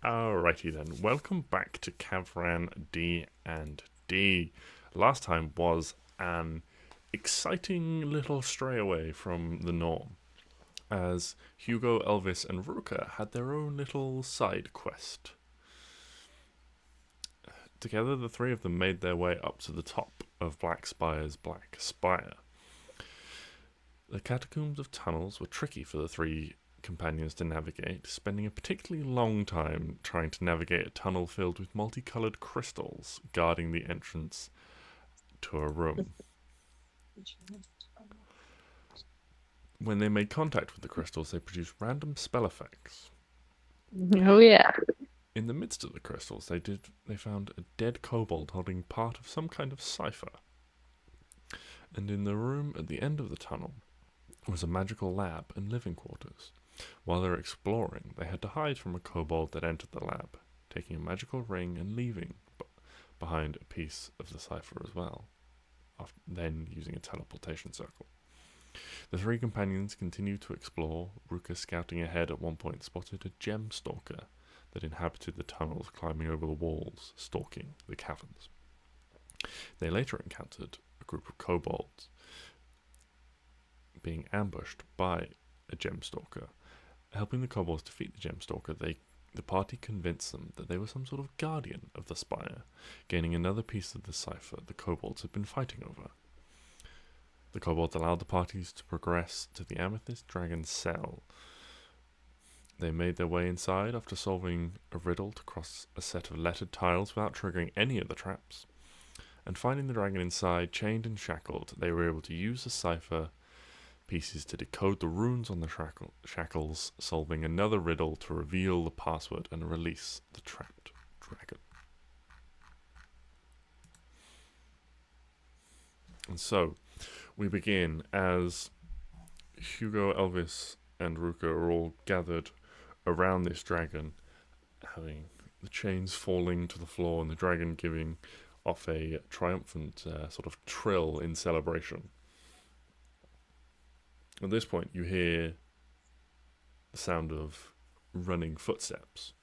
Alrighty then, welcome back to Kavran D&D. Last time was an exciting little stray away from the norm, as Hugo, Elvis, and Ruka had their own little side quest. Together, the three of them made their way up to the top of Blackspire's Black Spire. The catacombs of tunnels were tricky for the three companions to navigate, spending a particularly long time trying to navigate a tunnel filled with multicolored crystals guarding the entrance to a room. When they made contact with the crystals, they produced random spell effects. Oh yeah. In the midst of the crystals, they found a dead kobold holding part of some kind of cipher. And in the room at the end of the tunnel was a magical lab and living quarters. While they were exploring, they had to hide from a kobold that entered the lab, taking a magical ring and leaving behind a piece of the cipher as well, then using a teleportation circle. The three companions continued to explore. Ruka, scouting ahead, at one point spotted a gem stalker that inhabited the tunnels, climbing over the walls, stalking the caverns. They later encountered a group of kobolds being ambushed by a gem stalker. Helping the kobolds defeat the gem stalker, the party convinced them that they were some sort of guardian of the spire, gaining another piece of the cipher the kobolds had been fighting over. The kobolds allowed the parties to progress to the amethyst dragon cell. They made their way inside after solving a riddle to cross a set of lettered tiles without triggering any of the traps. And finding the dragon inside, chained and shackled, they were able to use the cipher pieces to decode the runes on the shackles, solving another riddle to reveal the password and release the trapped dragon. And so, we begin as Hugo, Elvis, and Ruka are all gathered around this dragon, having the chains falling to the floor and the dragon giving off a triumphant sort of trill in celebration. At this point, you hear the sound of running footsteps.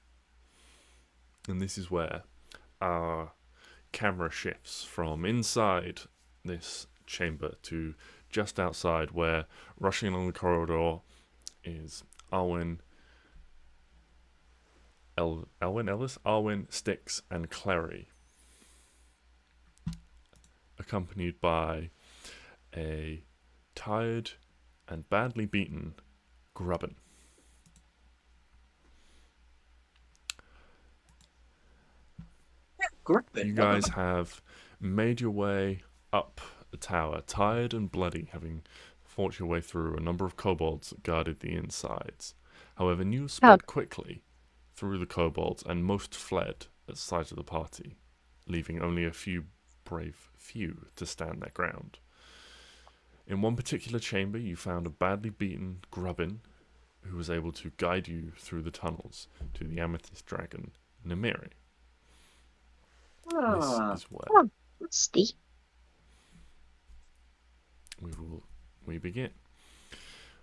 And this is where our camera shifts from inside this chamber to just outside, where rushing along the corridor is Arwen, Stix, and Klari, accompanied by a tired and badly beaten Grubbin. You guys have made your way up the tower, tired and bloody, having fought your way through a number of kobolds that guarded the insides. However, news spread quickly through the kobolds, and most fled at sight of the party, leaving only a brave few to stand their ground. In one particular chamber, you found a badly beaten Grubbin who was able to guide you through the tunnels to the amethyst dragon, Namiri. This is where we begin.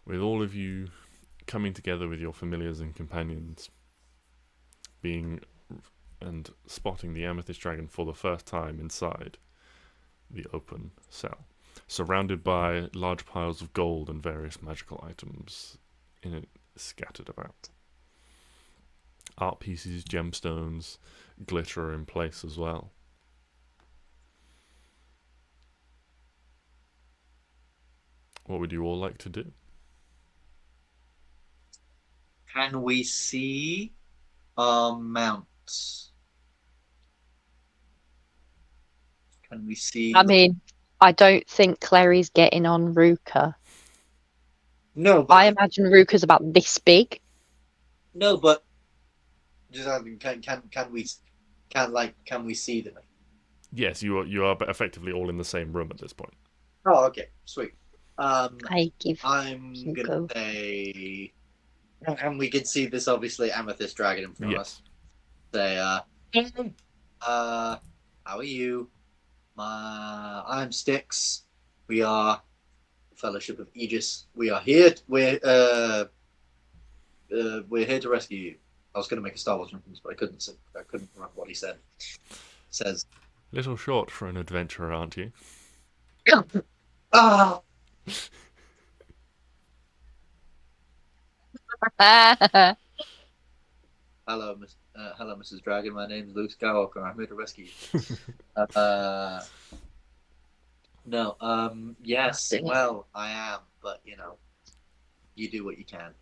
With all of you coming together with your familiars and companions, being and spotting the amethyst dragon for the first time inside the open cell, surrounded by large piles of gold and various magical items in it scattered about. Art pieces, gemstones, glitter in place as well. What would you all like to do? Can we see our mounts? Can we see? I mean, I don't think Clary's getting on Ruka. No, but I imagine Ruka's about this big. No, but just asking, can we see them? Yes, you are effectively all in the same room at this point. Oh, okay, sweet. I'm gonna say, and we can see this obviously amethyst dragon in front of us. Say, how are you? I'm Stix. We are Fellowship of Aegis. We are here. We're here to rescue you. I was going to make a Star Wars reference, but I couldn't. I couldn't remember what he said. Says, Little short for an adventurer, aren't you? "Ah, hello, Mrs. Dragon. My name's Luke Skywalker. I'm here to rescue you." No. Yes. Well, I am, but you do what you can.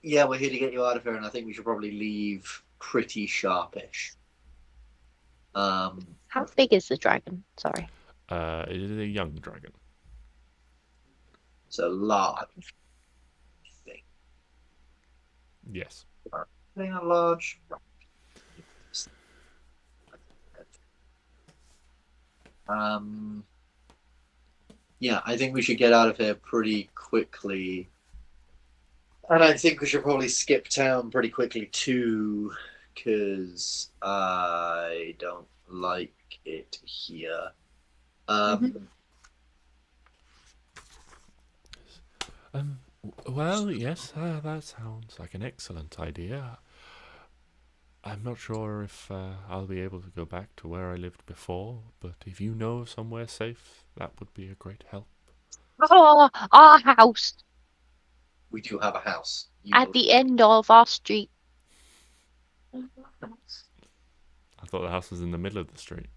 Yeah, we're here to get you out of here, and I think we should probably leave pretty sharpish. How big is the dragon? Sorry. It is a young dragon. It's a large thing. Yes. They are large. Yeah, I think we should get out of here pretty quickly. And I think we should probably skip town pretty quickly too, because I don't like it here. Well, yes, that sounds like an excellent idea. I'm not sure if I'll be able to go back to where I lived before, but if you know of somewhere safe, that would be a great help. Oh, our house We do have a house. at the end of our street. I thought the house was in the middle of the street.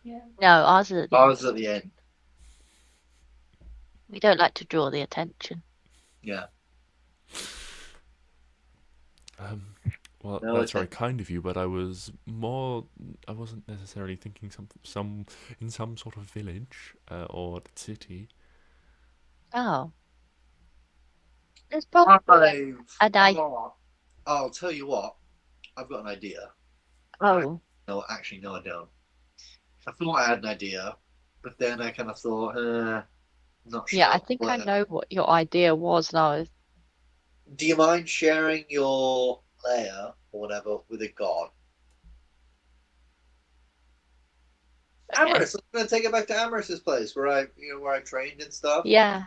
No, ours is at the end. Ours is at the end. We don't like to draw the attention. Yeah. Well, No, that's very kind of you, but I wasn't necessarily thinking in some sort of village or city. Oh. There's probably a nice... I'll tell you what. I've got an idea. Oh. No, actually, no, I don't. I thought I had an idea, but then I kind of thought, not sure. Yeah, I think I know what your idea was now. Do you mind sharing your lair or whatever with a god? Okay. Amorous. I'm gonna take it back to Amorous's place where I trained and stuff. Yeah.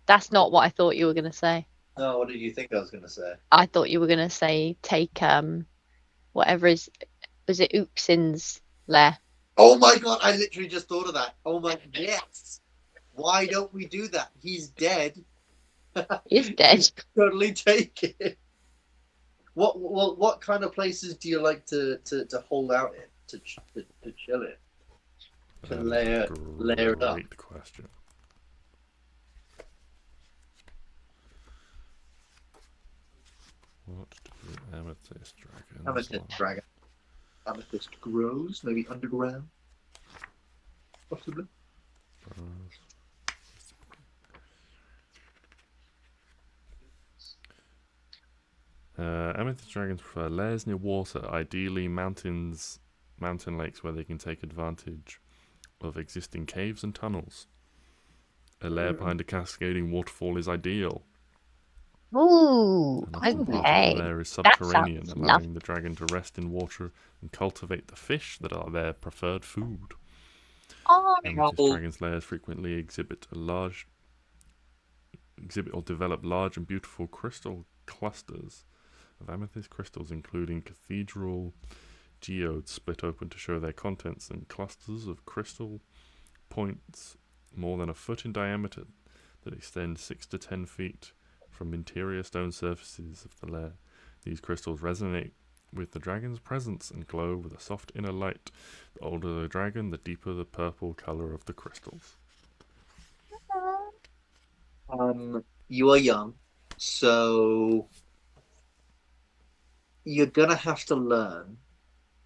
That's not what I thought you were going to say. No, what did you think I was gonna say? I thought you were going to say take whatever was it Oopsin's lair? Oh my god! I literally just thought of that. Oh my yes. Why don't we do that? He's dead. He's dead. Totally take it. What kind of places do you like to hold out in, to chill in, to layer it up? Great question. What do amethyst dragons like? Amethyst grows, maybe underground, possibly. Amethyst dragons prefer lairs near water, ideally mountain lakes where they can take advantage of existing caves and tunnels. A lair behind a cascading waterfall is ideal. Ooh, Part of the okay. lair is subterranean, sounds allowing the dragon to rest in water and cultivate the fish that are their preferred food. Oh, Amethyst dragons' lairs frequently exhibit or develop large and beautiful crystal clusters of amethyst crystals, including cathedral geodes split open to show their contents, and clusters of crystal points more than a foot in diameter that extend 6 to 10 feet from interior stone surfaces of the lair. These crystals resonate with the dragon's presence and glow with a soft inner light. The older the dragon, the deeper the purple color of the crystals. You are young, so you're gonna have to learn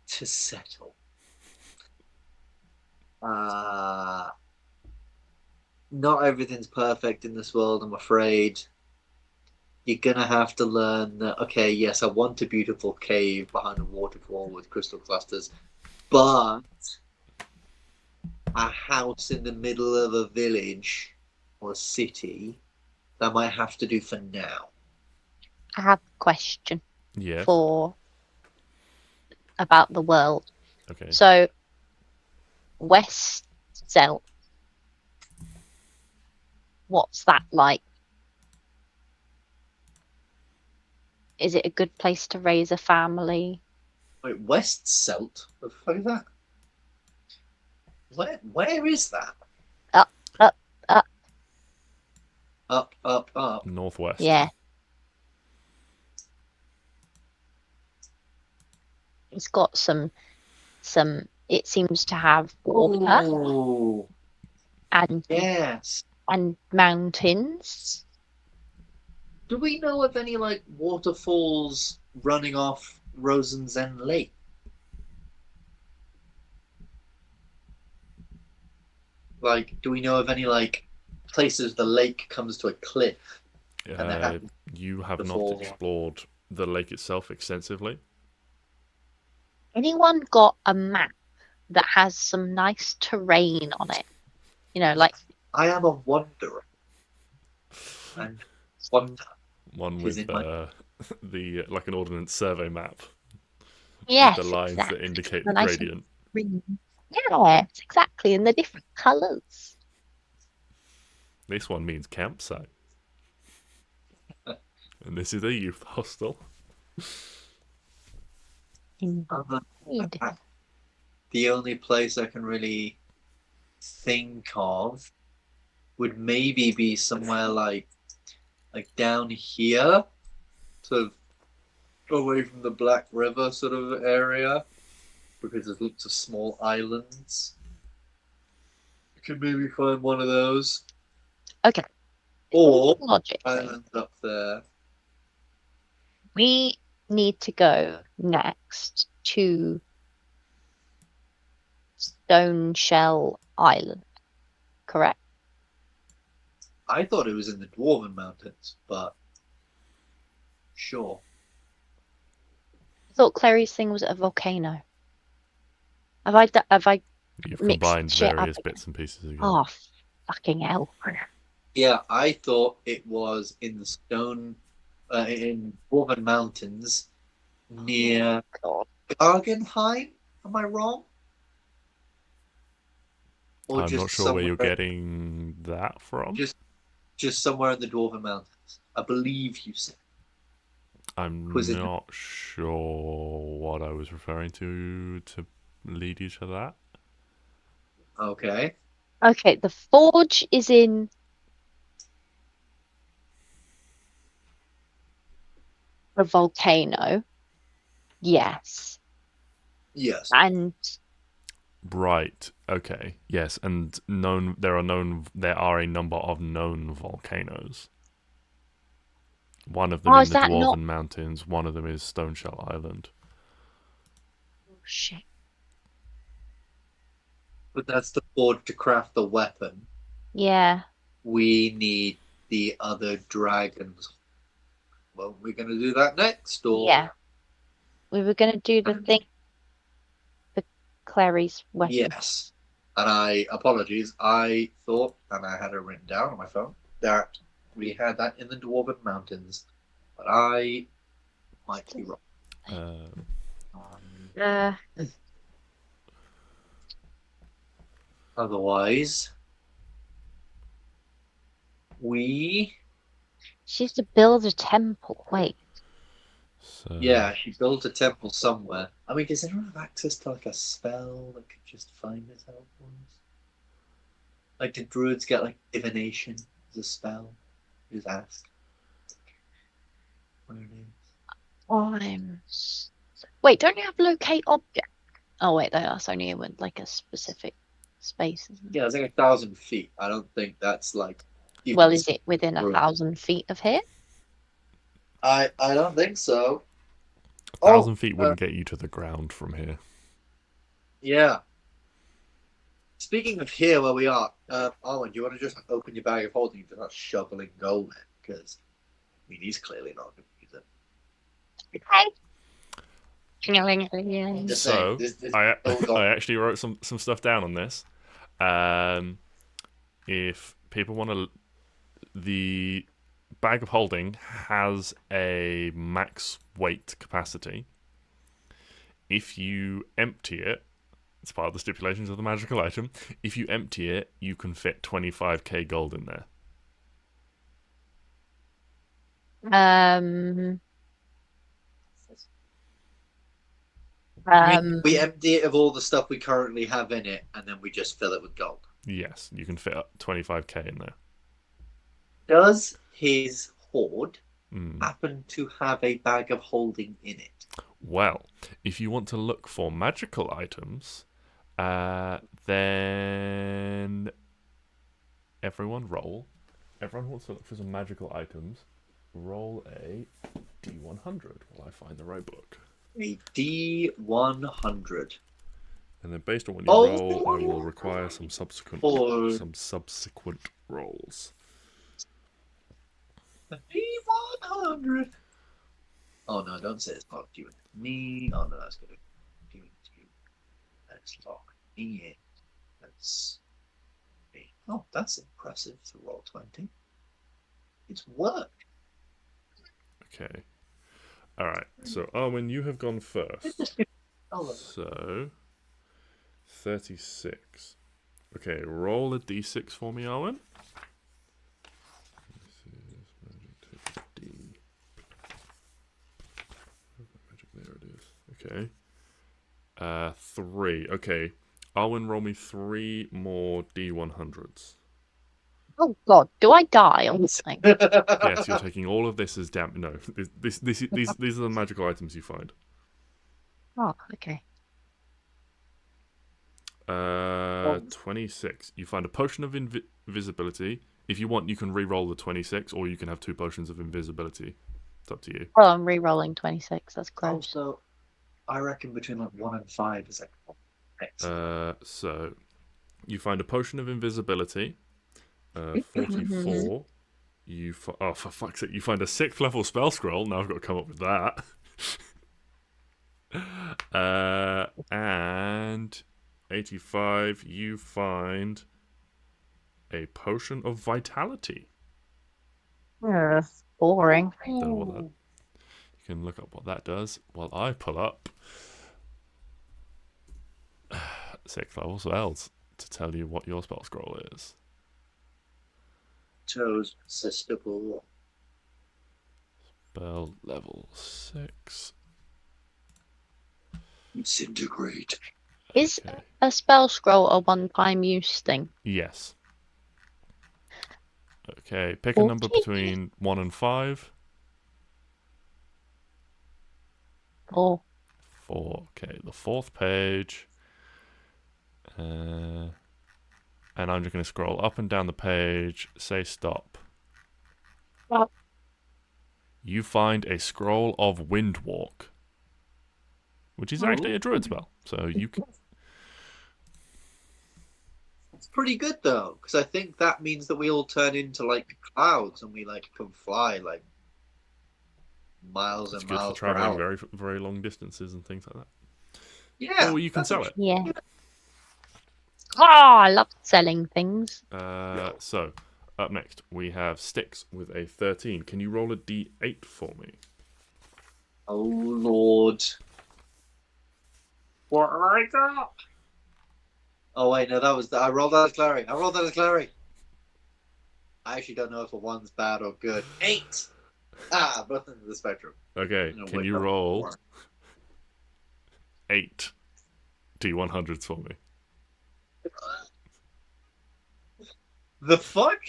to settle. Not everything's perfect in this world, I'm afraid. You're gonna have to learn that, okay, yes, I want a beautiful cave behind a waterfall with crystal clusters, but a house in the middle of a village or a city, that might have to do for now. I have a question Yeah. about the world. Okay. So, West Zelt, what's that like? Is it a good place to raise a family? Wait, West Celt? What the fuck is that? Where is that? Up, up, up. Up. Northwest. Yeah. It's got some. It seems to have water Oh, and yes. mountains. Do we know of any like waterfalls running off Rosenzen Lake? Like, do we know of any like places the lake comes to a cliff? And there happens You have not waterfall. explored the lake itself extensively. Anyone got a map that has some nice terrain on it? You know, like I am a wanderer. And wonder. One Is with it my- the like an ordnance survey map. yes, With the lines exactly. that indicate The the nice gradient. green. Yes, exactly, and the different colours. This one means campsite. And this is a youth hostel. Indeed. The only place I can really think of would maybe be somewhere like down here, sort of away from the Black River sort of area, because there's lots of small islands. You could maybe find one of those. Okay. Or Logically, islands up there. we need to go next to Stone Shell Island, correct? I thought it was in the Dwarven Mountains, but sure. I thought Clary's thing was a volcano. Have I You've mixed combined shit up various again? bits and pieces again. Oh, fucking hell. Yeah, I thought it was in the stone, in Dwarven Mountains, near God. Argenheim. Am I wrong? Or I'm just not sure where you're somewhere- getting that from. Just somewhere in the Dwarven Mountains. I believe you said. I'm Was it- not sure what I was referring to lead you to that. Okay. Okay, the forge is in a volcano. Yes. Yes. And Right. Okay. Yes, and there are a number of known volcanoes. One of them Oh, in is the that Dwarven not- Mountains, one of them is Stoneshell Island. oh, shit. But that's the forge to craft the weapon. Yeah. We need the other dragons. Well, we're going to do that next, or Yeah. We were gonna do the thing for Clary's weapon. yes. And apologies. I thought, and I had it written down on my phone, that we had that in the Dwarven Mountains, but I might be wrong. Otherwise, She used to build a temple. Wait. So, yeah, she built a temple somewhere. I mean, does anyone have access to like a spell that could just find us out for us? Like, did druids get like divination as a spell? Just ask. Where it is. Wait, don't you have locate object? Oh wait, that's only in like a specific space, isn't it? Yeah, it's like 1,000 feet. I don't think that's like. even- Well, is it within Right. 1,000 feet of here? I don't think so. 1,000 feet wouldn't get you to the ground from here. Yeah. Speaking of here, where we are, Arwen, do you want to just open your bag of holding and start shoveling gold in? Because, I mean, he's clearly not going to use it. Okay. Just So, saying, this I gold on- actually wrote some stuff down on this. If people want to, the bag of holding has a max weight capacity. If you empty it, it's part of the stipulations of the magical item. If you empty it, you can fit 25k gold in there. We empty it of all the stuff we currently have in it, and then we just fill it with gold. Yes, you can fit up 25k in there. Does his hoard happen to have a bag of holding in it? Well, if you want to look for magical items, then everyone wants to look for some magical items. Roll a D100 while I find the right book. A D100. And then based on what you roll, I will require some subsequent rolls. A D100. Oh no, don't say it's not you and me. Oh no, that's good. You and you. Let's lock me in. Let's me. Oh, that's impressive to roll 20. It's worked. Okay. Alright, so Arwen, you have gone first. So 36. Okay, roll a d6 for me, Arwen. This is magic D. Magic, there it is. Okay. 3. Okay. Arwen, roll me 3 more D100s. Oh God, do I die on this thing? Yes, you're taking all of this as damn. No, these are the magical items you find. Oh, okay. 26. You find a potion of invisibility. If you want, you can re-roll the 26, or you can have 2 potions of invisibility. It's up to you. Well, I'm re-rolling 26. That's close. Also, I reckon between like 1 and 5 is like. So you find a potion of invisibility. 44. Oh, for fuck's sake! You find a 6th level spell scroll. Now I've got to come up with that. And 85. You find a potion of vitality. Boring. Don't know what that. You can look up what that does while I pull up 6th level spells to tell you what your spell scroll is. Toes assistable. Spell level 6. Disintegrate. Is a spell scroll a one-time use thing? Yes. Okay, pick a number between 1 and 5. 4. 4. Okay, the 4th page. And I'm just going to scroll up and down the page, say stop. Stop. You find a scroll of Windwalk, which is actually a druid spell. So you can. It's pretty good though, because I think that means that we all turn into like clouds and we like can fly like miles and It's good miles for traveling per hour. very, very long distances and things like that. Yeah. Or you can sell it. Yeah. Oh, I love selling things. So, up next, we have Stix with a 13. Can you roll a d8 for me? Oh, Lord. What have I got? Oh, wait, no, that was... I rolled that as Klari. I actually don't know if a 1's bad or good. 8! Ah, both ends of the spectrum. Okay, can you roll 8 d100s for me? The fuck?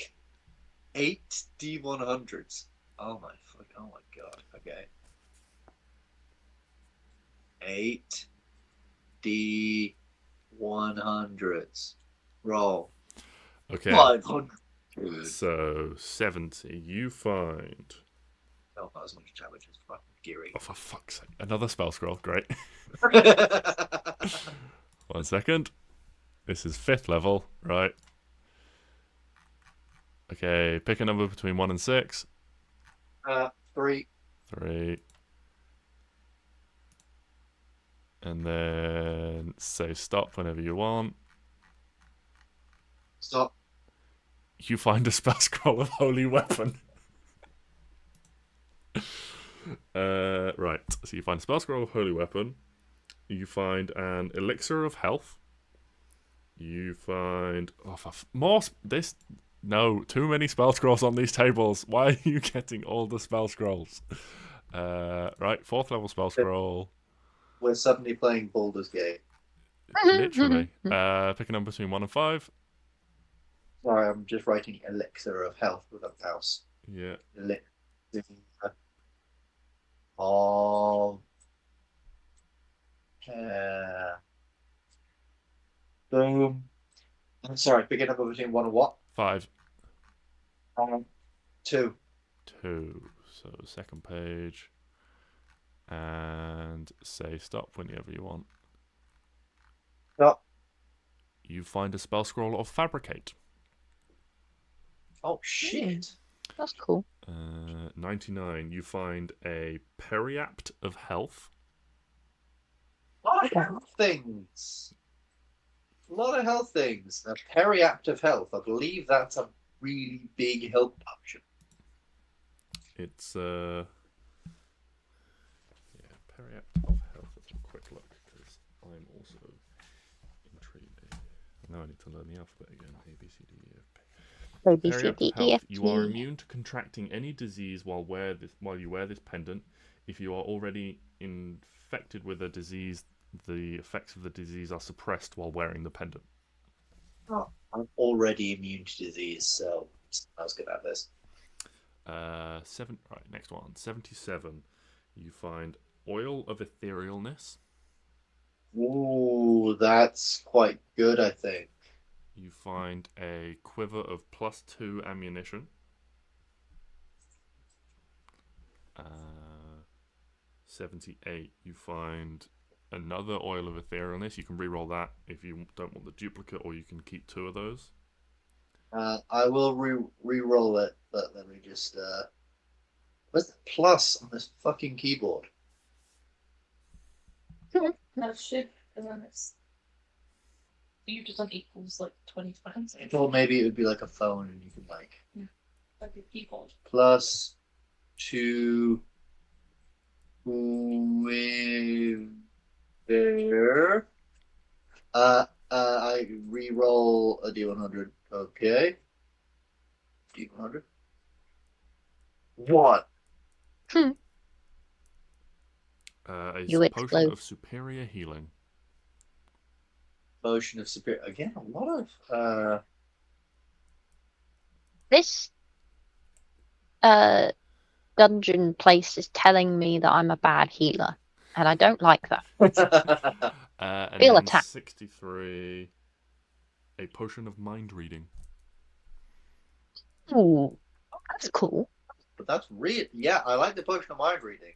8 D100s. Oh my god. Okay. 8 D100s. Roll. Okay. 500. So 70. You find. Oh, not as much damage as fucking Geary. Oh, for fuck's sake! Another spell scroll. Great. 1 second. This is 5th level, right? Okay, pick a number between 1 and 6. 3. 3. And then say stop whenever you want. Stop. You find a spell scroll of Holy Weapon. Right, so you find a spell scroll of Holy Weapon. You find an elixir of health. You find too many spell scrolls on these tables. Why are you getting all the spell scrolls? Right, 4th level spell scroll. we're suddenly playing Baldur's Gate. Literally. Pick a number between 1 and 5. Sorry, I'm just writing elixir of health with a mouse. Yeah. Elixir of boom. I'm sorry, pick a number between 1 and what? 5. 2. 2. So second page. And say stop whenever you want. Stop. You find a spell scroll of fabricate. Oh shit. That's cool. 99. You find a periapt of health. A lot of health things. A lot of health things. A periapt of health. I believe that's a really big health option. It's periapt of health. Let's have a quick look because I'm also intrigued. Now I need to learn the alphabet again. A B C D E F P. A B C Periapt D of E health. F You are G. immune to contracting any disease while you wear this pendant. If you are already infected with a disease, the effects of the disease are suppressed while wearing the pendant. Oh, I'm already immune to disease, so I was good at this. Right, next one. 77. You find oil of etherealness. Ooh, that's quite good, I think. You find a quiver of +2 ammunition. 78. You find another oil of etherealness. You can re-roll that if you don't want the duplicate, or you can keep 2 of those. I will re-roll it, but let me just where's the plus on this fucking keyboard? No shit, and then it's you just like equals like 20 times. I thought maybe it would be like a phone and you can like Like a keyboard. +2 quiver. I re-roll a D100. Okay. D100. What? A You potion explode. of superior healing. Potion of superior. Again, a lot of This dungeon place is telling me that I'm a bad healer, and I don't like that. And Feel then attacked. 63. A potion of mind reading. Ooh, that's cool. But that's real. Yeah, I like the potion of mind reading.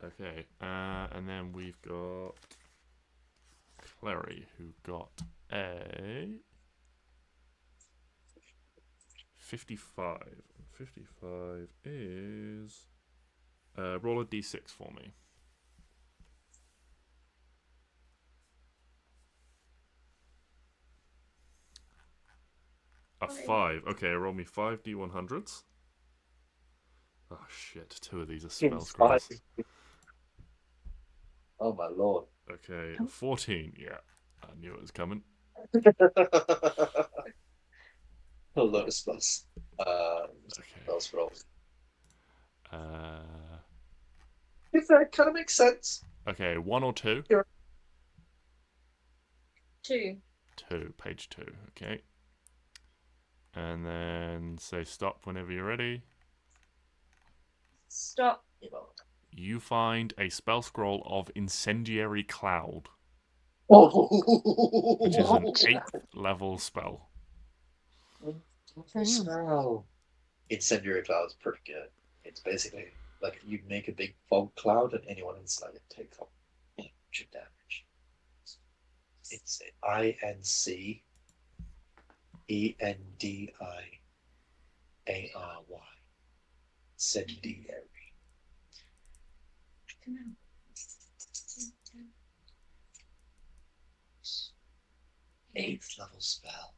Okay, and then we've got Klari, who got a 55. 55 is... roll a d6 for me. A 5. Okay, roll me 5 d100s. Oh shit, 2 of these are spell scrolls. Oh my lord. Okay, 14. Yeah, I knew it was coming. A lot of spells. Spells rolls. If that kind of makes sense. Okay, 1 or 2? 2. 2, page 2. Okay. And then say stop whenever you're ready. Stop. You find a spell scroll of Incendiary Cloud, Oh, which is an 8th level spell. Smell. Incendiary cloud is pretty good. It's basically like you make a big fog cloud and anyone inside it takes a bunch of damage. It's INCENDIARY. Incendiary. 8th level spell.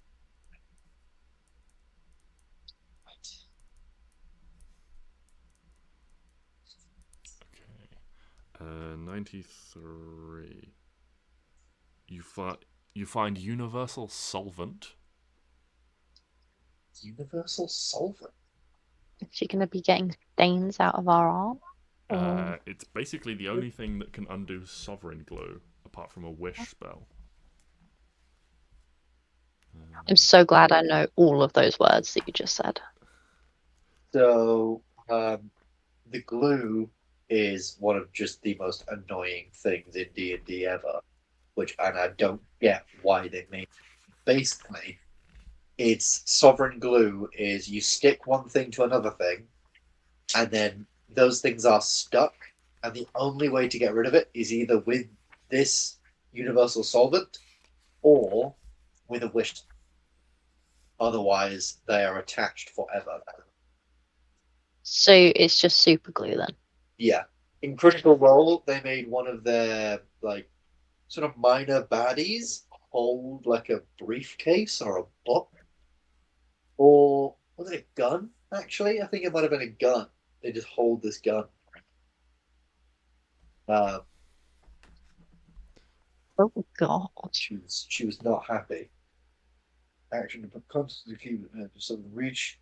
Okay. 93. You find Universal Solvent. Universal solvent. Is she going to be getting stains out of our arm? It's basically the only thing that can undo sovereign glow, apart from a wish spell. I'm so glad I know all of those words that you just said. So, the glue is one of just the most annoying things in D&D ever, and I don't get why they made it. Basically, it's sovereign glue is you stick one thing to another thing, and then those things are stuck, and the only way to get rid of it is either with this universal solvent or with a wish. Otherwise, they are attached forever. So it's just super glue then? Yeah. In Critical Role, they made one of their, like, sort of minor baddies hold, like, a briefcase or a book. Or, was it a gun, actually? I think it might have been a gun. They just hold this gun. Oh, God. She was not happy. Action to constantly keep some reach.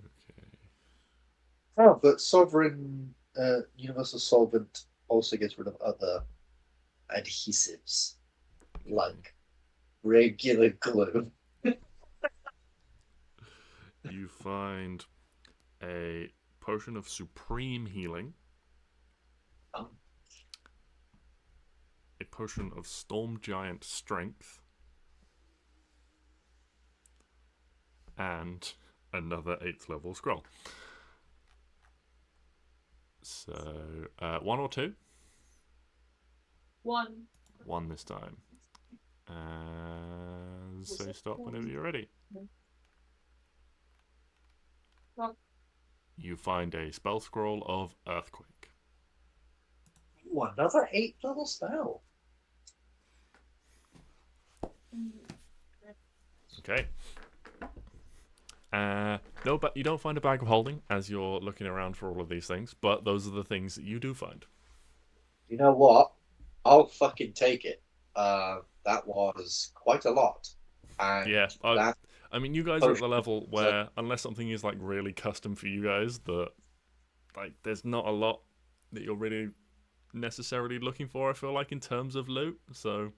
Okay. Oh, but Sovereign Universal Solvent also gets rid of other adhesives, like regular glue. You find a potion of supreme healing, Oh. a potion of storm giant strength, and another 8th level scroll. So, 1 or 2? 1. 1 this time. And say stop whenever you're ready. Well, You find a spell scroll of Earthquake. Ooh, another 8th level spell. Okay. No, but you don't find a bag of holding as you're looking around for all of these things, but those are the things that you do find. You know what? I'll fucking take it. That was quite a lot. And Yeah, that I mean, you guys are at the level where, unless something is like really custom for you guys, that like there's not a lot that you're really necessarily looking for. I feel like in terms of loot, so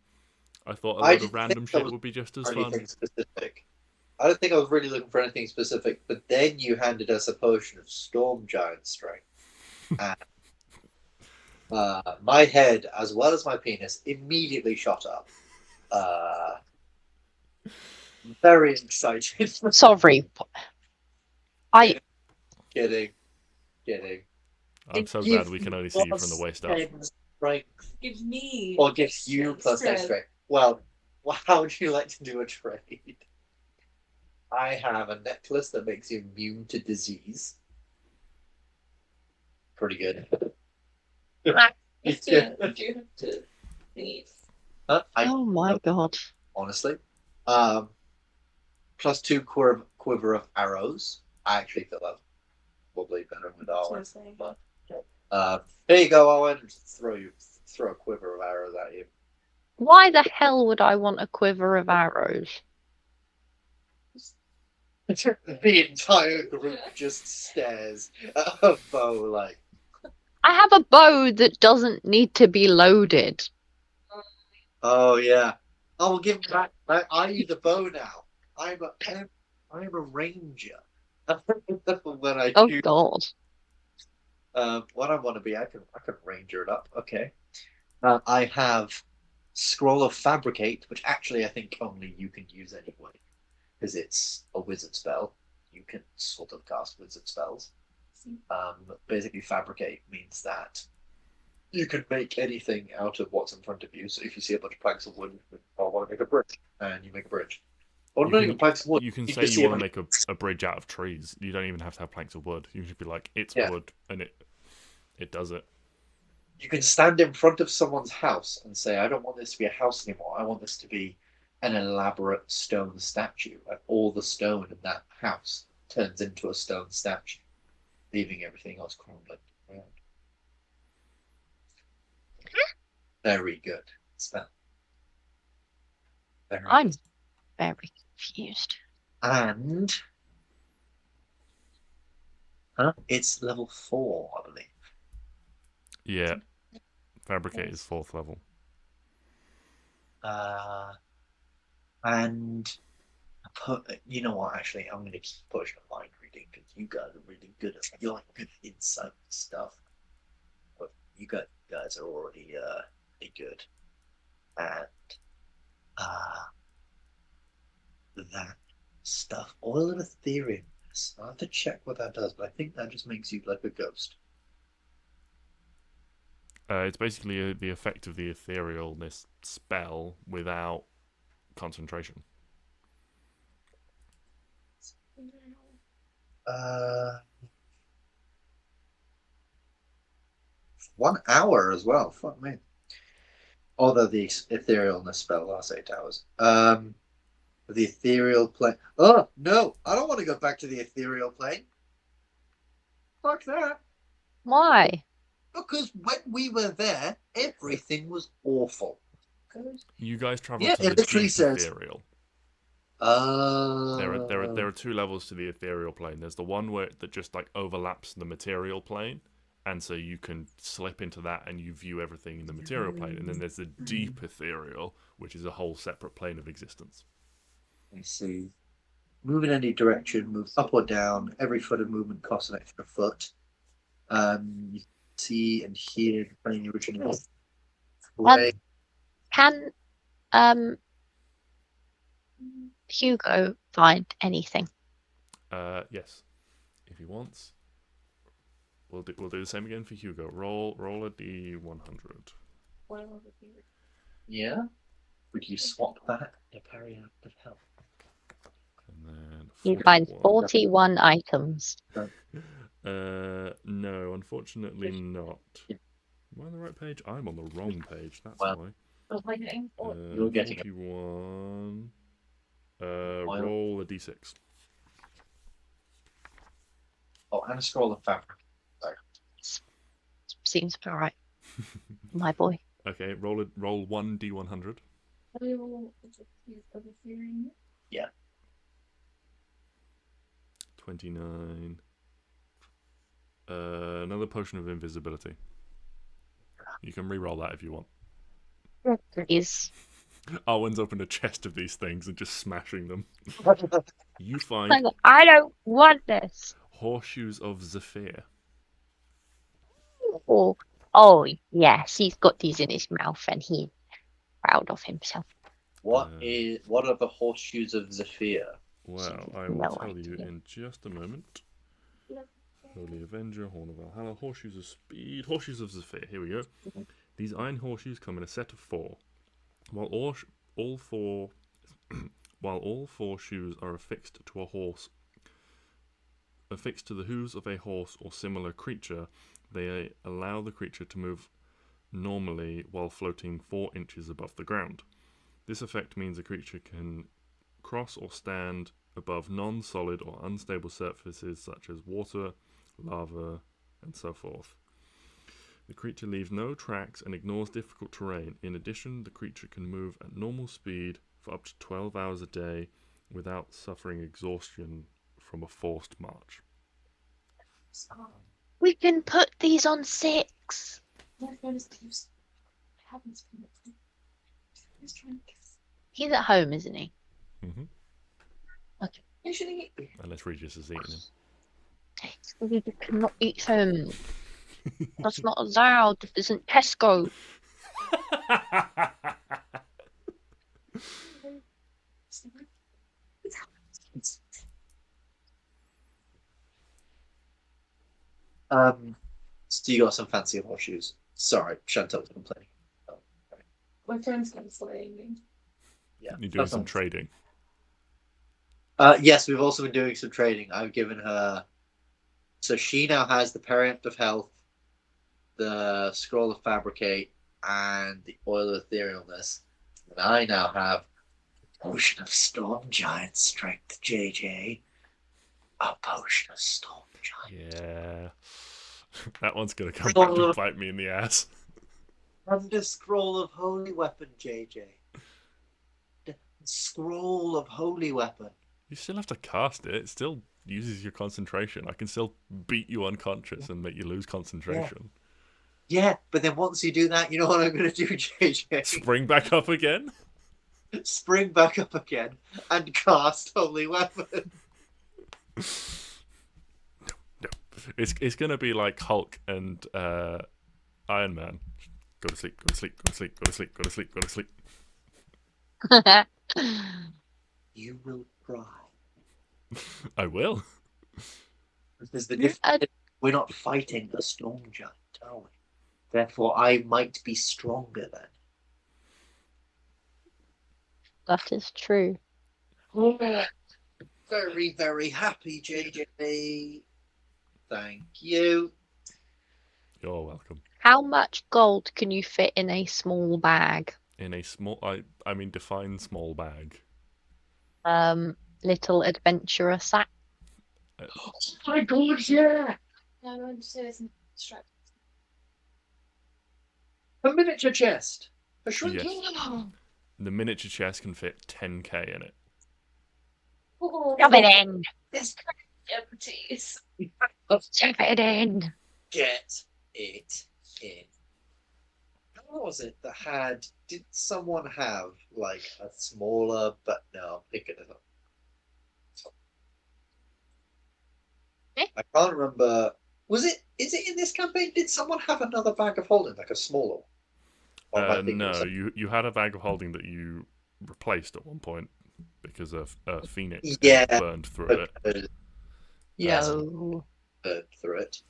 I thought a load of random shit would be just as fun. Specific. I don't think I was really looking for anything specific, but then you handed us a potion of storm giant strength. And my head, as well as my penis, immediately shot up. Very excited. Sorry. Kidding. I'm so glad we can only see you from the waist up. Strength. Gives me. Or gives you plus 10 strength. Well, how would you like to do a trade? I have a necklace that makes you immune to disease. Pretty good. Do you have to leave? Oh my God. Honestly. Plus 2 quiver of arrows. I actually feel that's probably better with Arwen. But here you go, Arwen. Just throw a quiver of arrows at you. Why the hell would I want a quiver of arrows? The entire group just stares at a bow like. I have a bow that doesn't need to be loaded. Oh yeah. I will give back. I use a bow now. I'm a ranger. When I Oh choose, God. what I want to be, I can ranger it up. Okay. I have Scroll of Fabricate, which actually I think only you can use anyway, because it's a wizard spell. You can sort of cast wizard spells. Basically, Fabricate means that you can make anything out of what's in front of you. So if you see a bunch of planks of wood, you want to make a bridge, and you make a bridge. Or not even planks of wood. You can say you want to make a bridge out of trees. You don't even have to have planks of wood. You can just be like, it's wood, and it does it. You can stand in front of someone's house and say, I don't want this to be a house anymore. I want this to be an elaborate stone statue. And all the stone in that house turns into a stone statue, leaving everything else crumbling around. Very good spell. I'm very confused. And Huh? It's level 4, I believe. Yeah. Fabricate is 4th level. And you know what? Actually, I'm going to keep pushing mind reading because you guys are really good at you're like good at insight stuff. But you guys are already pretty good at that stuff. Oil of Ethereum. I have to check what that does, but I think that just makes you like a ghost. It's basically the effect of the etherealness spell without concentration. 1 hour as well. Fuck me. Although the etherealness spell lasts 8 hours. The ethereal plane. Oh no! I don't want to go back to the ethereal plane. Fuck that. Why? Because when we were there, everything was awful. You guys travel Yeah, to the it literally deep says. ethereal. Uh, There are 2 levels to the ethereal plane. There's the one that just like overlaps the material plane, and so you can slip into that and you view everything in the material plane. And then there's the deep ethereal, which is a whole separate plane of existence. I see. Move in any direction, move up or down. Every foot of movement costs an extra foot. You see and hear the plane original. Can Hugo find anything? Yes, if he wants. We'll do the same again for Hugo. Roll a d100. Yeah. Would you swap that to parry out of help? And then He finds 41 items. No, unfortunately not. Am I on the right page? I'm on the wrong page. That's why. You're getting 41. Roll a d6. Oh, and a scroll of fabric. Seems about right. My boy. Okay, roll 1 d100. Yeah. 29. Another potion of invisibility. You can re-roll that if you want. Please. Arwen's opened a chest of these things and just smashing them. You find I don't want this. horseshoes of Zephyr. Oh yes, he's got these in his mouth and he's proud of himself. What are the horseshoes of Zephyr? Well, I will tell you in just a moment. Holy Avenger, Horn of Valhalla, Horseshoes of Speed, Horseshoes of Zephyr. Here we go. These iron horseshoes come in a set of 4. While all four shoes are affixed to a horse, affixed to the hooves of a horse or similar creature, they allow the creature to move normally while floating 4 inches above the ground. This effect means a creature can cross or stand above non-solid or unstable surfaces such as water, lava, and so forth. The creature leaves no tracks and ignores difficult terrain. In addition, the creature can move at normal speed for up to 12 hours a day without suffering exhaustion from a forced march. We can put these on 6. He's at home, isn't he? Mm-hmm. Okay. Unless Regis has eaten him. We cannot eat him. That's not allowed. This isn't Tesco. So you got some fancy horseshoes. Sorry, Chantel's complaining. Oh, right. My friend's been slaying. Yeah. You're doing some trading. Yes, we've also been doing some trading. I've given her. So she now has the Periapt of Health, the Scroll of Fabricate, and the Oil of Etherealness. And I now have Potion of Storm Giant Strength, JJ. A Potion of Storm Giant. Yeah. That one's going to come back and bite me in the ass. And the Scroll of Holy Weapon, JJ. The Scroll of Holy Weapon. You still have to cast it. It's still uses your concentration. I can still beat you unconscious and make you lose concentration. Yeah, but then once you do that, you know what I'm going to do, JJ? Spring back up again? Spring back up again and cast Holy Weapon. No. It's going to be like Hulk and Iron Man. Go to sleep, go to sleep, go to sleep, go to sleep, go to sleep, go to sleep. You will cry. I will. Because the difference is we're not fighting a storm giant, are we? Therefore, I might be stronger then. That is true. Very, very happy, JJ. Thank you. You're welcome. How much gold can you fit in a small bag? In a small, I mean, define small bag. Little adventurer sack. Oh my god, yeah! No, I'm just saying distracted. A miniature chest. A shrink. Yes. The miniature chest can fit 10k in it. Shove it in! This empties. Shove it in! Get it in. How was it that had? Did someone have like a smaller? But no, I'm picking it up. I can't remember. Was it? Is it in this campaign? Did someone have another bag of holding, like a smaller one? Or am I thinking of No, something? you had a bag of holding that you replaced at one point because of Phoenix Yeah. burned through it. Yes, No. through it.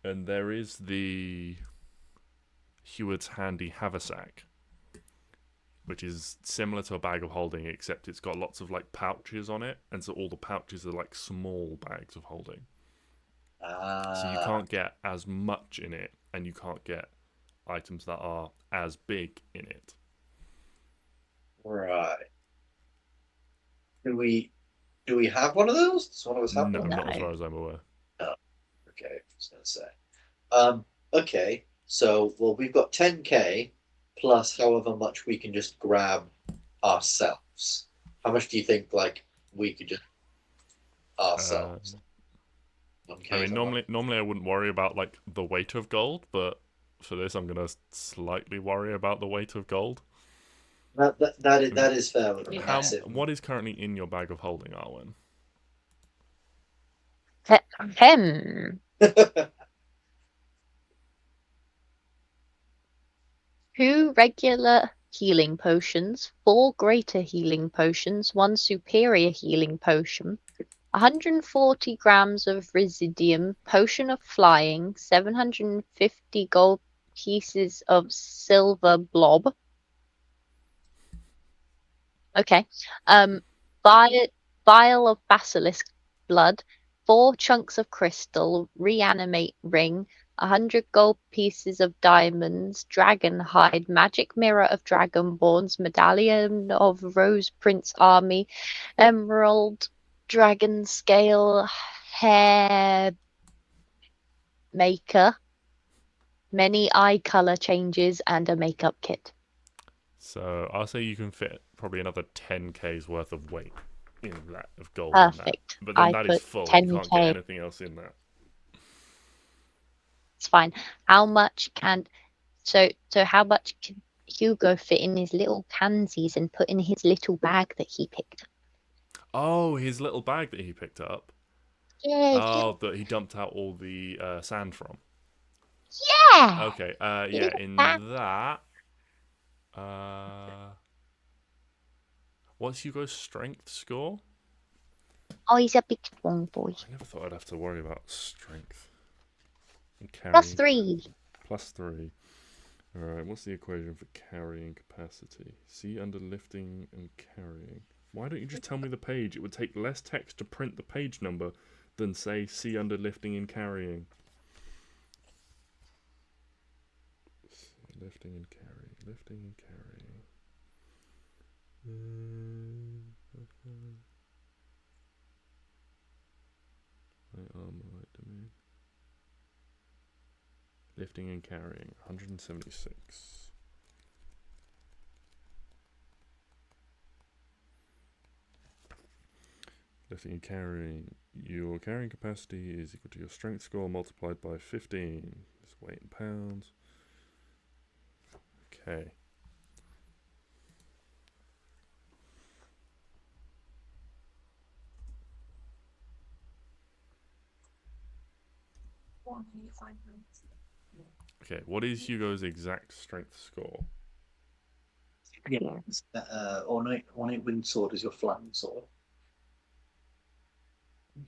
And there is the Heward's Handy Haversack, which is similar to a bag of holding, except it's got lots of like pouches on it, and so all the pouches are like small bags of holding. So you can't get as much in it, and you can't get items that are as big in it. Right. Do we have one of those? Does one of us have No, one? not as No. far as I'm aware. Okay, I was gonna say. Okay, so we've got 10k plus however much we can just grab ourselves. How much do you think like we could just ourselves? I mean, normally I wouldn't worry about like the weight of gold, but for this I'm gonna slightly worry about the weight of gold. That is fair. With Yeah. massive. What is currently in your bag of holding, Arwen? Hem. 2 regular healing potions, 4 greater healing potions, 1 superior healing potion, 140 grams of residium, potion of flying, 750 gold pieces of silver blob. Okay. Vial of basilisk blood, 4 chunks of crystal, reanimate ring, 100 gold pieces of diamonds, dragon hide, magic mirror of dragonborns, medallion of Rose Prince army, emerald, dragon scale, hair maker, many eye color changes, and a makeup kit. So I'll say you can fit probably another 10k's worth of weight in that of gold. Perfect. In that. But then I that is put full. You can't 10K. get anything else in that. It's fine. How much can how much can Hugo fit in his little pansies and put in his little bag that he picked up? Oh, his little bag that he picked up. Yeah, Oh, that he dumped out all the sand from. yeah. Okay. Yeah. Yeah. In that. What's Hugo's strength score? Oh, he's a big strong boy. I never thought I'd have to worry about strength. And Plus carrying. 3. +3. Alright, what's the equation for carrying capacity? See under lifting and carrying. Why don't you just tell me the page? It would take less text to print the page number than say see under lifting and carrying. Lifting and carrying. Lifting and carrying. Okay. Right arm, right domain. Lifting and carrying, 176. lifting and carrying. Your carrying capacity is equal to your strength score multiplied by 15. It's weight in pounds. Okay. Okay, what is Hugo's exact strength score? Yeah. Ornate wind sword is your flattened sword.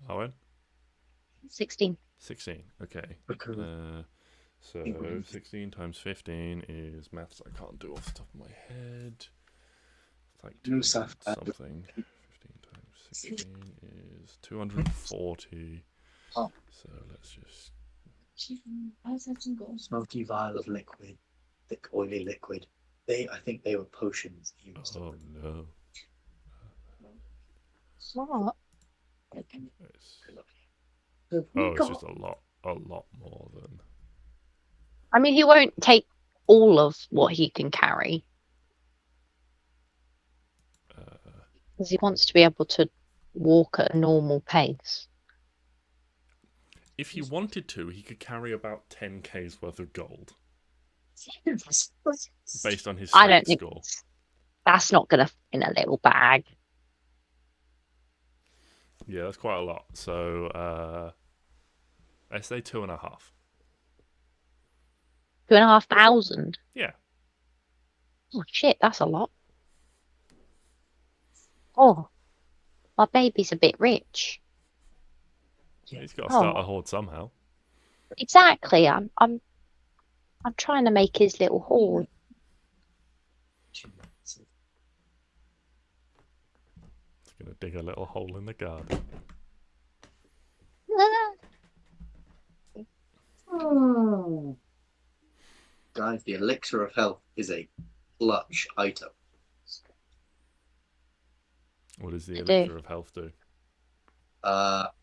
Arwen? 16. 16. Okay. Because So 16 times 15 is maths I can't do off the top of my head. It's like No, 200 Saf. something. 15 times 16 is 240. Oh. So let's just. Smoky vial of liquid, thick oily liquid. I think they were potions used. Oh no. What? It's, it's just a lot more than. I mean, he won't take all of what he can carry. Because he wants to be able to walk at a normal pace. If he wanted to, he could carry about 10k's worth of gold. Based on his I don't strength think score. that's not going to fit in a little bag. Yeah, that's quite a lot. So, let's say 2.5. 2,500. Yeah. Oh shit, that's a lot. Oh, my baby's a bit rich. He's got to start a hoard somehow. Exactly. I'm trying to make his little hoard. He's going to dig a little hole in the garden. Guys, the elixir of health is a clutch item. What does the I elixir do. of health do?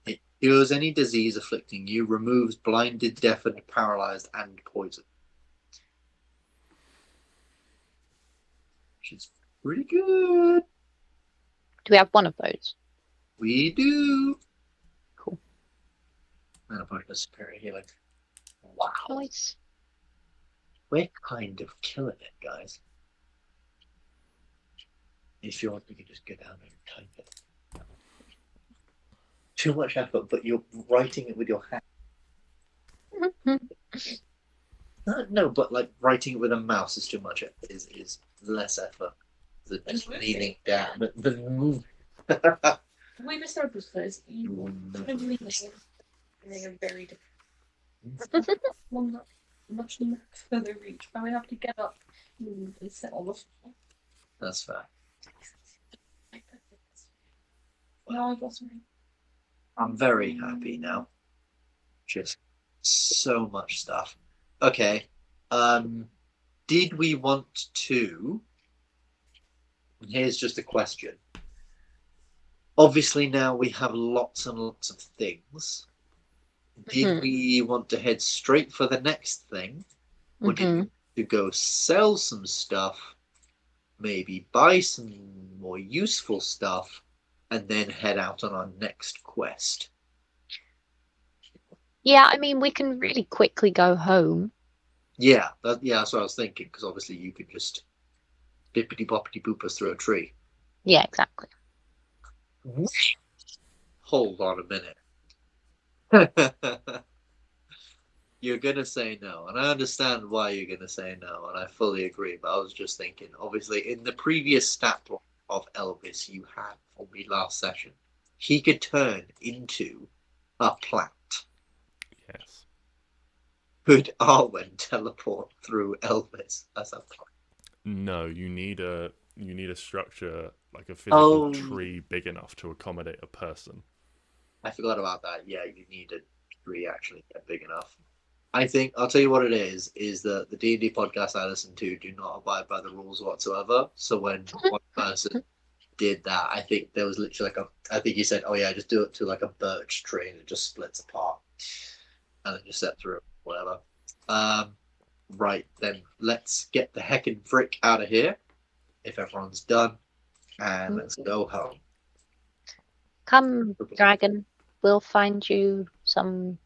It cures any disease afflicting you, removes blinded, deafened, paralyzed, and poison. Which is pretty good. Do we have one of those? We do. Cool. And a point of superior healing. Wow. Nice. We're kind of killing it, guys. If you want, you can just go down and type it. Too much effort, but you're writing it with your hand. No, but like writing it with a mouse is too much. Is less effort than just leaning down. But the move. We missed our first. You probably a very different one that much further reach. But we have to get up and sit on the floor. That's fair. No, I got something. I'm very happy now. Just so much stuff. Okay. Did we want to? Here's just a question. Obviously, now we have lots and lots of things. Did we want to head straight for the next thing? Or did we want to go sell some stuff, maybe buy some more useful stuff, and then head out on our next quest? Yeah, I mean, we can really quickly go home. Yeah, that's what I was thinking, because obviously you could just bippity boppity boop us through a tree. Yeah, exactly. Hold on a minute. You're going to say no, and I understand why you're going to say no, and I fully agree, but I was just thinking, obviously, in the previous stat block of Elvis you had from the last session, he could turn into a plant. Yes. Could Arwen teleport through Elvis as a plant? No, you need a structure, like a physical tree big enough to accommodate a person. I forgot about that. Yeah, you need a tree actually get big enough. I think I'll tell you what it is that the D&D podcast I listen to do not abide by the rules whatsoever. So when one person did that, I think there was literally I think he said, oh yeah, just do it to like a birch tree and it just splits apart and then just set through it, whatever. Right, then let's get the heckin' frick out of here if everyone's done, and let's go home. Come, dragon. We'll find you some.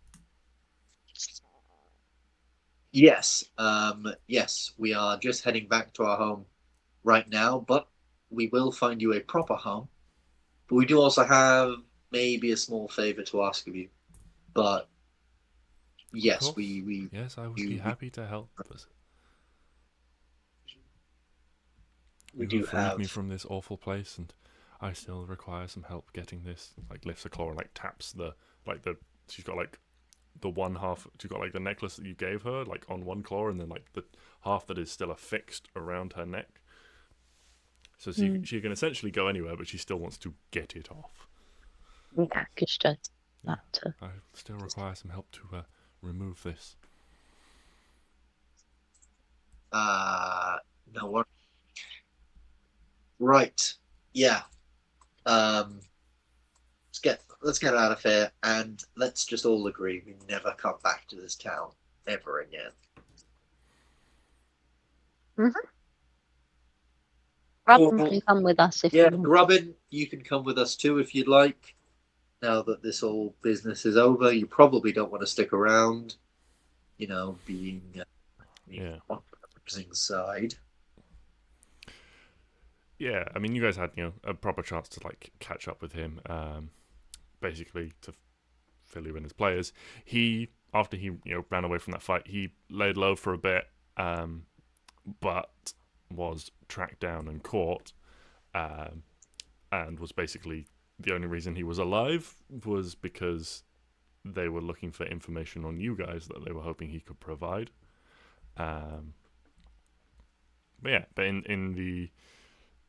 Yes. Yes, we are just heading back to our home right now, but we will find you a proper home. But we do also have maybe a small favor to ask of you. But yes, we yes, I would be happy to help. we You do have freed me have. from this awful place, and I still require some help getting this. Like lifts a claw and like taps the. She's got like the one half. She's got like the necklace that you gave her like on one claw, and then like the half that is still affixed around her neck. So she can essentially go anywhere, but she still wants to get it off. Yeah, just I still require some help to remove this. No worries. Right. Yeah. Let's get out of here, and let's just all agree we never come back to this town ever again. Robin can come with us if you want. Robin, you can come with us too if you'd like. Now that this whole business is over, you probably don't want to stick around. You know, being side. Yeah, I mean, you guys had a proper chance to like catch up with him, basically to fill you in as players. He, after he ran away from that fight, he laid low for a bit, but was tracked down and caught, and was basically the only reason he was alive was because they were looking for information on you guys that they were hoping he could provide. But in the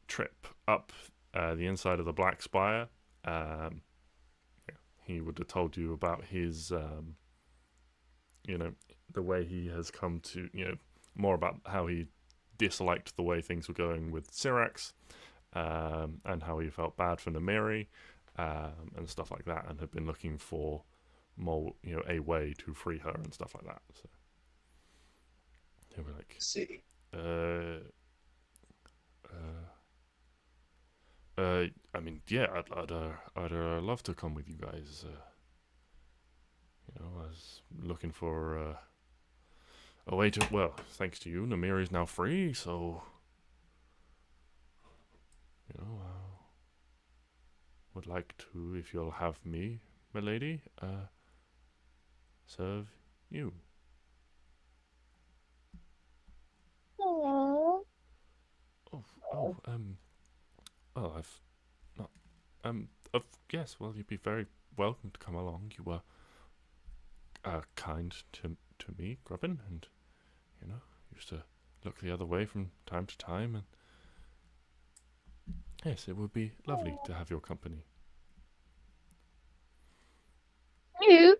trip up the inside of the Blackspire, he would have told you about his, the way he has come to, more about how he disliked the way things were going with Syrax, and how he felt bad for Namiri, and stuff like that, and had been looking for more, a way to free her and stuff like that. So they were like, see. I mean, yeah, I'd love to come with you guys. I was looking for a way to. Well, thanks to you, Namir is now free, so would like to, if you'll have me, milady, serve you. Aww. Well, I've not. Yes. Well, you'd be very welcome to come along. You were kind to me, Grubbin, and used to look the other way from time to time. And yes, it would be lovely to have your company. You.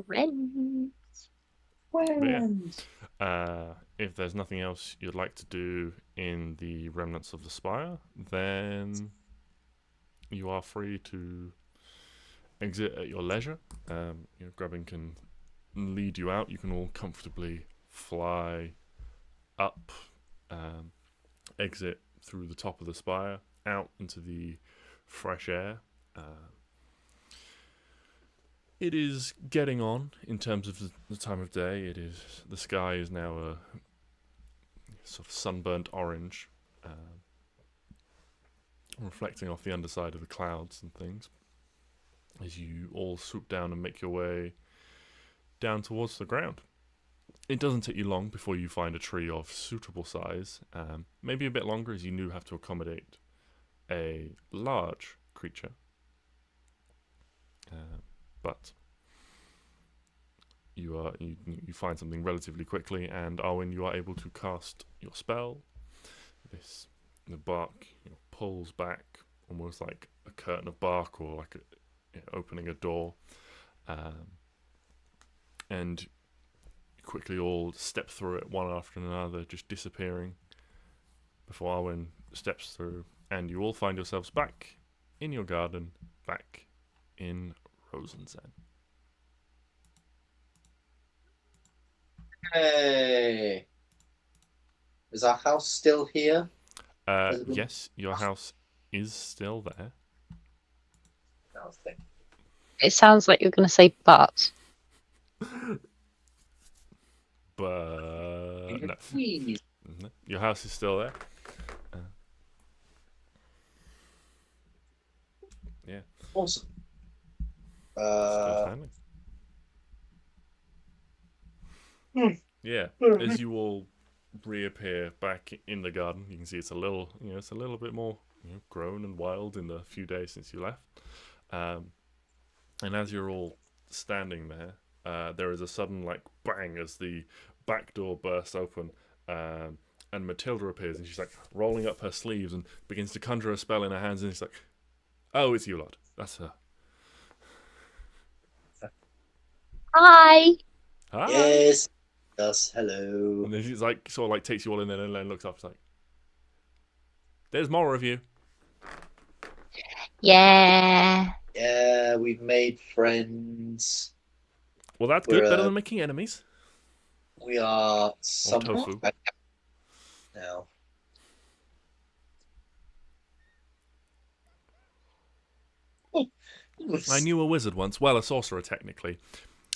Friends. If there's nothing else you'd like to do in the remnants of the spire, then you are free to exit at your leisure. Grubbin can lead you out. You can all comfortably fly up, exit through the top of the spire, out into the fresh air. It is getting on in terms of the time of day. The sky is now a sort of sunburnt orange, reflecting off the underside of the clouds and things, as you all swoop down and make your way down towards the ground. It doesn't take you long before you find a tree of suitable size, maybe a bit longer as you do have to accommodate a large creature. But you find something relatively quickly, and Arwen, you are able to cast your spell. The bark pulls back, almost like a curtain of bark, or like opening a door, and you quickly all step through it one after another, just disappearing. Before Arwen steps through, and you all find yourselves back in your garden, back in Rosenzen. Hey, is our house still here? Yes, your house is still there. It sounds like you're going to say but. But no. No, your house is still there. Yeah. Awesome. Still standing. Yeah. As you all reappear back in the garden, you can see it's a little, it's a little bit more grown and wild in the few days since you left. And as you're all standing there is a sudden bang as the back door bursts open, and Matilda appears, and she's rolling up her sleeves and begins to conjure a spell in her hands, and she's like, "Oh, it's you lot. That's her." Hi. Hi. Yes. Yes. Hello. And then she's sort of takes you all in there and then looks up. She's like, "There's more of you." Yeah. Yeah, we've made friends. Well, that's good. Better than making enemies. We are tofu. now. I knew a wizard once. Well, a sorcerer technically.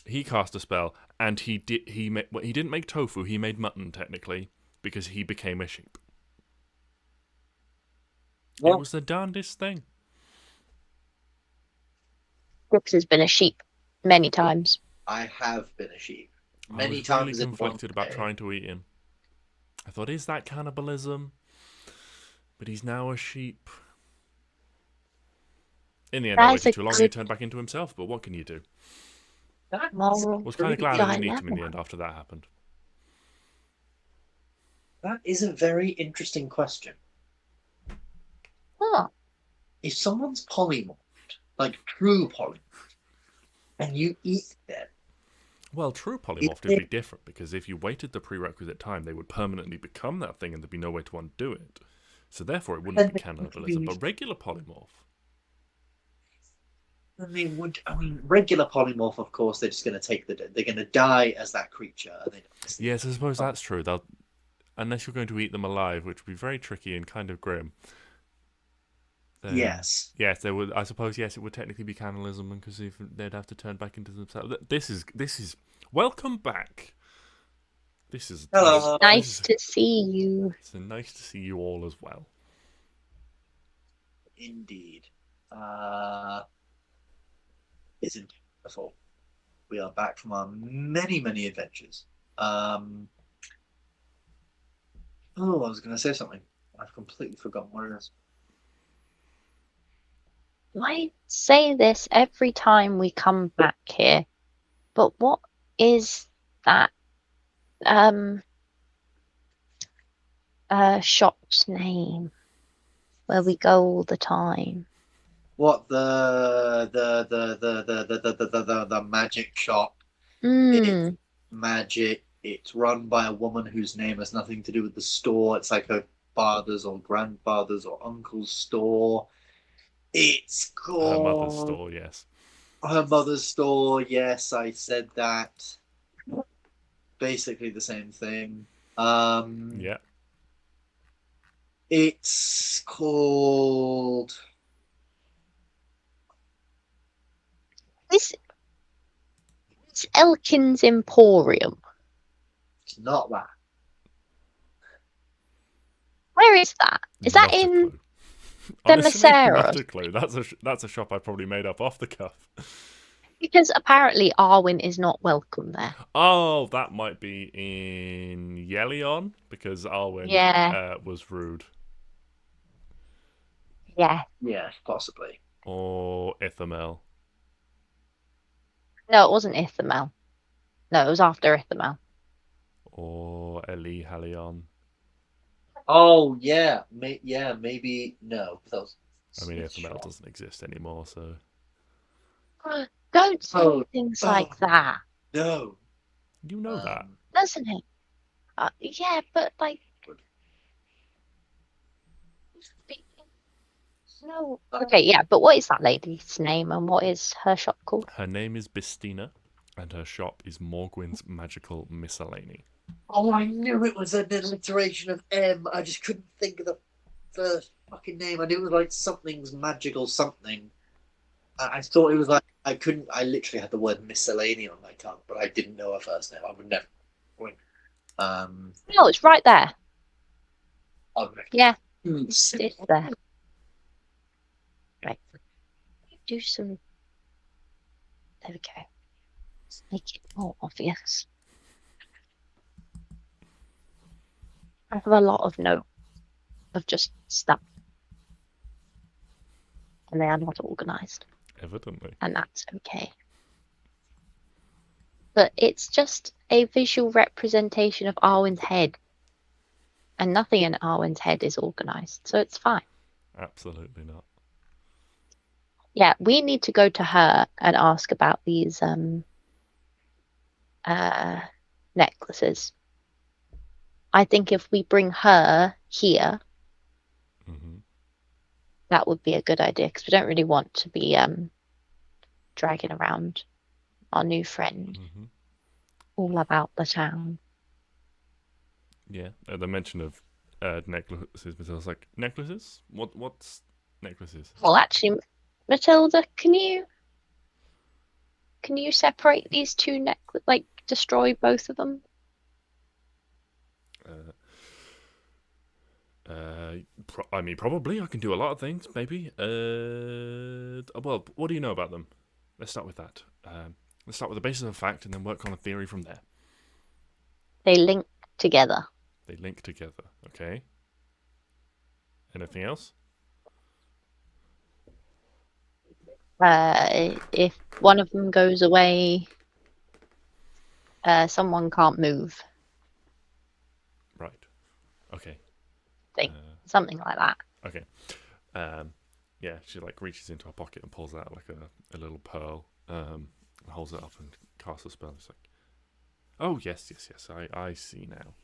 He cast a spell, and he didn't make tofu. He made mutton technically because he became a sheep. It was the darndest thing. Brooks has been a sheep many times. I have been a sheep I many was times. really conflicted about trying to eat him. I thought, is that cannibalism? But he's now a sheep. In the end, I waited too long and he turned back into himself, but what can you do? I was kind of glad I didn't eat him in the end after that happened. That is a very interesting question. Huh. If someone's polymorphed, true polymorphed, and you eat them... Well, true polymorphed would be different, because if you waited the prerequisite time, they would permanently become that thing and there'd be no way to undo it. So therefore it wouldn't be cannibalism, but regular polymorph. Then they would... regular polymorph, of course, they're just going to take they're going to die as that creature. And yes, I suppose that's true. Unless you're going to eat them alive, which would be very tricky and kind of grim. Yes. Yes, they would. I suppose yes, it would technically be cannibalism because they'd have to turn back into themselves. This is welcome back. This is hello. Nice to see you. It's nice to see you all as well. Indeed. Isn't wonderful. We are back from our many adventures. I was going to say something. I've completely forgotten what it is. I say this every time we come back here, but what is that shop's name where we go all the time? What the magic shop? It's magic. It's run by a woman whose name has nothing to do with the store. It's like her father's or grandfather's or uncle's store. It's called... Her mother's store, yes. Her mother's store, yes, I said that. Basically the same thing. Yeah. It's called... It's Elkin's Emporium. It's not that. Where is that? Is that in Demasera? Not a clue. That's a shop I probably made up off the cuff. Because apparently Arwen is not welcome there. Oh, that might be in Yelion because Arwen was rude. Yeah. Yeah, possibly. Or Ithamel. No, it wasn't Ithamel. No, it was after Ithamel. Or Eli Halion. Oh, yeah. Maybe. No. Ithamel doesn't exist anymore, so... Don't say things like that. No. You know that. Doesn't it? Yeah, but no. Okay, yeah, but what is that lady's name and what is her shop called? Her name is Bistina, and her shop is Morgwyn's Magical Miscellany. Oh, I knew it was an alliteration of M. I just couldn't think of the... the fucking name. I knew it was like something's magical something. I thought it was like I literally had the word miscellany on my tongue, but I didn't know her first name. I would never. No, it's right there. Okay. Yeah, it's there. Right. Do some. There we go. Make it more obvious. I have a lot of notes of just stuff, and they are not organised, Evidently. and that's okay. But it's just a visual representation of Arwen's head, and nothing in Arwen's head is organised, so it's fine. Absolutely not. Yeah, we need to go to her and ask about these necklaces. I think if we bring her here, that would be a good idea, because we don't really want to be dragging around our new friend all about the town. Yeah, the mention of necklaces, but I was like, necklaces? What's necklaces? Well, actually, Matilda, can you separate these two necklaces, like destroy both of them? I mean, probably. I can do a lot of things, maybe. Well, what do you know about them? Let's start with that. Let's start with the basis of fact and then work on a theory from there. They link together. They link together, okay. Anything else? If one of them goes away, someone can't move. Right. Okay. Something like that. Okay. Yeah, she like reaches into her pocket and pulls out like a little pearl, holds it up and casts a spell. It's like, oh yes, I see now.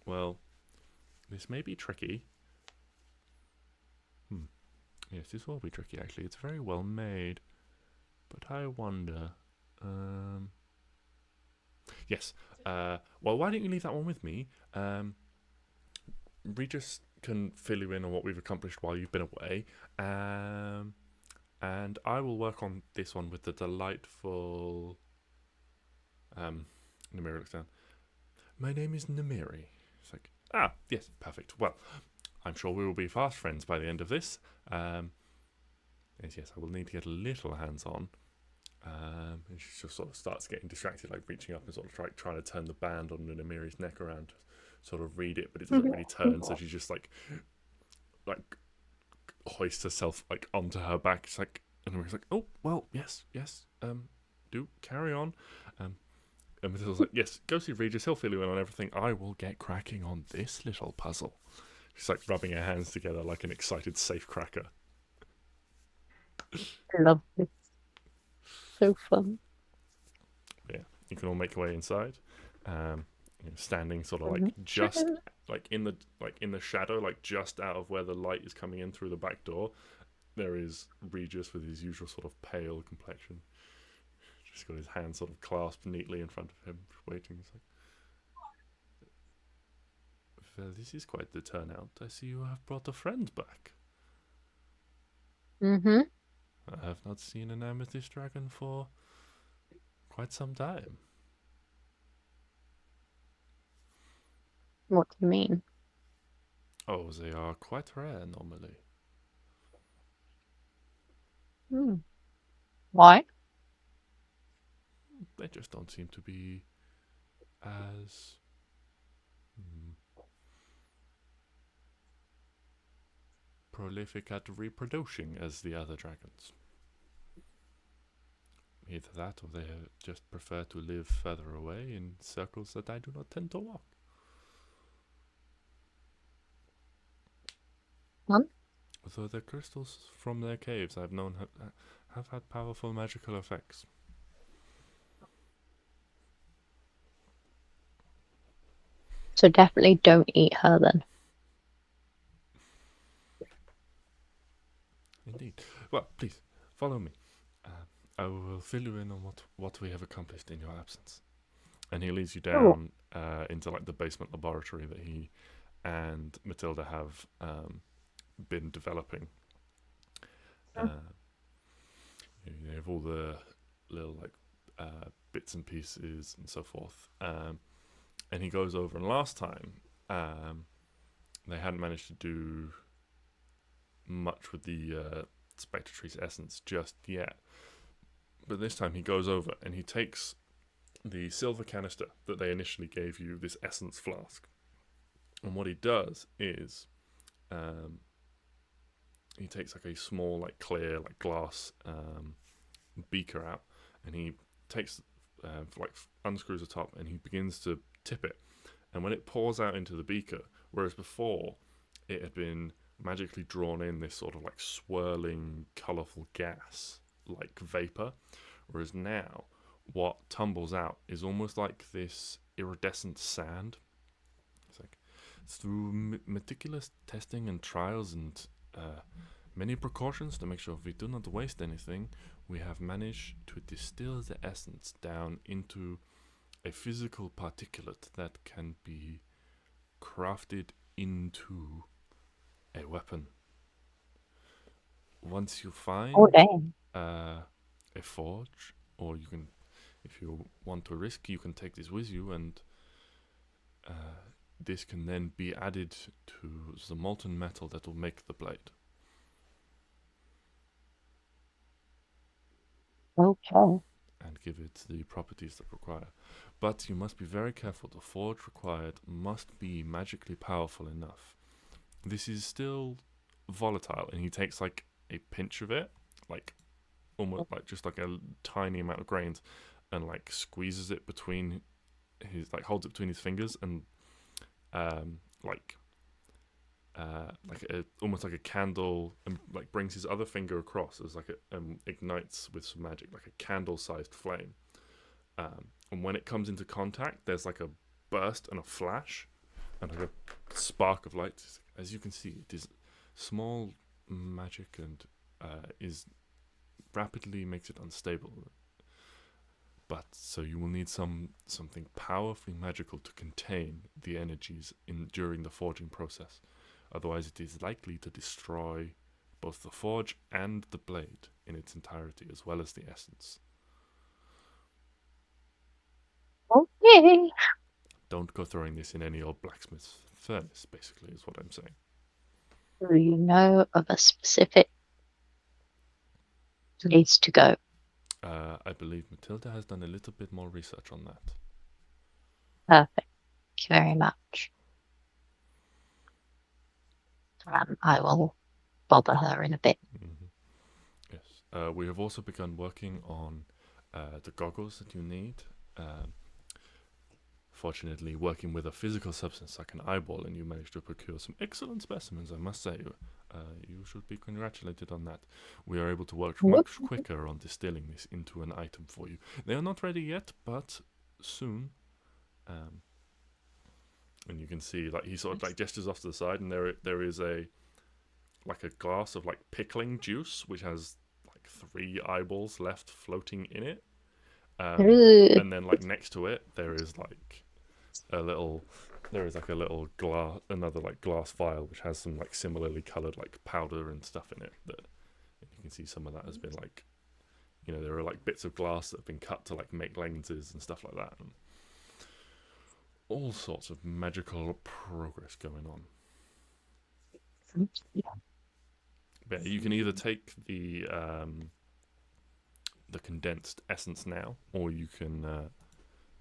Well, this may be tricky. Yes, this will be tricky actually. It's very well made, but I wonder. Yes. Well, why don't you leave that one with me? Regis can fill you in on what we've accomplished while you've been away, and I will work on this one with the delightful. Namiri looks down. My name is Namiri. It's like, yes, perfect. Well, I'm sure we will be fast friends by the end of this. Yes, I will need to get a little hands-on. And she just sort of starts getting distracted, like reaching up and sort of trying to turn the band on Namiri's neck around to sort of read it, but it doesn't really turn, so she just like hoists herself like onto her back. It's like, and Namiri's like, oh well, yes, do carry on. And Matilda's like, yes, go see Regis, he'll fill you in on everything. I will get cracking on this little puzzle. She's like rubbing her hands together like an excited safecracker. Lovely. So fun. Yeah, you can all make your way inside. Standing sort of like just like in the shadow, like just out of where the light is coming in through the back door, there is Regis with his usual sort of pale complexion. Just got his hands sort of clasped neatly in front of him, waiting. He's like, well, this is quite the turnout. I see you have brought a friend back. I have not seen an amethyst dragon for quite some time. What do you mean? Oh, they are quite rare normally. Why? They just don't seem to be as prolific at reproducing as the other dragons. Either that or they just prefer to live further away in circles that I do not tend to walk. Although the crystals from their caves I've known have had powerful magical effects. So definitely don't eat her then. Indeed. Well, please, follow me. I will fill you in on what we have accomplished in your absence. And he leads you down into like the basement laboratory that he and Matilda have been developing. You have all the little bits and pieces and so forth. And he goes over, and last time they hadn't managed to do much with the Spectre Tree's essence just yet. But this time he goes over and he takes the silver canister that they initially gave you, this essence flask. And what he does is he takes like a small, like clear, like glass beaker out, and he takes unscrews the top, and he begins to tip it. And when it pours out into the beaker, whereas before it had been magically drawn in this sort of like swirling, colourful gas, like vapor, whereas now what tumbles out is almost like this iridescent sand. It's like, through meticulous testing and trials and many precautions to make sure we do not waste anything, we have managed to distill the essence down into a physical particulate that can be crafted into a weapon. Once you find a forge, or you can, if you want to risk, you can take this with you, and this can then be added to the molten metal that will make the blade. Okay. And give it the properties that require. But you must be very careful. The forge required must be magically powerful enough. This is still volatile, and he takes like a pinch of it, like almost like just like a tiny amount of grains, and like squeezes it between his, like holds it between his fingers, and almost like a candle, and like brings his other finger across as like it ignites with some magic, like a candle-sized flame. And when it comes into contact, there's like a burst and a flash, and like a spark of light. As you can see, it is small magic, and is rapidly makes it unstable. But so you will need something powerfully magical to contain the energies during the forging process. Otherwise, it is likely to destroy both the forge and the blade in its entirety, as well as the essence. Okay. Don't go throwing this in any old blacksmith's furnace, basically, is what I'm saying. Do you know of a specific place to go? I believe Matilda has done a little bit more research on that. Perfect. Thank you very much. I will bother her in a bit. Mm-hmm. Yes. We have also begun working on the goggles that you need. Fortunately, working with a physical substance like an eyeball, and you managed to procure some excellent specimens, I must say. You should be congratulated on that. We are able to work much quicker on distilling this into an item for you. They are not ready yet, but soon. And you can see, like, he sort of like gestures off to the side, and there is a glass of like pickling juice, which has like 3 eyeballs left floating in it. And then like next to it, there is like a little glass, another like glass vial, which has some like similarly coloured like powder and stuff in it. That you can see some of that has been like, there are like bits of glass that have been cut to like make lenses and stuff like that, and all sorts of magical progress going on. But you can either take the condensed essence now, or you can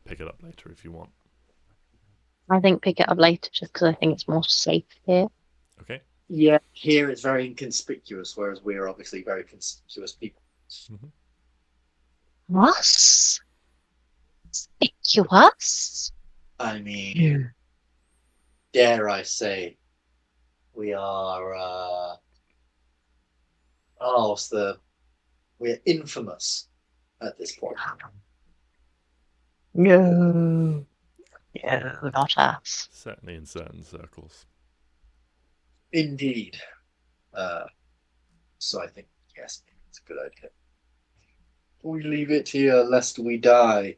pick it up later if you want. I think pick it up later, just because I think it's more safe here. Okay. Yeah, here it's very inconspicuous, whereas we're obviously very conspicuous people. Mm-hmm. What? Conspicuous? I mean, dare I say, we are we're infamous at this point. No, not us. Certainly in certain circles. Indeed. So I think, yes, it's a good idea. We leave it here lest we die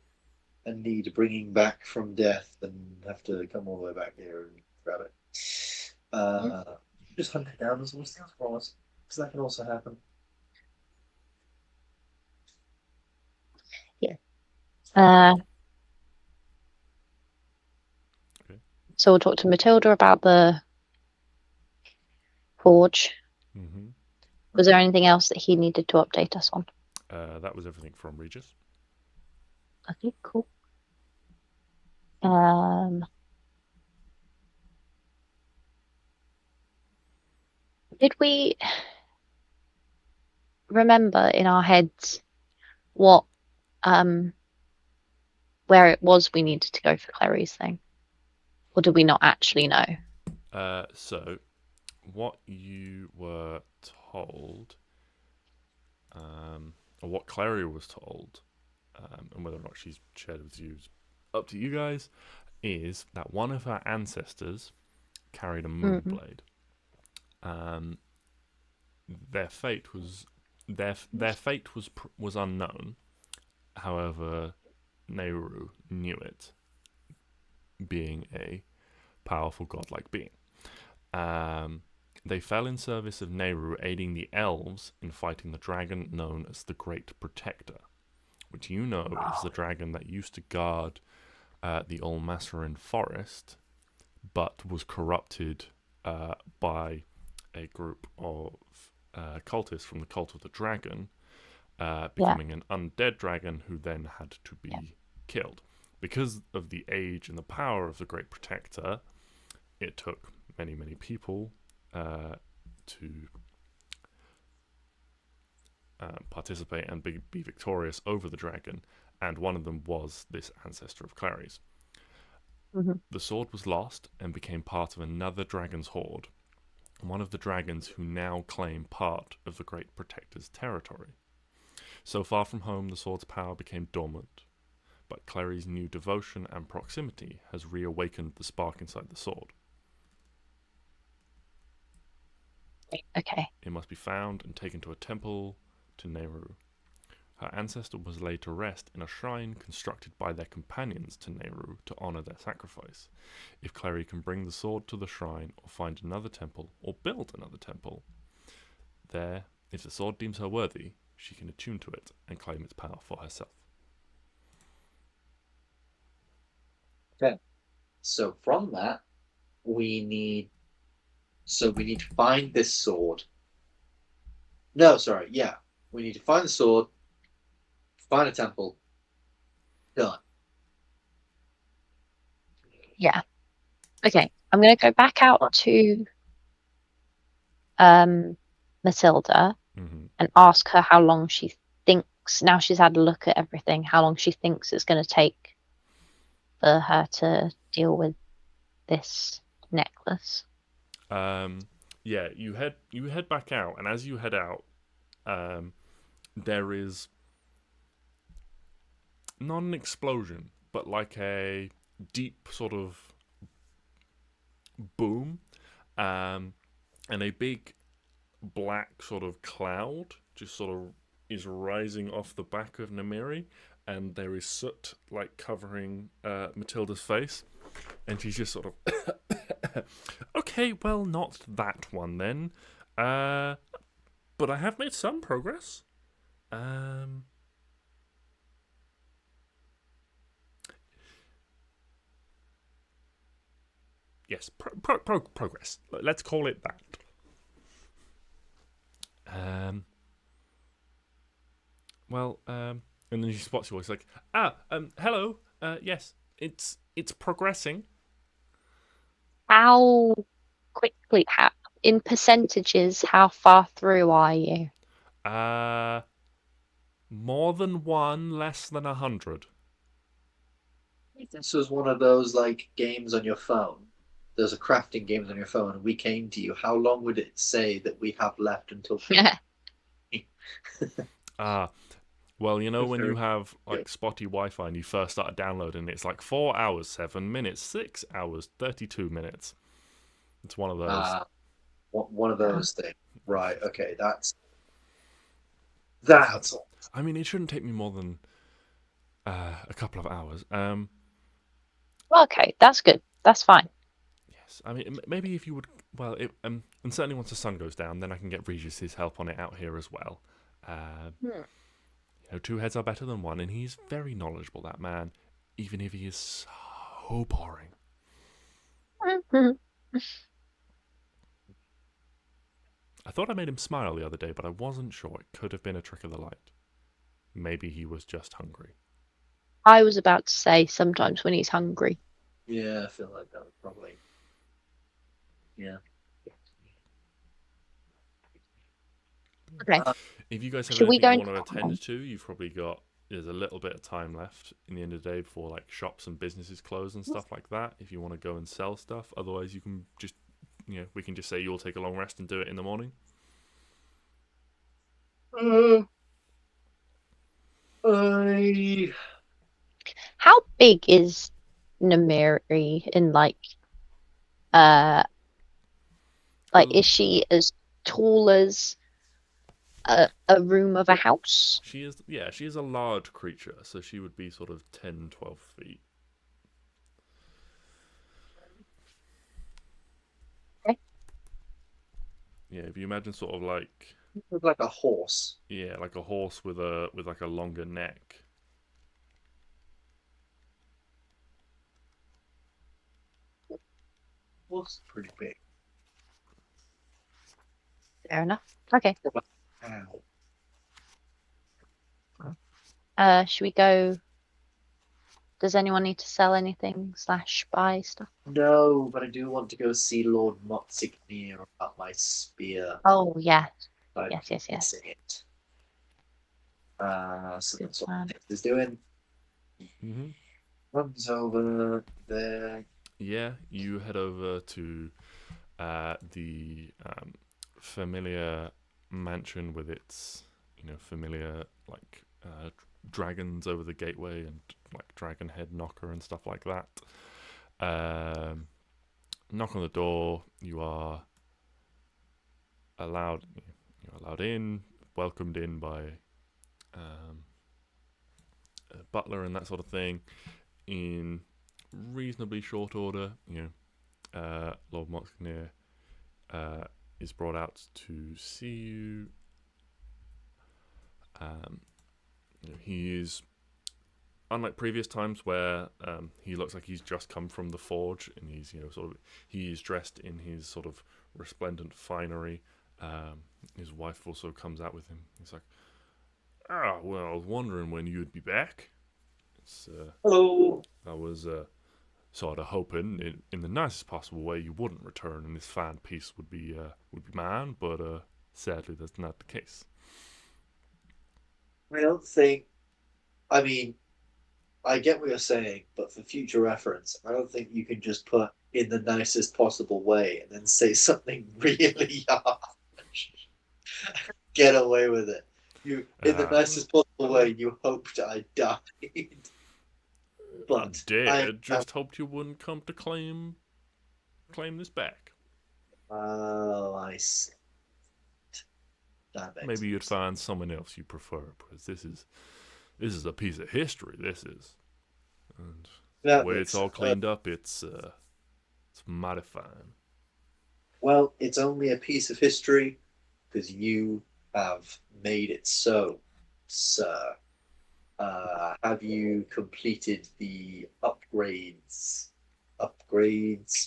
and need bringing back from death and have to come all the way back here and grab it. Just hunt it down and someone steals from us, because that can also happen. Yeah. Okay. So we'll talk to Matilda about the forge. Mm-hmm. Was there anything else that he needed to update us on? That was everything from Regis. Okay, cool. Did we remember in our heads what where it was we needed to go for Clary's thing? Or did we not actually know? So what you were told, or what Klari was told, and whether or not she's shared with you is up to you guys, is that one of her ancestors carried a moonblade. Their fate was was unknown. However, Nehru knew it, being a powerful godlike being. They fell in service of Nehru, aiding the elves in fighting the dragon known as the Great Protector, which you know is the dragon that used to guard the Olmassarin forest, but was corrupted by a group of cultists from the Cult of the Dragon, becoming an undead dragon who then had to be killed. Because of the age and the power of the Great Protector, it took many, many people to participate and be victorious over the dragon, and one of them was this ancestor of Clary's. Mm-hmm. The sword was lost and became part of another dragon's horde, one of the dragons who now claim part of the Great Protector's territory. So far from home, the sword's power became dormant, but Clary's new devotion and proximity has reawakened the spark inside the sword. Okay. It must be found and taken to a temple to Nehru. Her ancestor was laid to rest in a shrine constructed by their companions to Nehru to honor their sacrifice. If Klari can bring the sword to the shrine or find another temple or build another temple, there, if the sword deems her worthy, she can attune to it and claim its power for herself. Okay. So from that, we need to find this sword. No, sorry, yeah. We need to find the sword, find a temple. Done. Yeah. Okay. I'm going to go back out to Matilda and ask her how long she thinks, now she's had a look at everything, how long she thinks it's going to take for her to deal with this necklace. Yeah, you head back out, and as you head out, there is not an explosion, but like a deep sort of boom, and a big black sort of cloud just sort of is rising off the back of Namiri, and there is soot like covering Matilda's face, and she's just sort of okay, well, not that one then, but I have made some progress. Yes, progress. Let's call it that. And then she spots you. It's like, hello. Yes, it's progressing. How quickly, in percentages, how far through are you? More than 1, less than 100. This was one of those like games on your phone. There's a crafting games on your phone, and we came to you. How long would it say that we have left until? Well, you know when you have like spotty Wi-Fi and you first start downloading, it's like 4 hours, 7 minutes, 6 hours, 32 minutes. It's one of those. One of those things, right? Okay, that's. I mean, it shouldn't take me more than a couple of hours. Okay, that's good. That's fine. Yeah. Yes, I mean maybe if you would. Well, and certainly once the sun goes down, then I can get Regis's help on it out here as well. Two heads are better than one, and he's very knowledgeable. That man, even if he is so boring. I thought I made him smile the other day, but I wasn't sure. It could have been a trick of the light. Maybe he was just hungry. I was about to say sometimes when he's hungry. Yeah, I feel like that would probably. Yeah. Okay. If you guys have Should we anything go you want to into attend to, you've probably got. There's a little bit of time left in the end of the day before like shops and businesses close and stuff like that. If you want to go and sell stuff, otherwise you can just, we can just say you'll take a long rest and do it in the morning. How big is Namiri in is she as tall as a room of a house? She is a large creature, so she would be sort of 10, 12 feet. Okay. Yeah, if you imagine sort of like a horse. Yeah, like a horse with like a longer neck. Horse pretty big. Fair enough. Okay. Ow. Should we go? Does anyone need to sell anything / buy stuff? No, but I do want to go see Lord Motsignir about my spear. Oh yeah. Yes. It. So that's what Stix is doing. Mm-hmm. Runs over there. Yeah, you head over to the familiar mansion with its, familiar like dragons over the gateway and like dragon head knocker and stuff like that. Knock on the door. You are allowed. You're allowed in. Welcomed in by a butler and that sort of thing. In reasonably short order, Lord Motsignir is brought out to see you. He is, unlike previous times where he looks like he's just come from the forge, and he's he is dressed in his sort of resplendent finery. His wife also comes out with him. He's like, well, I was wondering when you'd be back. Hello. I was sort of hoping, in the nicest possible way, you wouldn't return, and this fine piece would be mine. But sadly, that's not the case. I don't think. I mean, I get what you're saying, but for future reference, I don't think you can just put in the nicest possible way and then say something really harsh. Get away with it. You, in the nicest possible way, you hoped I died. But I just hoped you wouldn't come to claim this back. Oh, I see. Maybe you'd find someone else you prefer, because this is a piece of history. This is, and the way it's all cleaned up, it's mighty fine. Well, it's only a piece of history because you have made it so, sir. Have you completed the upgrades?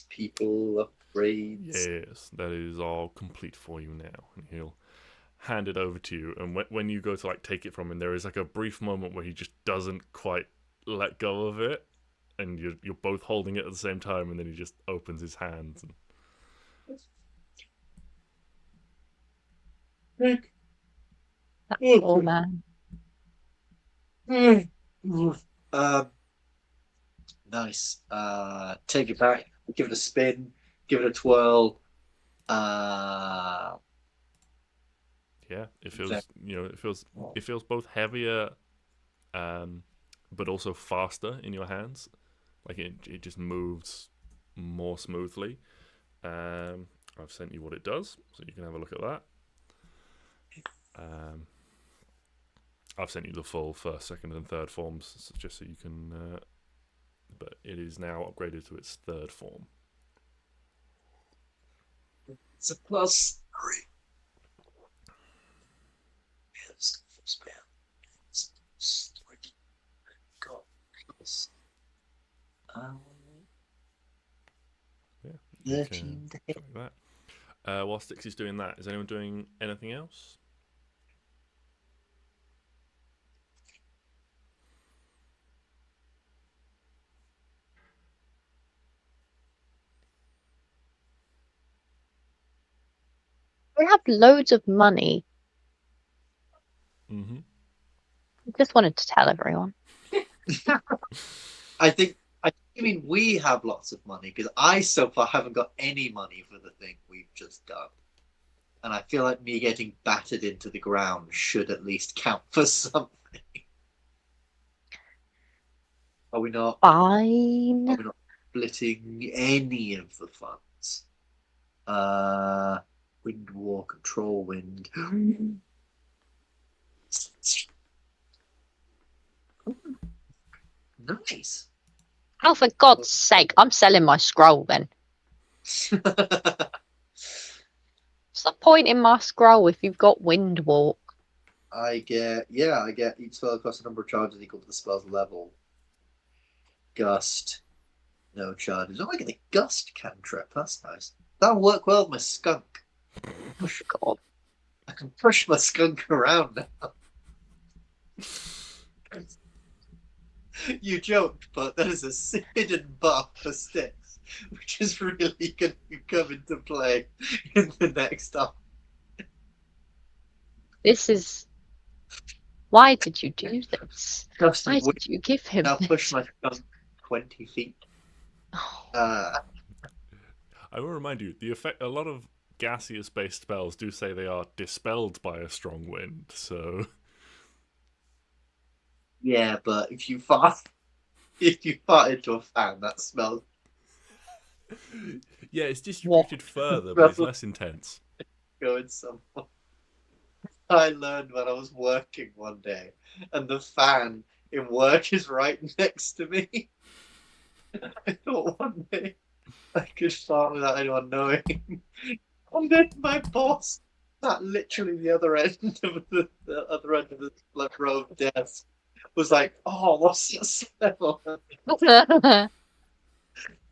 People upgrades? Yes, that is all complete for you now. And he'll hand it over to you. And when you go to like take it from him, there is like a brief moment where he just doesn't quite let go of it, and you're both holding it at the same time, and then he just opens his hands. That poor man. Nice. Take it back. Give it a spin. Give it a twirl. Yeah, it feels it feels both heavier, but also faster in your hands. Like it just moves more smoothly. I've sent you what it does, so you can have a look at that. I've sent you the full first, second, and third forms, just so you can. But it is now upgraded to its third form. It's a +3. Yes, spell. It's 3. Got plus. Yeah, 13 to hit. something like that. While Stix is doing that, is anyone doing anything else? We have loads of money. Mm-hmm. I just wanted to tell everyone. I think you mean we have lots of money, because I so far haven't got any money for the thing we've just done. And I feel like me getting battered into the ground should at least count for something. Are we not? Fine. Are we not splitting any of the funds? Wind war, control wind. Nice. Oh, for God's sake, I'm selling my scroll then. What's the point in my scroll if you've got wind walk? I get each spell costs a number of charges equal to the spell's level. Gust, no charges. Oh, I get a gust cantrip. That's nice. That'll work well with my skunk. Push God. I can push my skunk around now. You joked, but that is a hidden buff for Stix, which is really going to come into play in the next up. This is. Why did you do this? Gust Why of wind. did you give him Now this? push my skunk 20 feet. Oh, I will remind you, the effect. A lot of gaseous-based spells do say they are dispelled by a strong wind. So yeah, but if you fart into a fan, that smells. yeah, it's distributed further, but it's less intense. Going somewhere. I learned when I was working one day, and the fan in work is right next to me. I thought one day I could fart without anyone knowing. And then my boss sat literally the other end of the other end of the left row of desk was like, "Oh, what's that smell?"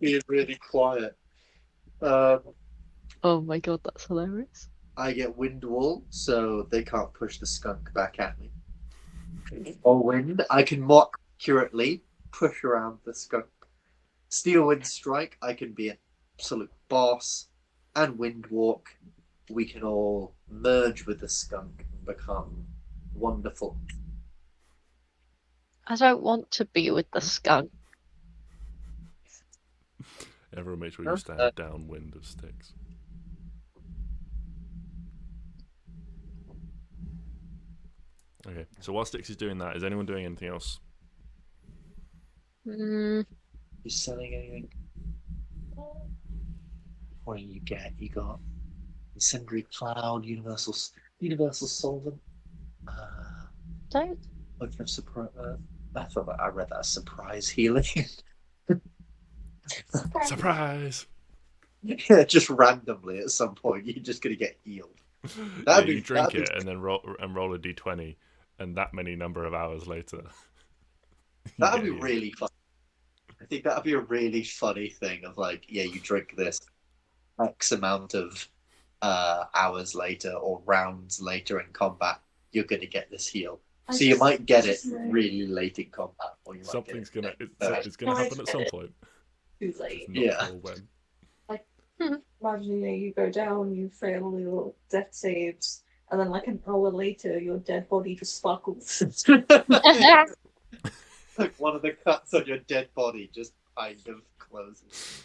Being really quiet. oh my God, that's hilarious. I get wind wall, so they can't push the skunk back at me. Or wind, I can more accurately push around the skunk. Steel wind strike, I can be an absolute boss. And wind walk, we can all merge with the skunk and become wonderful. I don't want to be with the skunk. Everyone make sure you stand downwind of Stix. Okay, so while Stix is doing that, is anyone doing anything else? You selling anything? What do you get? You got incendiary cloud, universal solvent. Don't. I thought that I read that as surprise healing. Surprise! Yeah, just randomly at some point, you're just gonna get healed. You drink it and then roll a d20, and that many number of hours later. That'd be really fun. I think that'd be a really funny thing of like, yeah, you drink this X amount of hours later or rounds later in combat, you're gonna get this heal. So you might get it really late in combat, or you might It's get it. it's gonna happen at some point. Too late. Just not sure when. Imagine you go down, you fail all your death saves, and then like an hour later, your dead body just sparkles. Like one of the cuts on your dead body just kind of closes.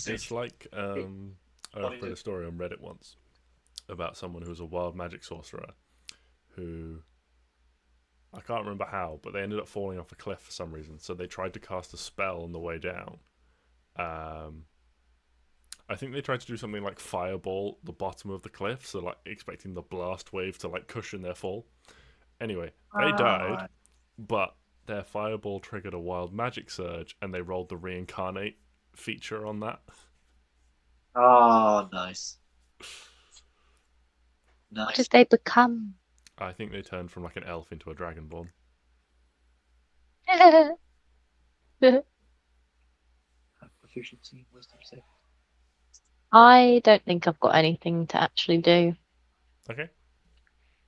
It's like I read a story on Reddit once about someone who was a wild magic sorcerer who, I can't remember how, but they ended up falling off a cliff for some reason. So they tried to cast a spell on the way down. I think they tried to do something like fireball the bottom of the cliff, so like expecting the blast wave to like cushion their fall. Anyway, they died, but their fireball triggered a wild magic surge, and they rolled the reincarnate feature on that. Oh, nice. What Nice. did they become? I think they turned from like an elf into a dragonborn. Proficiency, wisdom save. I don't think I've got anything to actually do. Okay.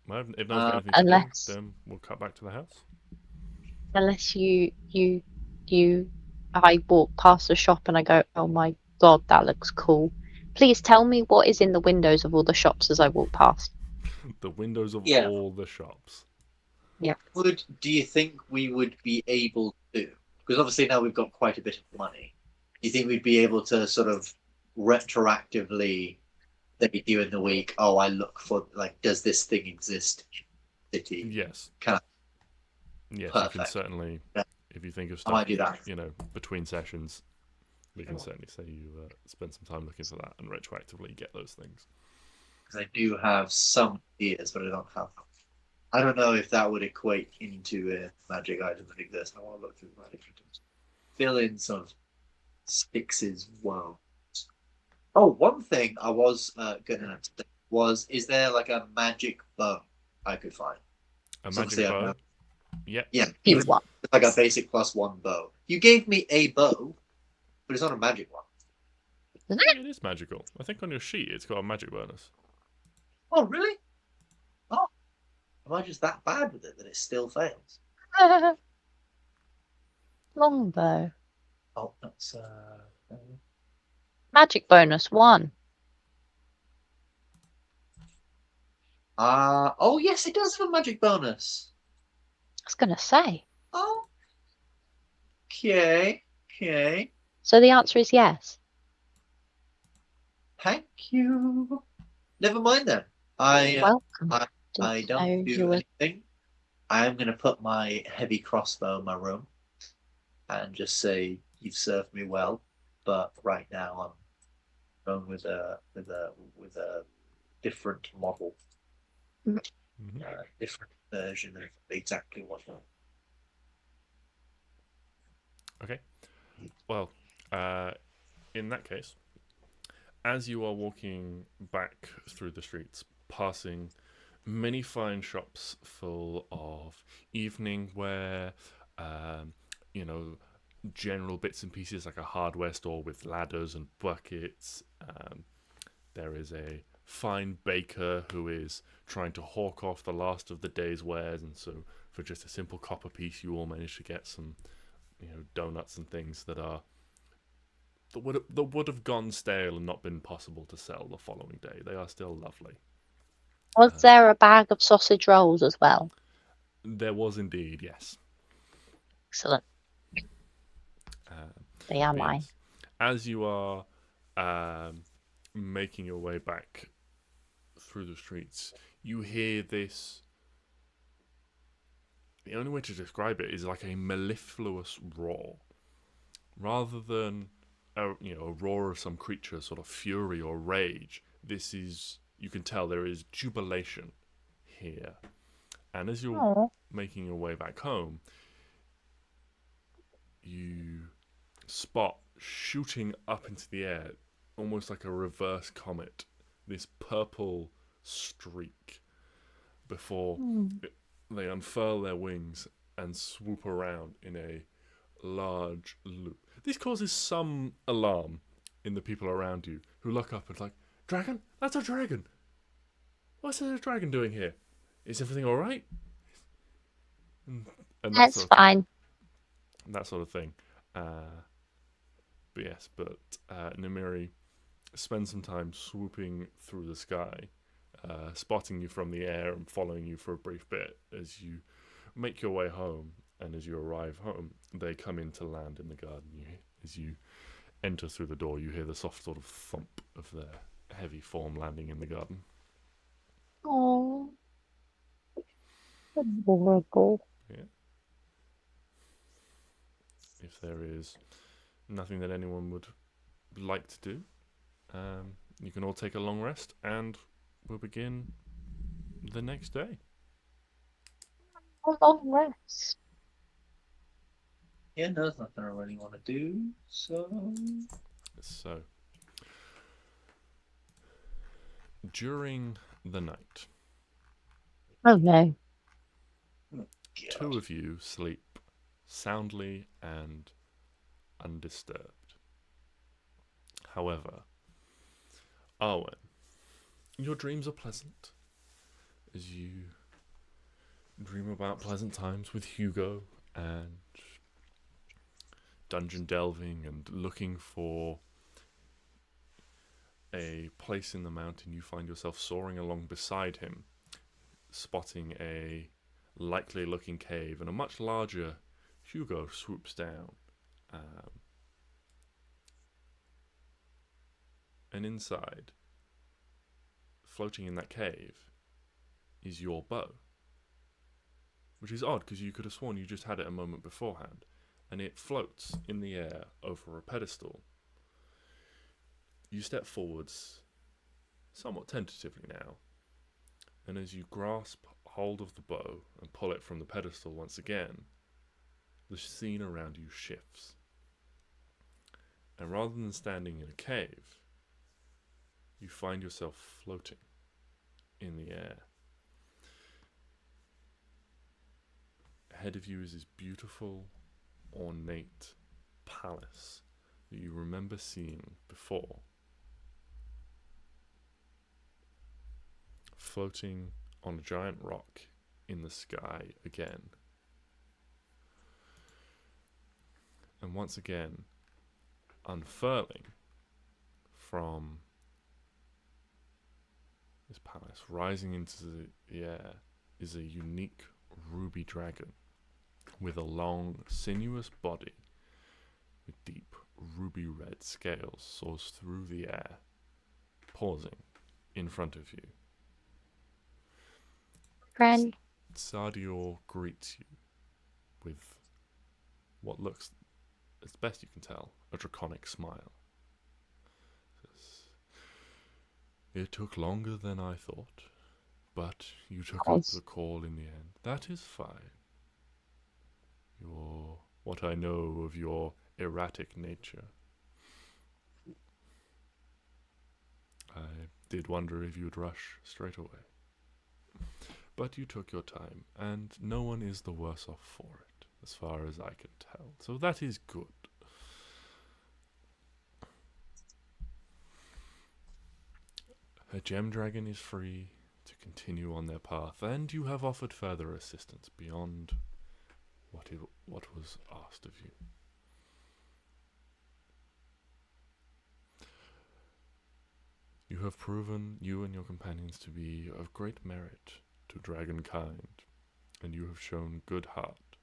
Well, if no one's got anything to Unless do, then we'll cut back to the house. I walk past the shop and I go, oh my god, that looks cool. Please tell me what is in the windows of all the shops as I walk past. The windows of Yeah. all the shops. Do you think we would be able to? Because obviously now we've got quite a bit of money. Do you think we'd be able to sort of retroactively, maybe during the week, oh, I look for, like, does this thing exist in the city? Yes. Kind of. Yes, you can Perfect. certainly, Yeah. if you think of I might stuff, do that. you know, between sessions, we can certainly say you spend some time looking for that and retroactively get those things. Because I do have some ideas, but I don't have. I don't know if that would equate into a magic item that exists. I want to look through the magic items. Fill in some of Stix's world. Oh, one thing I was gonna say was, is there like a magic bow I could find? A So magic obviously I bow? have- Yeah. Yeah, You even what? like a basic +1 bow. You gave me a bow, but it's not a magic one. It is magical. I think on your sheet it's got a magic bonus. Oh, really? Oh, am I just that bad with it that it still fails? Longbow. Oh, that's Magic bonus 1. oh yes, it does have a magic bonus. I was gonna say. Oh, okay. So the answer is yes. Thank you. Never mind then. I Welcome. I Didn't know don't you do were- anything. I am going to put my heavy crossbow in my room and just say, "You've served me well, but right now I'm going with a different model, Mm-hmm. different version of exactly what." Okay. Well, in that case, as you are walking back through the streets, passing many fine shops full of evening wear, you know, general bits and pieces like a hardware store with ladders and buckets. There is a fine baker who is trying to hawk off the last of the day's wares, and so for just a simple copper piece, you all manage to get some, you know, donuts and things that would have gone stale and not been possible to sell the following day. They are still lovely. Was there a bag of sausage rolls as well? There was indeed, yes. Excellent. They are But mine. yes, as you are making your way back through the streets, you hear this. The only way to describe it is like a mellifluous roar, rather than a roar of some creature, sort of fury or rage. This is, you can tell there is jubilation here, and as you're Oh. making your way back home, you spot shooting up into the air, almost like a reverse comet, this purple streak before they unfurl their wings and swoop around in a large loop. This causes some alarm in the people around you, who look up and like, "Dragon? That's a dragon! What's a dragon doing here? Is everything all right?" And That's sort of fine. that sort of thing. But Namiri spends some time swooping through the sky, spotting you from the air and following you for a brief bit as you make your way home. And as you arrive home, they come in to land in the garden. As you enter through the door, you hear the soft sort of thump of their heavy form landing in the garden. Oh. Adorable. Yeah. If there is nothing that anyone would like to do, you can all take a long rest, and we'll begin the next day. A long rest. Yeah, no, there's nothing I really want to do, so... So, during the night, Oh no. two of you sleep soundly and undisturbed. However, Arwen, your dreams are pleasant as you dream about pleasant times with Hugo and dungeon delving and looking for a place in the mountain. You find yourself soaring along beside him, spotting a likely looking cave, and a much larger Hugo swoops down. And inside, floating in that cave, is your bow. Which is odd, because you could have sworn you just had it a moment beforehand. And it floats in the air over a pedestal. You step forwards, somewhat tentatively now, and as you grasp hold of the bow and pull it from the pedestal once again, the scene around you shifts. And rather than standing in a cave, you find yourself floating in the air. Ahead of you is this beautiful, ornate palace that you remember seeing before. Floating on a giant rock in the sky again. And once again, unfurling from this palace, rising into the air, is a unique ruby dragon with a long, sinuous body with deep ruby red scales soars through the air, pausing in front of you. Friend. Sardior greets you with what looks, as best you can tell, a draconic smile. Says, "It took longer than I thought, but you took up the call in the end. That is fine. What I know of your erratic nature. I did wonder if you'd rush straight away. But you took your time, and no one is the worse off for it, as far as I can tell. So that is good. Her gem dragon is free to continue on their path, and you have offered further assistance beyond what was asked of you. You have proven, you and your companions, to be of great merit to dragonkind, and you have shown good heart.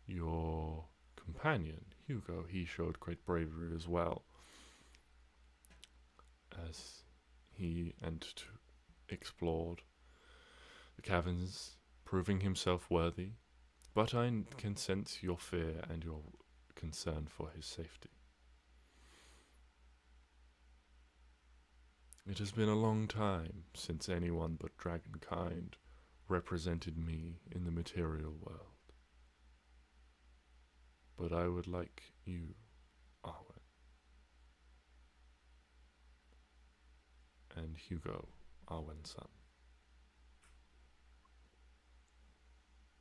Your companion, Hugo, he showed great bravery as well, as he explored the caverns, proving himself worthy, but I can sense your fear and your concern for his safety. It has been a long time since anyone but dragonkind represented me in the material world. But I would like you, Arwen, and Hugo, Arwen's son,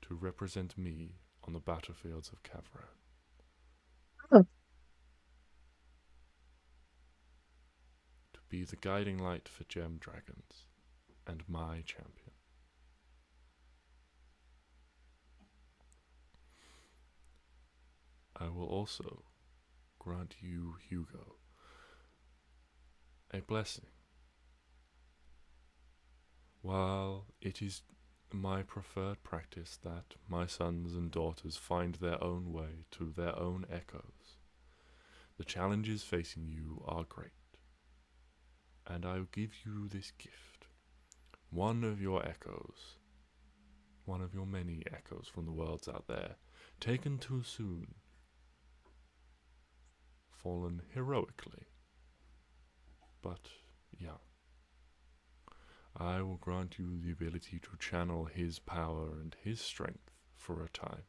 to represent me on the battlefields of Kavran. Oh. To be the guiding light for gem dragons and my champion. I will also grant you, Hugo, a blessing. While it is my preferred practice that my sons and daughters find their own way to their own echoes, the challenges facing you are great, and I will give you this gift. One of your echoes, one of your many echoes from the worlds out there, taken too soon, fallen heroically, but young. I will grant you the ability to channel his power and his strength for a time.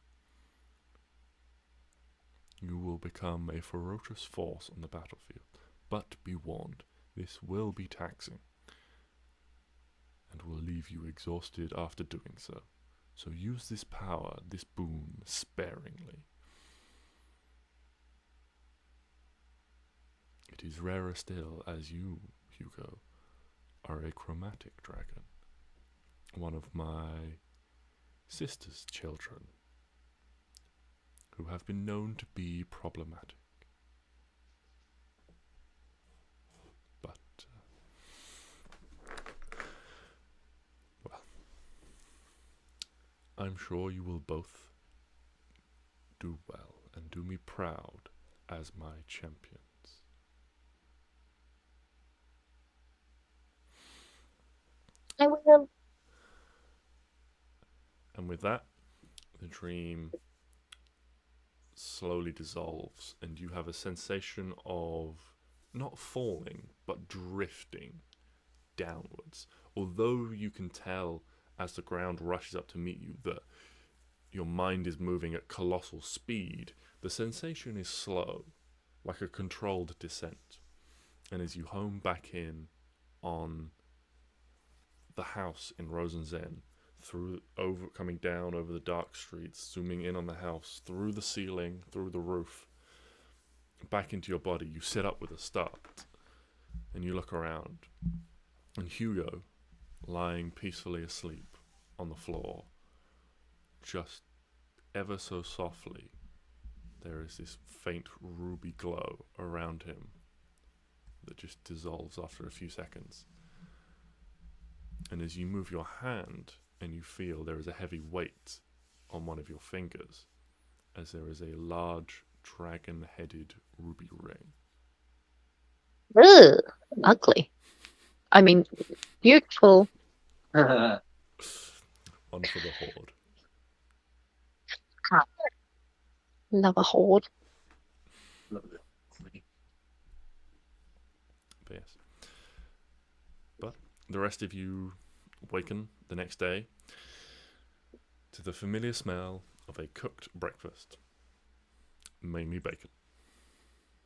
You will become a ferocious force on the battlefield, but be warned, this will be taxing, and will leave you exhausted after doing so. So use this power, this boon, sparingly. It is rarer still, as you, Hugo, are a chromatic dragon, one of my sister's children, who have been known to be problematic. But, well, I'm sure you will both do well and do me proud as my champions. I will. And with that, the dream slowly dissolves, and you have a sensation of not falling, but drifting downwards. Although you can tell as the ground rushes up to meet you that your mind is moving at colossal speed, the sensation is slow, like a controlled descent. And as you home back in on the house in Rosenzen, coming down over the dark streets, zooming in on the house, through the ceiling, through the roof, back into your body, you sit up with a start, and you look around, and Hugo, lying peacefully asleep on the floor, just ever so softly, there is this faint ruby glow around him that just dissolves after a few seconds. And as you move your hand, and you feel there is a heavy weight on one of your fingers, as there is a large dragon-headed ruby ring. Ugh, ugly. I mean, beautiful. One for the horde. Love a horde. Love it. But yes. But the rest of you waken the next day to the familiar smell of a cooked breakfast, mainly bacon.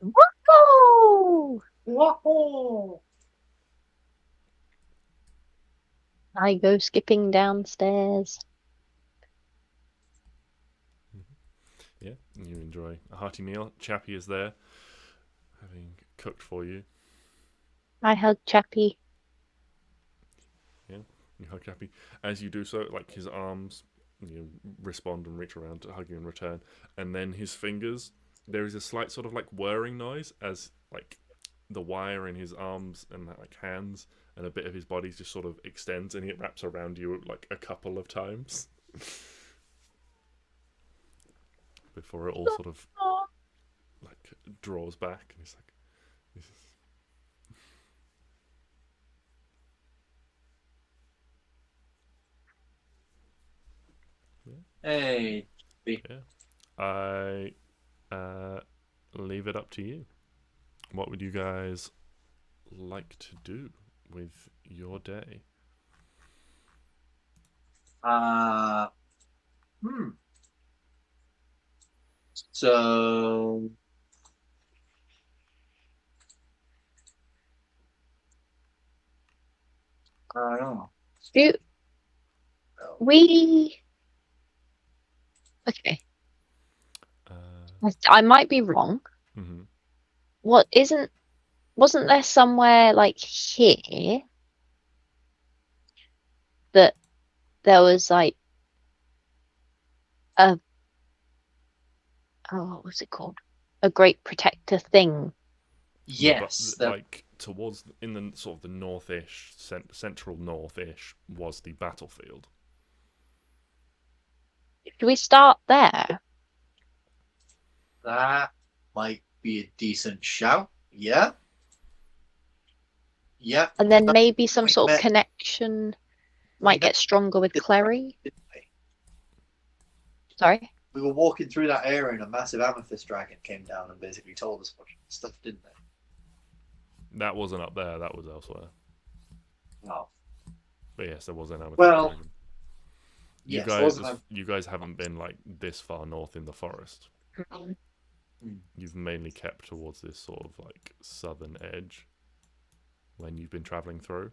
Whoa! Whoa! I go skipping downstairs. Yeah, and you enjoy a hearty meal. Chappie is there, having cooked for you. I hug Chappie. Yeah, you hug Chappie. As you do so, like his arms, respond and reach around to hug you in return, and then his fingers. There is a slight sort of like whirring noise as like the wire in his arms and like hands and a bit of his body just sort of extends and it wraps around you like a couple of times before it all sort of like draws back, and he's like, this is... Hey. Yeah. I leave it up to you. What would you guys like to do with your day? So I don't know. Do we? Okay. I might be wrong. Mm-hmm. Wasn't there somewhere like here that there was like what was it called? A great protector thing. Yes, like towards in the sort of the northish, central northish was the battlefield. Do we start there? that might be a decent shout. Yeah. Yeah. And then maybe some we sort of met- connection might get stronger with Klari. Sorry? We were walking through that area and a massive amethyst dragon came down and basically told us what stuff, didn't they? That wasn't up there, that was elsewhere. Oh. But yes, there was an amethyst Well, dragon. yes, You guys haven't been like this far north in the forest. You've mainly kept towards this sort of like southern edge when you've been traveling through.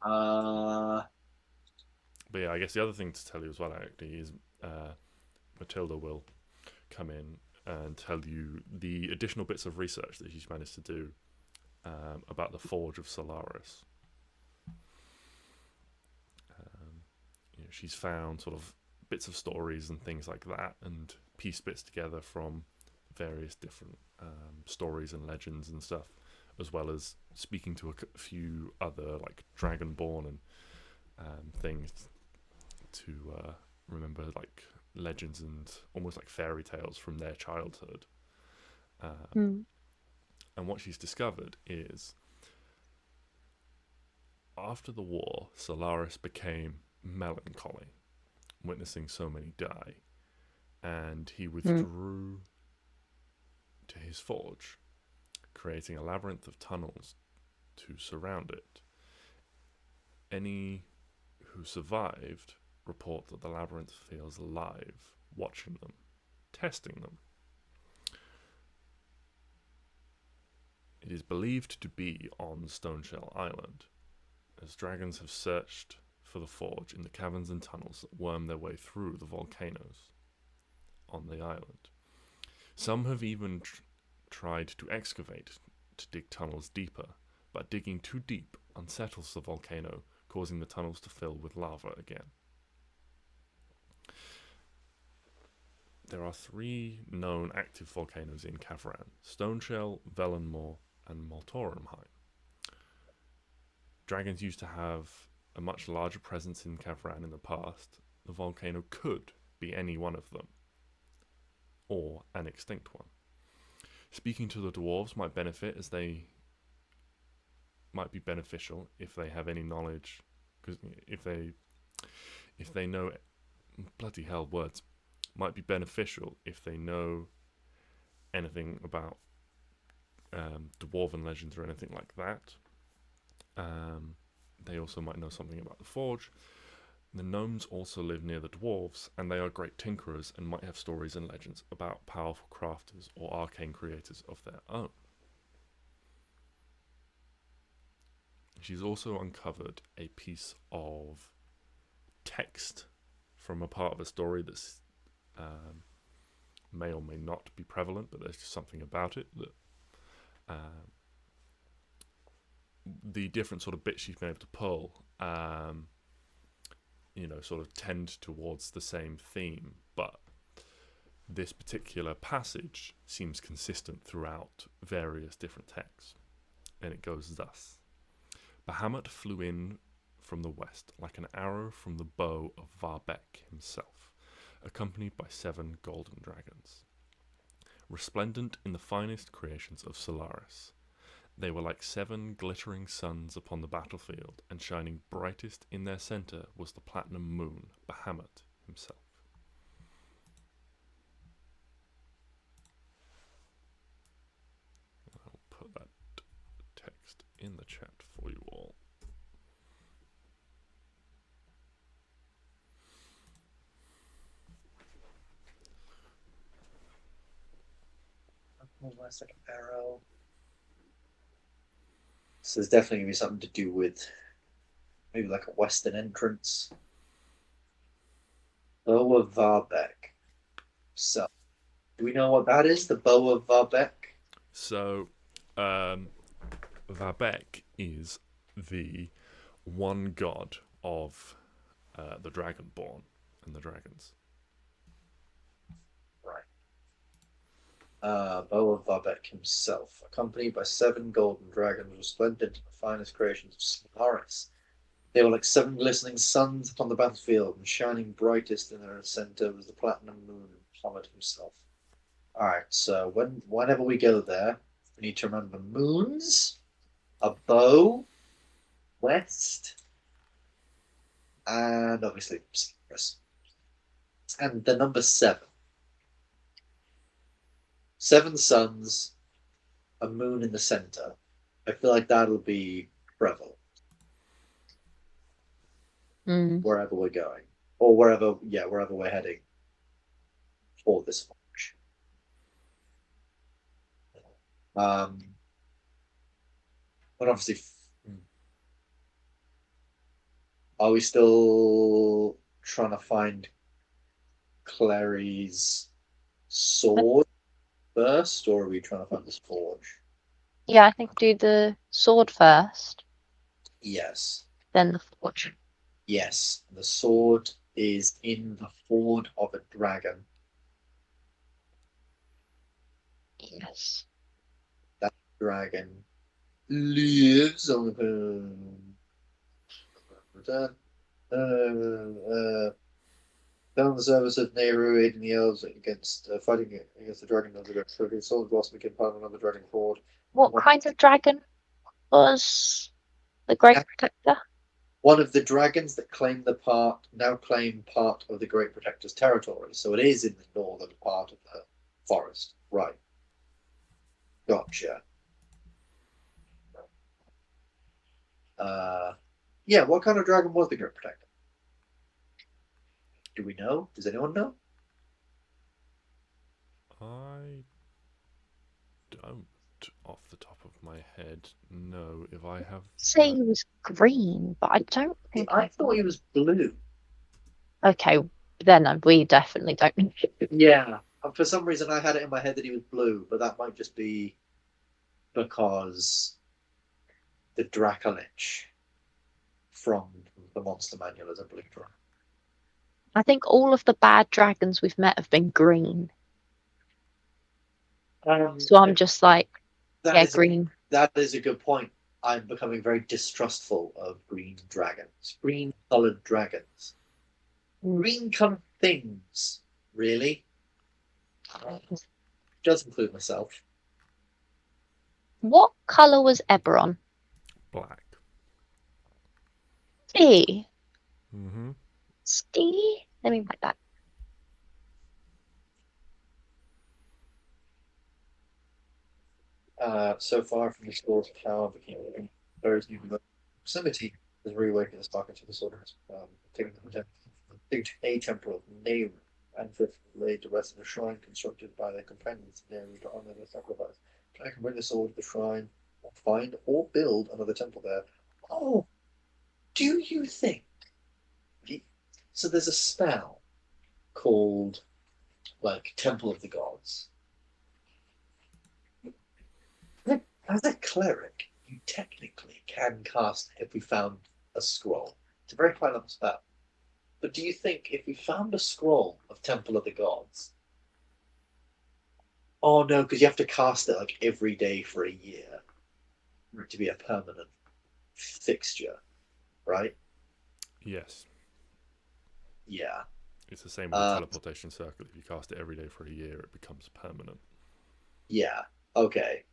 But yeah, I guess the other thing to tell you as well actually is Matilda will come in and tell you the additional bits of research that she's managed to do about the Forge of Solaris. You know, she's found sort of bits of stories and things like that, and pieced bits together from various different stories and legends and stuff, as well as speaking to a few other like Dragonborn and things to remember like legends and almost like fairy tales from their childhood. And what she's discovered is after the war, Solaris became melancholy, witnessing so many die, and he withdrew to his forge, creating a labyrinth of tunnels to surround it. Any who survived report that the labyrinth feels alive, watching them, testing them. It is believed to be on Stoneshell Island, as dragons have searched for the forge in the caverns and tunnels that worm their way through the volcanoes on the island. Some have even tried to excavate to dig tunnels deeper, but digging too deep unsettles the volcano, causing the tunnels to fill with lava again. There are 3 known active volcanoes in Kavran: Stoneshell, Velenmore, and Moltorenheim. Dragons used to have a much larger presence in Kavran in the past. The volcano could be any one of them, or an extinct one. Speaking to the dwarves might benefit, as they might be beneficial if they have any knowledge, because if they know, bloody hell, words, might be beneficial if they know anything about dwarven legends or anything like that. They also might know something about the forge. The gnomes also live near the dwarves, and they are great tinkerers and might have stories and legends about powerful crafters or arcane creators of their own. She's also uncovered a piece of text from a part of a story that's may or may not be prevalent, but there's just something about it that the different sort of bits she's been able to pull, sort of tend towards the same theme, but this particular passage seems consistent throughout various different texts, and it goes thus. Bahamut flew in from the west like an arrow from the bow of Varbek himself, accompanied by 7 golden dragons. Resplendent in the finest creations of Solaris, they were like 7 glittering suns upon the battlefield, and shining brightest in their centre was the platinum moon, Bahamut himself. I'll put that text in the chat for you all. Almost like an arrow. So there's definitely going to be something to do with maybe like a western entrance. Bow of Varbek. So, do we know what that is? The Bow of Varbek? So, Varbek is the one god of the Dragonborn and the dragons. Right. Bow of Varbek himself, accompanied by 7 golden dragons, resplendent in the finest creations of Solaris. They were like 7 glistening suns upon the battlefield, and shining brightest in their center was the platinum moon, Bahamut himself. Alright, so whenever we go there, we need to remember moons, a bow, west, and obviously Solaris. And the number 7. 7 suns, a moon in the center. I feel like that'll be prevalent wherever we're going, or wherever we're heading for this launch. But obviously, are we still trying to find Klari's sword first, or are we trying to find this forge? Yeah, I think do the sword first, Yes. then the forge. Yes. The sword is in the hoard of a dragon. Yes. That dragon lives on the return. Found the service of Nehru aiding the elves against fighting against the dragon of the Great. So his sword lost became part of another dragon horde. What kind of dragon was the Great Protector? One of the dragons that now claim part of the Great Protector's territory. So it is in the northern part of the forest. Right. Gotcha. Yeah, what kind of dragon was the Great Protector? Do we know? Does anyone know? I don't, off the top of my head, know if I have. Say he was green, but I don't think. I thought he was blue. Okay, then we definitely don't. Yeah. For some reason, I had it in my head that he was blue, but that might just be because the Dracolich from the Monster Manual is a blue dragon. I think all of the bad dragons we've met have been green. So I'm just like, green. That is a good point. I'm becoming very distrustful of green dragons. Green-colored dragons. Green-colored things, really? Does include myself. What colour was Eberron? Black. Stee. Mm-hmm. Stee? Let me write that. So far from the store's power became very new proximity has reawakened the spark into the soldiers. Taking a temple of Nehru and laid to rest in a shrine constructed by their companions in Nehru to honor their sacrifice. I can bring the sword to the shrine, or find or build another temple there. Oh, do you think? So there's a spell called like Temple of the Gods. As a cleric, you technically can cast it if we found a scroll. It's a very high level spell. But do you think if we found a scroll of Temple of the Gods? Oh no, because you have to cast it like every day for a year for it to be a permanent fixture, right? Yes. Yeah. It's the same with the teleportation circle. If you cast it every day for a year, it becomes permanent. Yeah. Okay.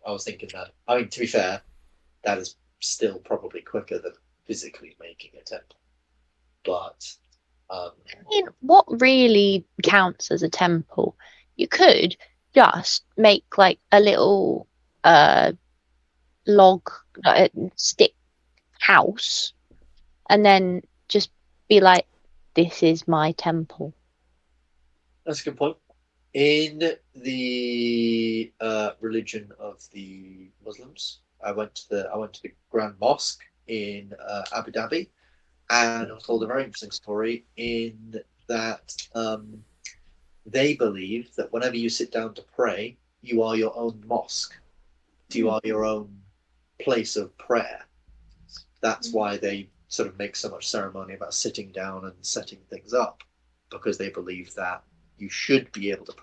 I was thinking that. I mean, to be fair, that is still probably quicker than physically making a temple. But I mean, what really counts as a temple? You could just make like a little log stick house and then just be like, this is my temple. That's a good point. In the religion of the Muslims, I went to the Grand Mosque in Abu Dhabi, and I was told a very interesting story in that they believe that whenever you sit down to pray, you are your own mosque. You are your own place of prayer. That's why they sort of make so much ceremony about sitting down and setting things up, because they believe that you should be able to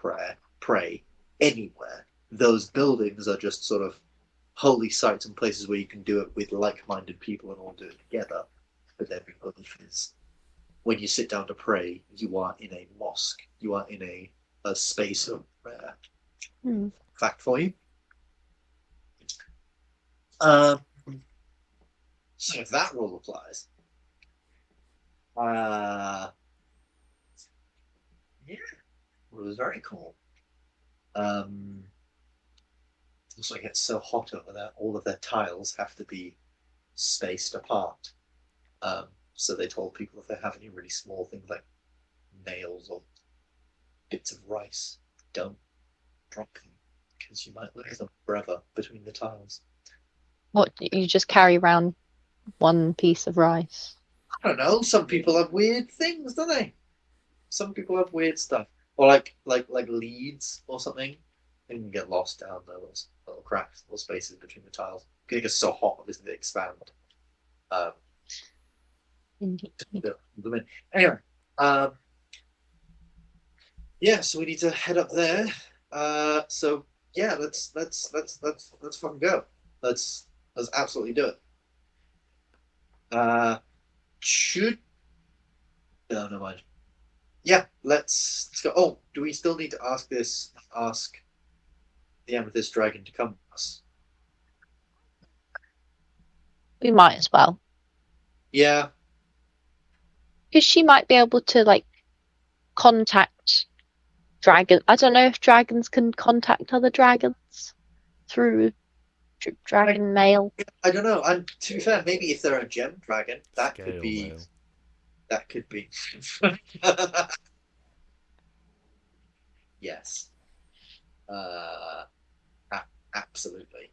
pray anywhere. Those buildings are just sort of holy sites and places where you can do it with like-minded people and all do it together. But their belief is when you sit down to pray, you are in a mosque. You are in a space of prayer. Fact for you. So if that rule applies, yeah, it was very cool. also gets so hot over there, all of their tiles have to be spaced apart. So they told people if they have any really small things like nails or bits of rice, don't drop them because you might lose them forever between the tiles. What, you just carry around one piece of rice? I don't know. Some people have weird things, don't they? Some people have weird stuff, or like leads or something. They can get lost down those little cracks, little spaces between the tiles. It gets so hot, obviously they expand. Anyway, yeah, so we need to head up there. So yeah, let's fucking go. Let's absolutely do it. Should no, never mind. Yeah, let's go. Oh, do we still need to ask the amethyst dragon to come with us? We might as well. Yeah. Because she might be able to, like, contact dragon. I don't know if dragons can contact other dragons through dragon mail. I don't know. And to be fair, maybe if they're a gem dragon, that Scale could be. mail. That could be. Yes. Absolutely.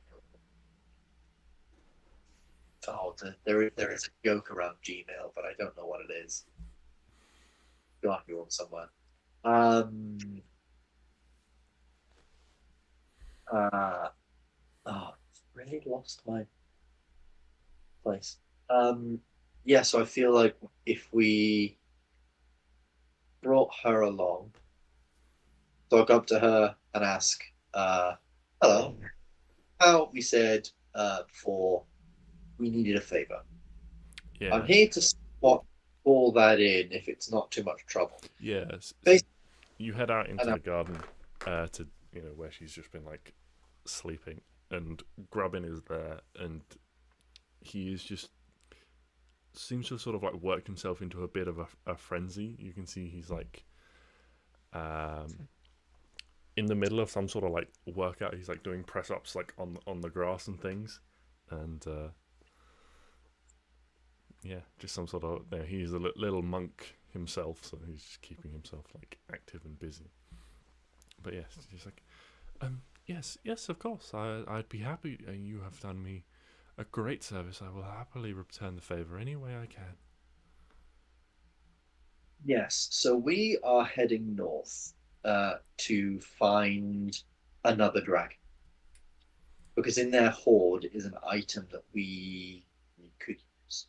Oh, there is a joke around Gmail, but I don't know what it is. Got you on somewhere. Really lost my place. Yeah, so I feel like if we brought her along, so I'll go up to her and ask, hello, how we said before, we needed a favor. Yeah. I'm here to spot all that in if it's not too much trouble. Yeah. So Bas- you head out into the garden to where she's just been like sleeping, and Grubbin is there, and he is just seems to have sort of like worked himself into a bit of a frenzy. You can see he's like in the middle of some sort of like workout. He's like doing press ups like on the grass and things, and yeah, just some sort of he's a little monk himself, so he's just keeping himself like active and busy. But yes, he's like, yes, of course, I'd be happy. You have done me a great service. I will happily return the favor any way I can. Yes, so we are heading north to find another dragon, because in their hoard is an item that we could use.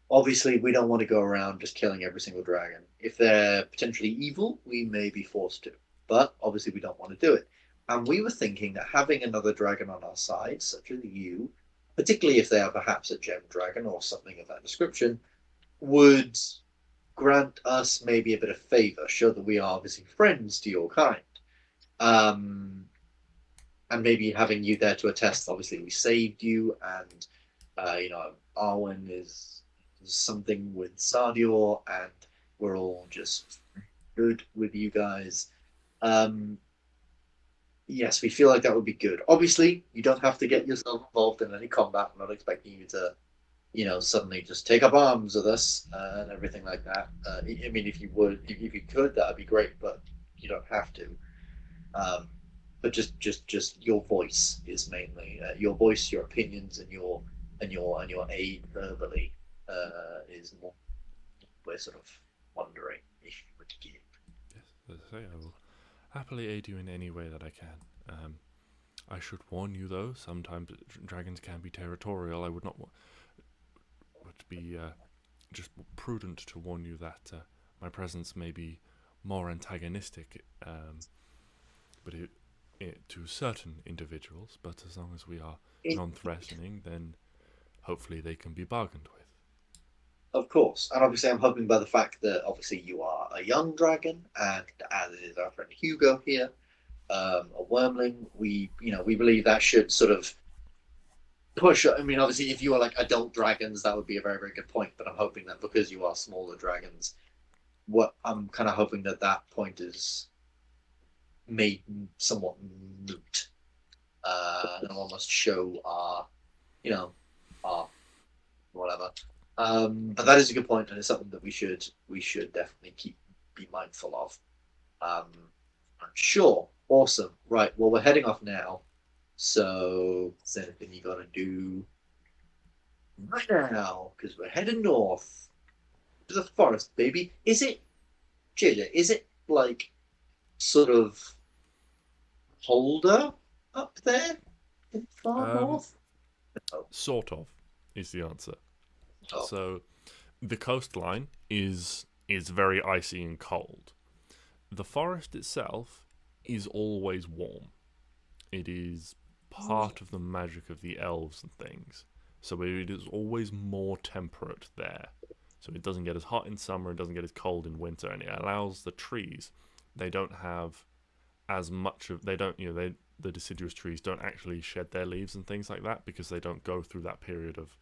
Obviously, we don't want to go around just killing every single dragon. If they're potentially evil, we may be forced to, but obviously we don't want to do it. And we were thinking that having another dragon on our side, such as you, particularly if they are perhaps a gem dragon or something of that description, would grant us maybe a bit of favor, show that we are obviously friends to your kind. And maybe having you there to attest, obviously we saved you, and Arwen is something with Sardior, and we're all just good with you guys. Yes, we feel like that would be good. Obviously, you don't have to get yourself involved in any combat. I'm not expecting you to, suddenly just take up arms with us and everything like that. I mean, if you could, that would be great, but you don't have to. But just your voice is mainly your voice, your opinions, and your aid verbally is more. We're sort of wondering if you would give. Yes, as I say, I will happily aid you in any way that I can. I should warn you, though, sometimes dragons can be territorial. I would not would be just prudent to warn you that my presence may be more antagonistic, but to certain individuals. But as long as we are non-threatening, then hopefully they can be bargained with. Of course, and obviously I'm hoping by the fact that obviously you are a young dragon, and as is our friend Hugo here, a wormling, we believe that should sort of push. I mean, obviously, if you are like adult dragons, that would be a very, very good point. But I'm hoping that because you are smaller dragons, I'm kind of hoping that point is made somewhat moot, and almost show our, our whatever. But that is a good point, and it's something that we should definitely be mindful of. Sure, awesome. Right, well, we're heading off now. So, is there anything you gotta do right now? Because we're heading north to the forest, baby. Is it, JJ? Is it like sort of colder up there in far north? No. Sort of is the answer. Oh. So the coastline is very icy and cold. The forest itself is always warm. It is part of the magic of the elves and things. So it is always more temperate there. So it doesn't get as hot in summer, it doesn't get as cold in winter, and it allows the trees. They don't have as much of. They don't. The deciduous trees don't actually shed their leaves and things like that because they don't go through that period of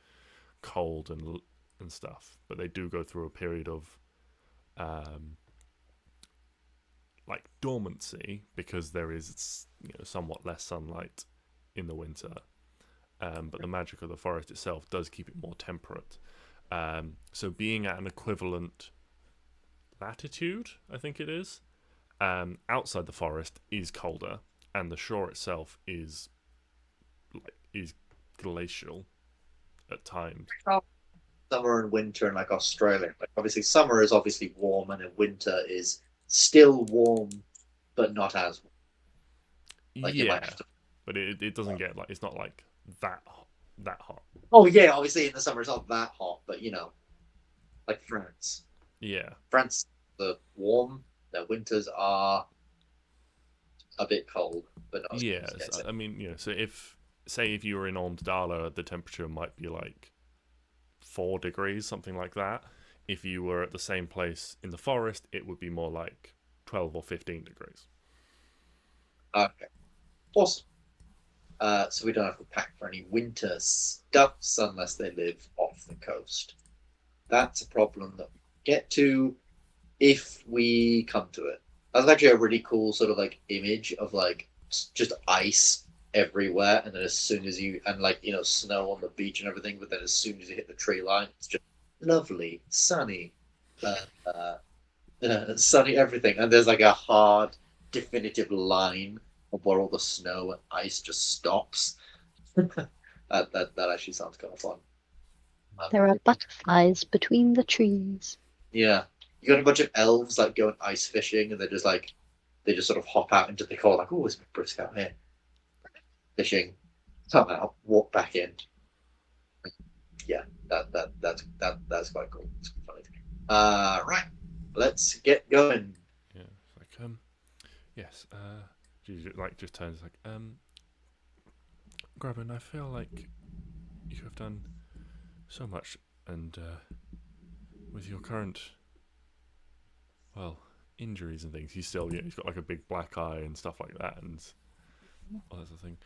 cold and stuff. But they do go through a period of like dormancy because there is somewhat less sunlight in the winter. But the magic of the forest itself does keep it more temperate. So being at an equivalent latitude, I think it is, outside the forest is colder, and the shore itself is glacial at times. Summer and winter in like Australia. Like obviously summer is obviously warm, and then winter is still warm, but not as warm. Like but it doesn't get it's not like that hot. Oh yeah, obviously in the summer it's not that hot, but like France. Yeah. France, the warm. Their winters are a bit cold, but not as cold as I mean, so if you were in Ondala, the temperature might be like 4 degrees, something like that. If you were at the same place in the forest, it would be more like 12 or 15 degrees. Okay. Awesome. So we don't have to pack for any winter stuffs unless they live off the coast. That's a problem that we get to if we come to it. That's actually a really cool sort of like image of like just ice everywhere, and then as soon as snow on the beach and everything, but then as soon as you hit the tree line, it's just lovely, sunny, sunny everything, and there's like a hard, definitive line of where all the snow and ice just stops. that actually sounds kind of fun. There are butterflies between the trees. Yeah, you got a bunch of elves like going ice fishing, and they just sort of hop out into the cold, like, oh, it's a bit brisk out here. Fishing, come out, walk back in. Yeah, that's quite cool. It's quite funny. Right, let's get going. Yeah, it's like yes. Like just turns like Grabban, I feel like you have done so much, and with your current injuries and things, he's still he's got like a big black eye and stuff like that, and all that sort of thing.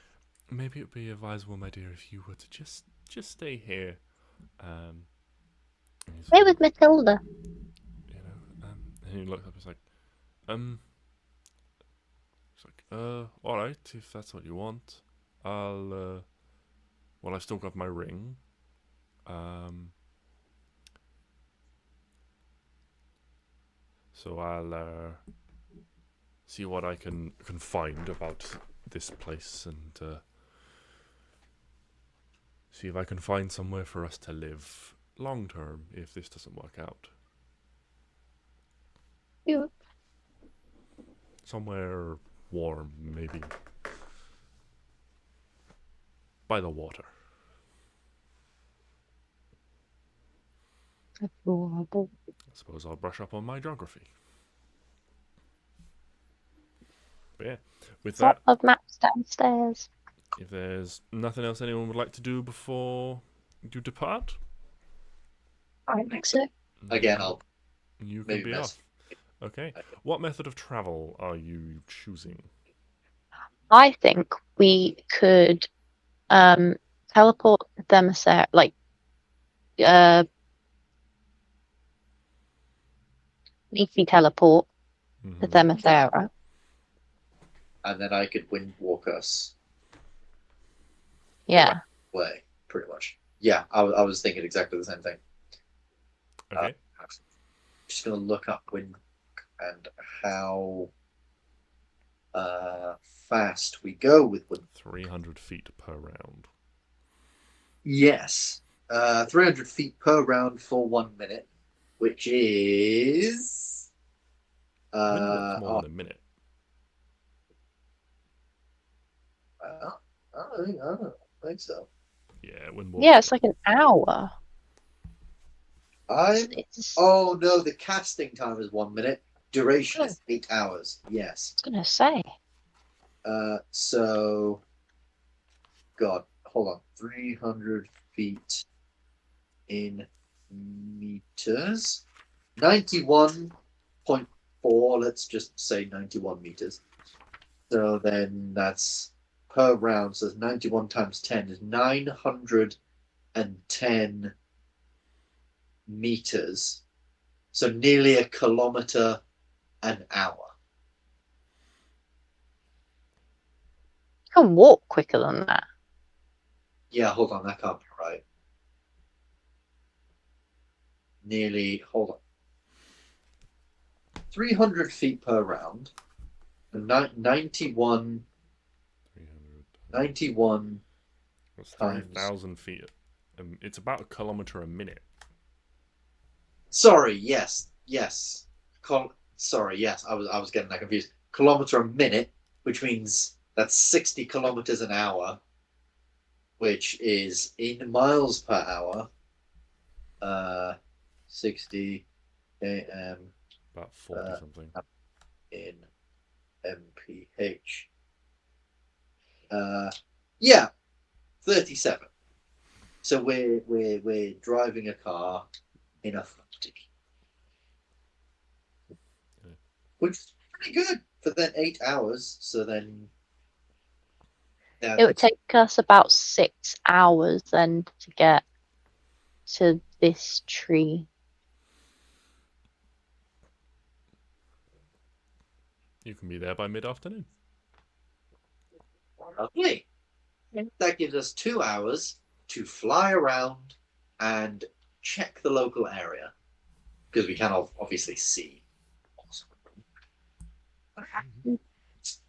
Maybe it'd be advisable, my dear, if you were to just stay here. Stay with Matilda. And he looks up. He's like, It's like, all right, if that's what you want, I've still got my ring. So I'll see what I can find about this place and see if I can find somewhere for us to live long term if this doesn't work out. Yeah. Somewhere warm, maybe. By the water. Adorable. I suppose I'll brush up on my geography. But yeah, with Lot that, of maps downstairs. if there's nothing else anyone would like to do before you depart, I think so. Again, I'll you can maybe be mess. off. Okay. What method of travel are you choosing? I think we could teleport them leafy teleport the Mhm. Themyscira and then I could wind walk us Yeah. away, pretty much. Yeah, I was thinking exactly the same thing. Okay. Just gonna look up wind and how fast we go with wind. 300 feet per round. Yes. 300 feet per round for 1 minute, which is Wind walk more than a minute. I don't think so. Yeah, wind walk. Yeah, it's like an hour. Oh no, the casting time is 1 minute. Duration is 8 hours. Yes. I was gonna say. So, God, hold on. 300 feet in meters. 91.4. Let's just say 91 meters. So then that's per round. So 91 times 10 is 910 meters. So nearly a kilometer an hour. You can walk quicker than that. Yeah, hold on, that can't be right. Hold on. 300 feet per round. 91. 91. That's 3,000 feet. It's about a kilometer a minute. Sorry, yes. Sorry, yes, I was getting that confused. Kilometer a minute, which means that's 60 kilometers an hour, which is in miles per hour. 60 km. About 40 something. In mph. Yeah, 37. So we're driving a car in a 40. Yeah. Which is pretty good for then 8 hours. So then It would take us about 6 hours then to get to this tree. You can be there by mid-afternoon. Lovely. That gives us 2 hours to fly around and check the local area. Because we can obviously see.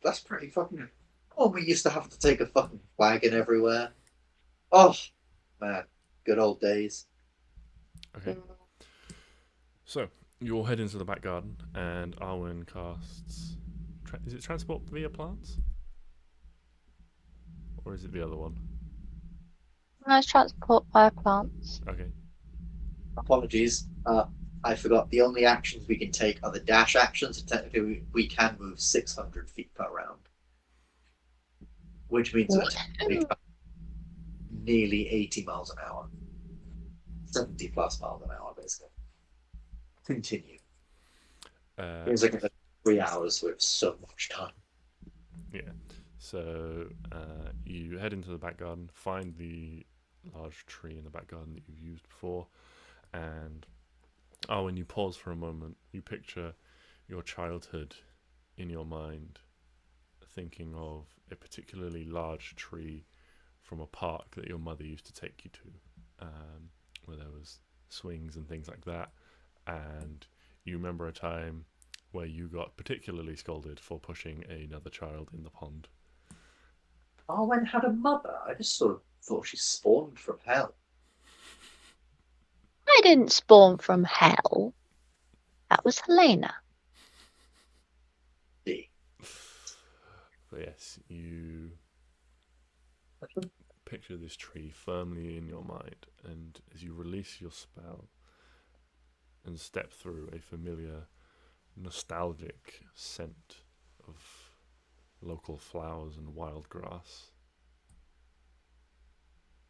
That's pretty fucking good. Oh, we used to have to take a fucking wagon everywhere. Oh, man. Good old days. Okay. So, you all head into the back garden, and Arwen casts... is it transport via plants? Or is it the other one? Nice transport via plants. Okay. Apologies. I forgot. The only actions we can take are the dash actions. So technically, we can move 600 feet per round. Which means we're nearly 80 miles an hour. 70 plus miles an hour, basically. Continue. It's like 3 hours with so much time. Yeah. So you head into the back garden, find the large tree in the back garden that you've used before, and when you pause for a moment, you picture your childhood in your mind, thinking of a particularly large tree from a park that your mother used to take you to, where there was swings and things like that, and you remember a time where you got particularly scolded for pushing another child in the pond. Arwen had a mother. I just sort of thought she spawned from hell. I didn't spawn from hell. That was Helena. But yes, you picture this tree firmly in your mind, and as you release your spell and step through a familiar, nostalgic scent of local flowers and wild grass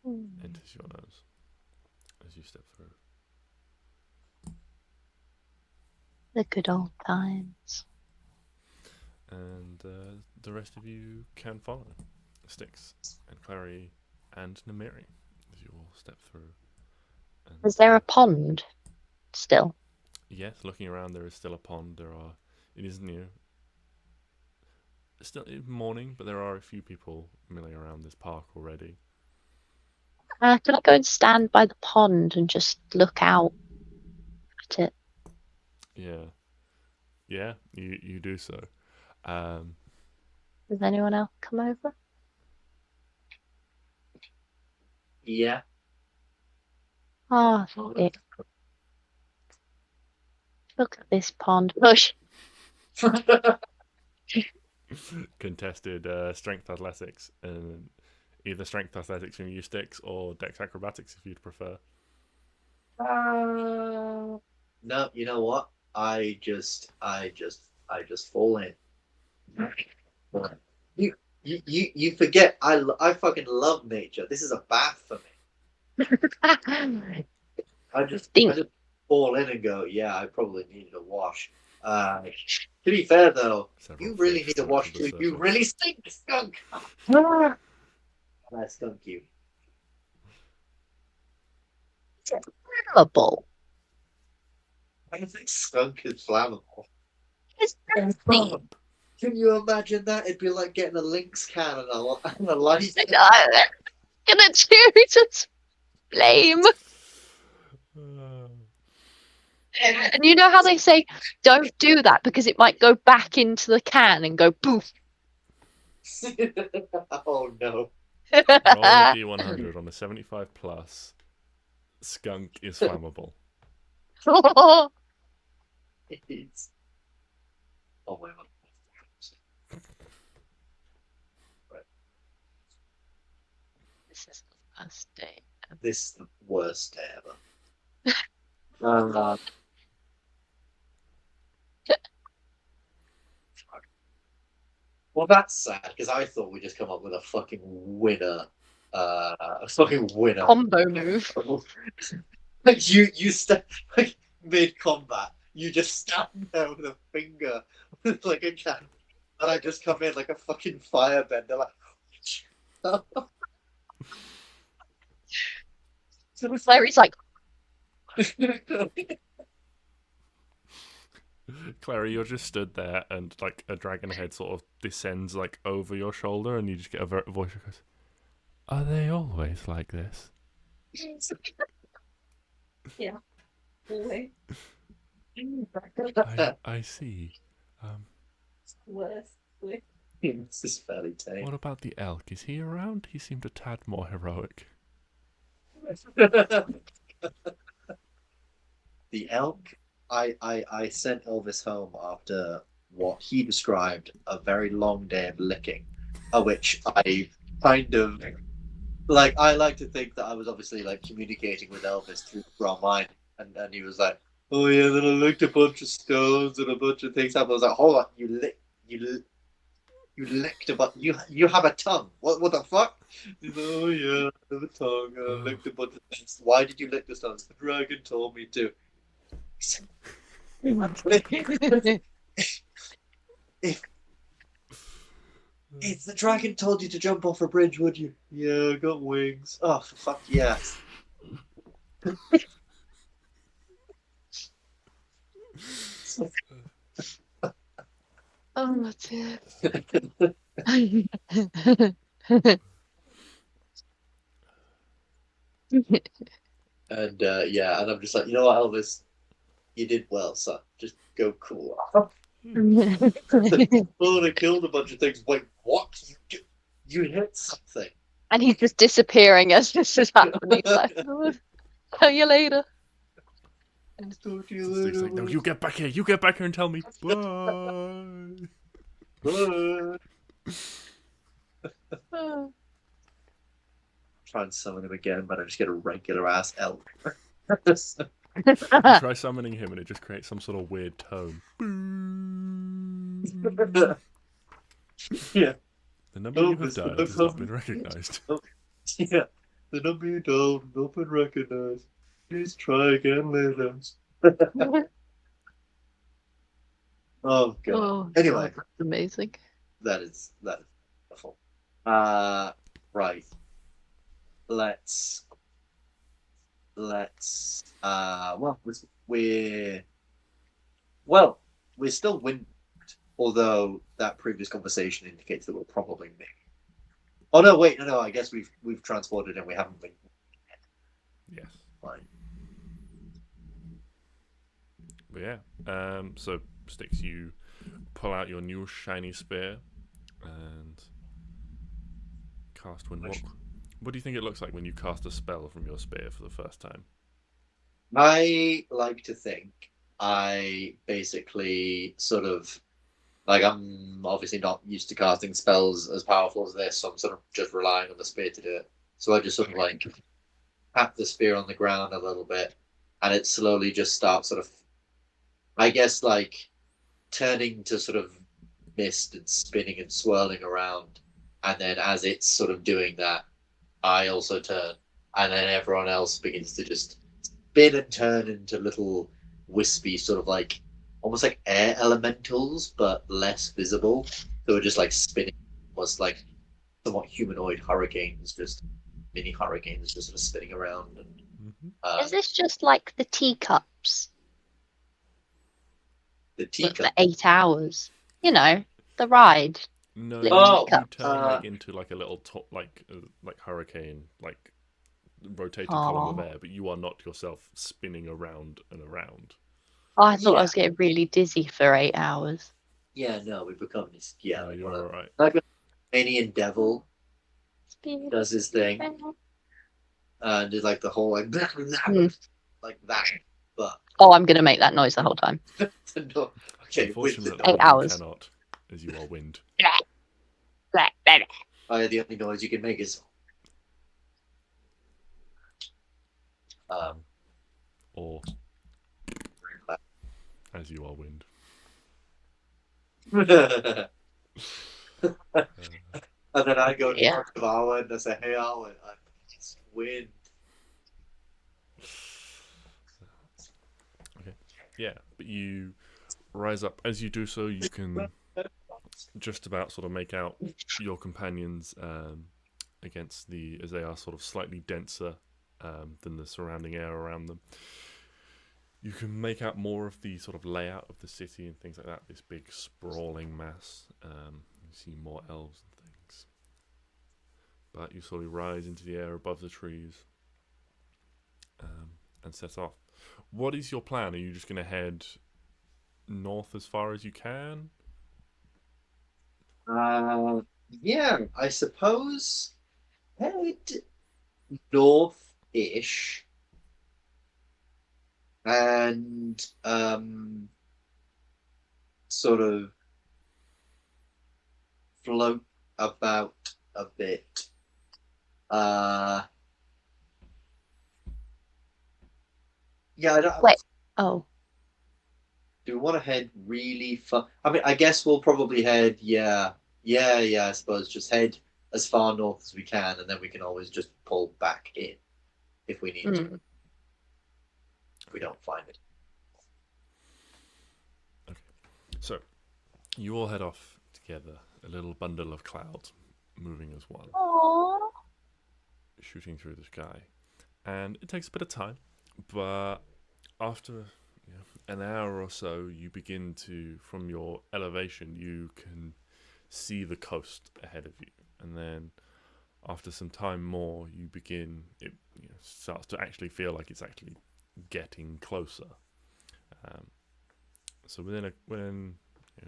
enters your nose as you step through. The good old times. And the rest of you can follow Stix and Klari and Namiri as you all step through. And Is there a pond still? yes, looking around, there is still a pond. It is new. still morning, but there are a few people milling around this park already. Can I go and stand by the pond and just look out at it? Yeah, you do so. Does anyone else come over? Yeah. Oh, it. Look at this pond. Push. Contested strength athletics, and either strength athletics from you, Stix, or dex acrobatics if you'd prefer. No, you know what? I just fall in. You forget. I fucking love nature. This is a bath for me. I just fall in and go. Yeah, I probably needed a wash. To be fair though, you really need a wash too. You really stink, skunk. I skunk you. Flammable. I think skunk is flammable. It's Can you imagine that? It'd be like getting a Lynx can and a light. gonna choose a flame. And you know how they say, don't do that because it might go back into the can and go poof. Oh no. Roll a D100 on a 75 plus. Skunk is flammable. It's... Oh my god. Right. This is the first day. This is the worst day ever. Well, that's sad because I thought we'd just come up with a fucking winner. A fucking winner. Combo move. Like you stand like mid combat. You just stand there with a finger, with like a can, and I just come in like a fucking firebender. Like, So Clary's like, Klari, you're just stood there, and like a dragon head sort of descends like over your shoulder, and you just get a voice that goes, "Are they always like this?" Yeah. Always. I see. Worse. this is fairly tame. What about the elk? Is he around? He seemed a tad more heroic. The elk. I sent Elvis home after what he described a very long day of licking, which I kind of like. I like to think that I was obviously like communicating with Elvis through our mind, and he was like, "Oh yeah," then I licked a bunch of stones and a bunch of things. I was like, "Hold on, you licked a bunch. You have a tongue. What the fuck?" He's like, "Oh yeah, I have a tongue. I licked a bunch of things. Why did you lick the stones? The dragon told me to." If the dragon told you to jump off a bridge, would you? Yeah, I got wings. Oh, fuck yes. oh dear. And yeah, and I'm just like, you know what, Elvis, you did well, son. Just go cool. Oh, I killed a bunch of things. Wait, what? You hit something. And he's just disappearing as this is happening. Like, tell you later. Talk to you Stix later. like, "No, you get back here. You get back here and tell me." Bye. Bye. Try and summon him again, but I just get a regular ass elk. You try summoning him, and it just creates some sort of weird tone. Yeah. The number you have dialed has not been recognised. Yeah. The number you dialed has not been recognised. Please try again later. Oh god. Oh, Anyway. God, that's amazing. That is wonderful. Right. Let's we're still winded, Although that previous conversation indicates that we're probably maybe. Oh no! Wait, no. I guess we've transported and we haven't been. Yes. Fine. But yeah. So Stix, you pull out your new shiny spear and cast Windwalk. What do you think it looks like when you cast a spell from your spear for the first time? I like to think I basically sort of like I'm obviously not used to casting spells as powerful as this, so I'm sort of just relying on the spear to do it. So I just sort of like tap the spear on the ground a little bit, and it slowly just starts sort of, I guess, like turning to sort of mist and spinning and swirling around. And then as it's sort of doing that, I also turn, and then everyone else begins to just spin and turn into little wispy, sort of like almost like air elementals, but less visible. So we're just like spinning, almost like somewhat humanoid hurricanes, just mini hurricanes, just sort of spinning around. And Is this just like the teacups? the But teacup. for 8 hours? You know, the ride. No, Little you teacups. turn like into like a little top, like hurricane, like rotating column of air, but you are not yourself spinning around and around. Oh, I thought I Yeah. was getting really dizzy for 8 hours. Yeah, no, we become this. Yeah, No, like you're one of all right. like Tasmanian devil does his thing, and did like the whole like like that. But Oh, I'm gonna make that noise the whole time. no, okay, Unfortunately, Eight you hours. cannot, as you are wind. the only noise you can make is Or as you are wind. and then I go to talk to Arwen and I say, "Hey, Arwen, I'm just wind." Okay. Yeah, but you rise up. As you do so, you can just about sort of make out your companions against as they are sort of slightly denser than the surrounding air around them. You can make out more of the sort of layout of the city and things like that. This big sprawling mass. You see more elves and things. But you slowly rise into the air above the trees and set off. What is your plan? Are you just going to head north as far as you can? Yeah, I suppose head north-ish, and sort of float about a bit. Yeah, I don't. Wait. Oh. Do we want to head really far? I mean, I guess we'll probably head. Yeah. I suppose just head as far north as we can, and then we can always just pull back in if we need to. If we don't find it. Okay. So, you all head off together, a little bundle of clouds, moving as one. Aww. Shooting through the sky. And it takes a bit of time, but after an hour or so, you begin to, from your elevation, you can see the coast ahead of you. And then after some time more, it starts to actually feel like it's actually getting closer. So within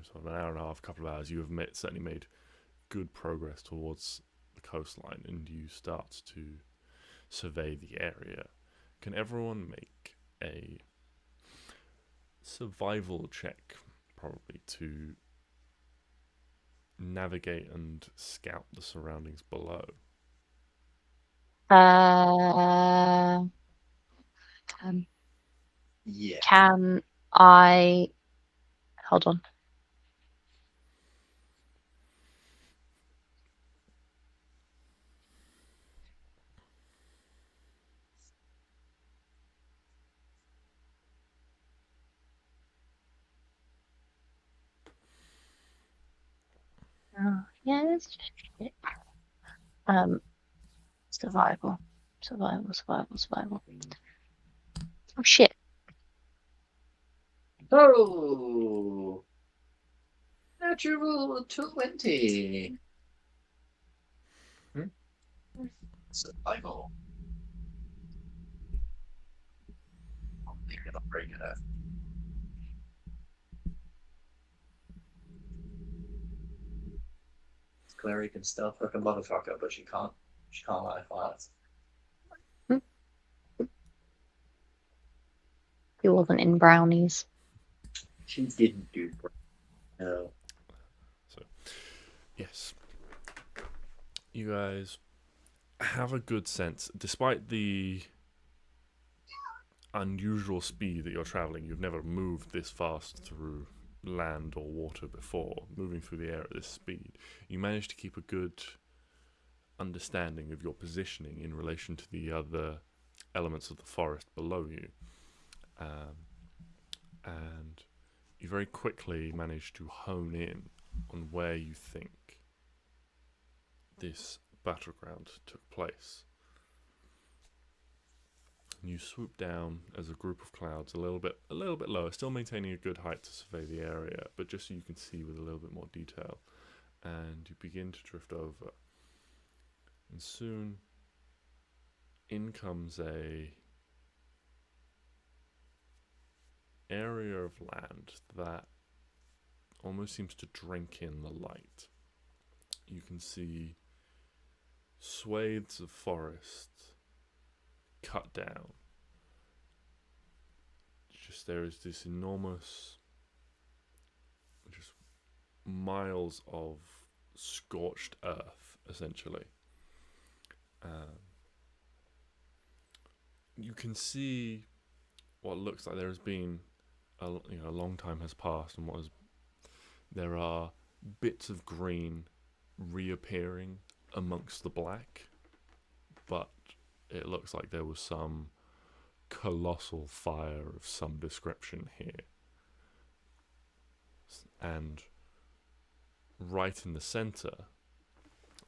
sort of an hour and a half, couple of hours, you have certainly made good progress towards the coastline, and you start to survey the area. Can everyone make a survival check, probably, to navigate and scout the surroundings below? Yeah. Can I... Hold on. Yeah, it's just shit. Survival. Oh shit. Oh. natural 20. Survival. I'm thinking I'll bring it up. Klari can stealth hook a motherfucker, but she can't light fires. He wasn't in brownies. She didn't do no. So, yes. You guys have a good sense, despite the unusual speed that you're traveling. You've never moved this fast through land or water before, moving through the air at this speed. You manage to keep a good understanding of your positioning in relation to the other elements of the forest below you. And you very quickly manage to hone in on where you think this battleground took place. And you swoop down as a group of clouds a little bit lower, still maintaining a good height to survey the area, but just so you can see with a little bit more detail. And you begin to drift over. And soon in comes a area of land that almost seems to drink in the light. You can see swathes of forest cut down. Just there is this enormous, just miles of scorched earth, essentially. You can see what looks like there has been a long time has passed, and there are bits of green reappearing amongst the black, but it looks like there was some colossal fire of some description here. And right in the center,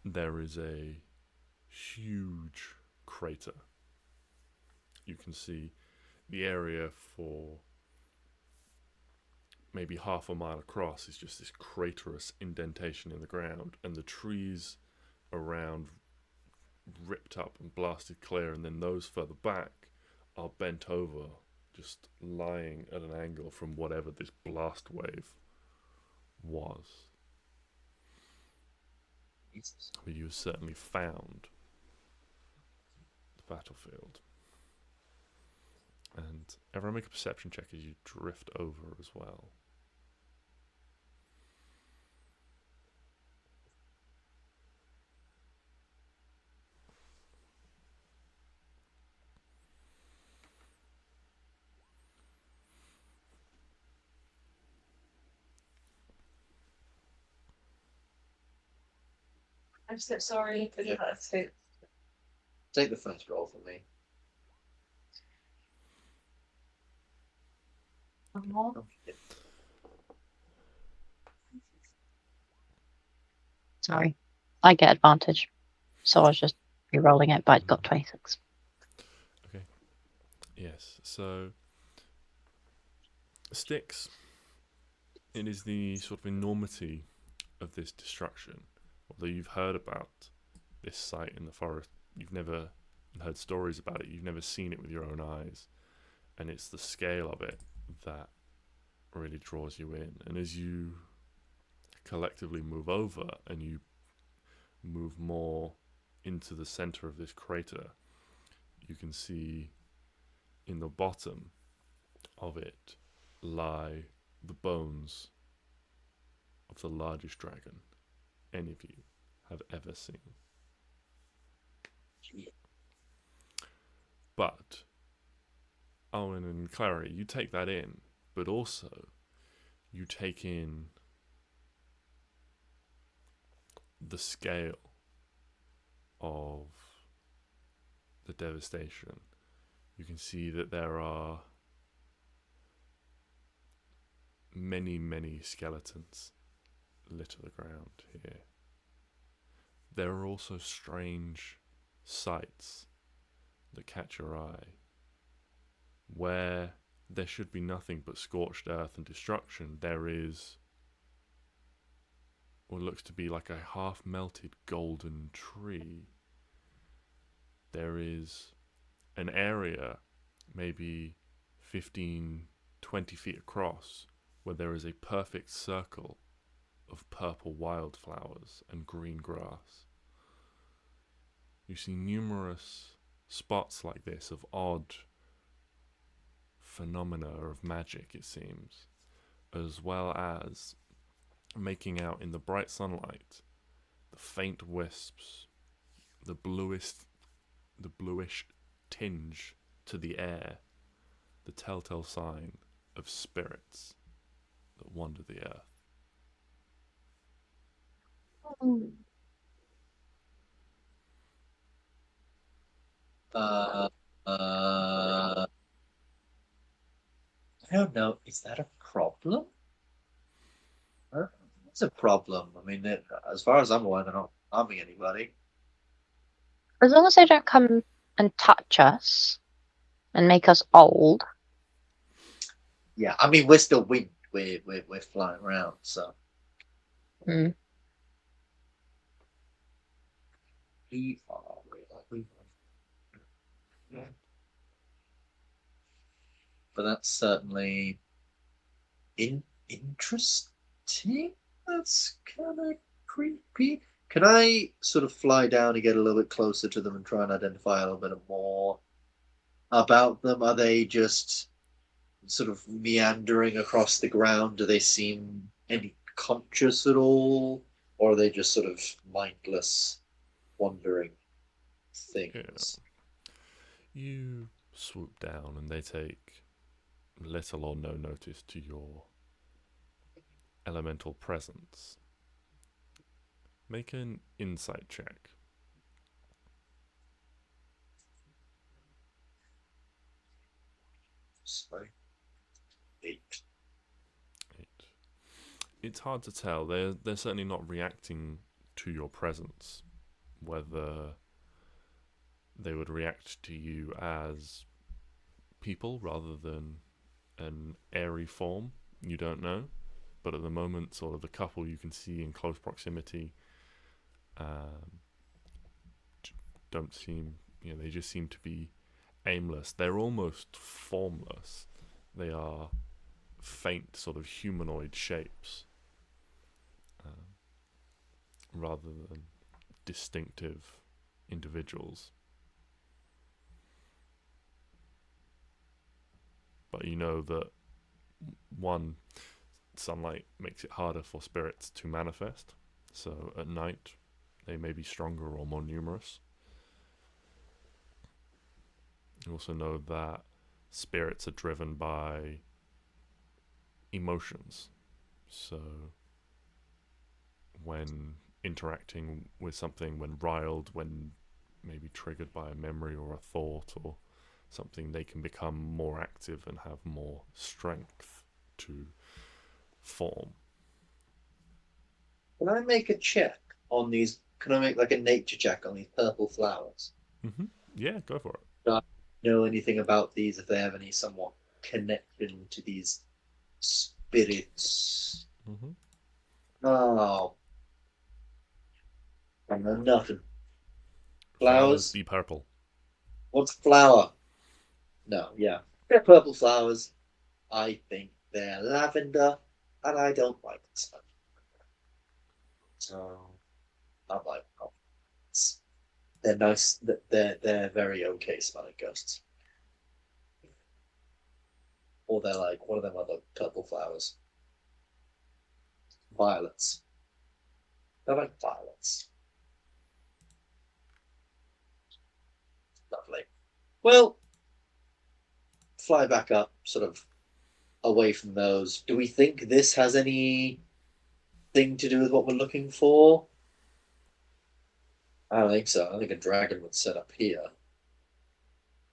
there is a huge crater. You can see the area for maybe half a mile across is just this craterous indentation in the ground, and the trees around ripped up and blasted clear, and then those further back are bent over, just lying at an angle from whatever this blast wave was. But you certainly found the battlefield. And everyone make a perception check as you drift over as well. I'm so sorry for that. Take the first roll for me. Sorry. I get advantage. So I was just re-rolling it, but I got 26. Okay. Yes, so Stix, it is the sort of enormity of this destruction. Although you've heard about this site in the forest, you've never heard stories about it, you've never seen it with your own eyes. And it's the scale of it that really draws you in. And as you collectively move over and you move more into the center of this crater, you can see in the bottom of it lie the bones of the largest dragon any of you have ever seen. But Arwen and Klari, you take that in, but also you take in the scale of the devastation. You can see that there are many, many skeletons litter the ground here. There are also strange sights that catch your eye. Where there should be nothing but scorched earth and destruction, there is what looks to be like a half-melted golden tree. There is an area, maybe 15, 20 feet across, where there is a perfect circle of purple wildflowers and green grass. You see numerous spots like this of odd phenomena of magic, it seems, as well as making out in the bright sunlight the faint wisps, the bluish tinge to the air, the telltale sign of spirits that wander the earth. I don't know. Is that a problem? It's a problem. I mean, as far as I'm aware, they're not harming anybody. As long as they don't come and touch us and make us old. Yeah, I mean, we're still wind. We're flying around, so. Mm. We are. But that's certainly interesting. That's kind of creepy. Can I sort of fly down and get a little bit closer to them and try and identify a little bit more about them? Are they just sort of meandering across the ground? Do they seem any conscious at all? Or are they just sort of mindless, wandering things? Yeah. You swoop down and they take little or no notice to your elemental presence. Make an insight check. Sorry. 8. It's hard to tell. They're certainly not reacting to your presence. Whether they would react to you as people rather than an airy form, you don't know. But at the moment, sort of the couple you can see in close proximity don't seem, they just seem to be aimless. They're almost formless. They are faint sort of humanoid shapes rather than distinctive individuals. But you know that, one, sunlight makes it harder for spirits to manifest, so at night they may be stronger or more numerous. You also know that spirits are driven by emotions, so when interacting with something, when riled, when maybe triggered by a memory or a thought or something, they can become more active and have more strength to form. Can I make a check on these? Can I make like a nature check on these purple flowers? Mm-hmm. Yeah, go for it. Do I know anything about these? If they have any somewhat connection to these spirits? Mm-hmm. Oh, I know nothing. Flowers be purple. What's flower? No, yeah, they're purple flowers. I think they're lavender, and I don't like the smell. So I'm like, oh, they're nice. They're very okay smelling ghosts. Or they're like one of them other purple flowers. Violets. They're like violets. Lovely. Well, fly back up, sort of away from those. Do we think this has any thing to do with what we're looking for? I don't think so. I think a dragon would set up here.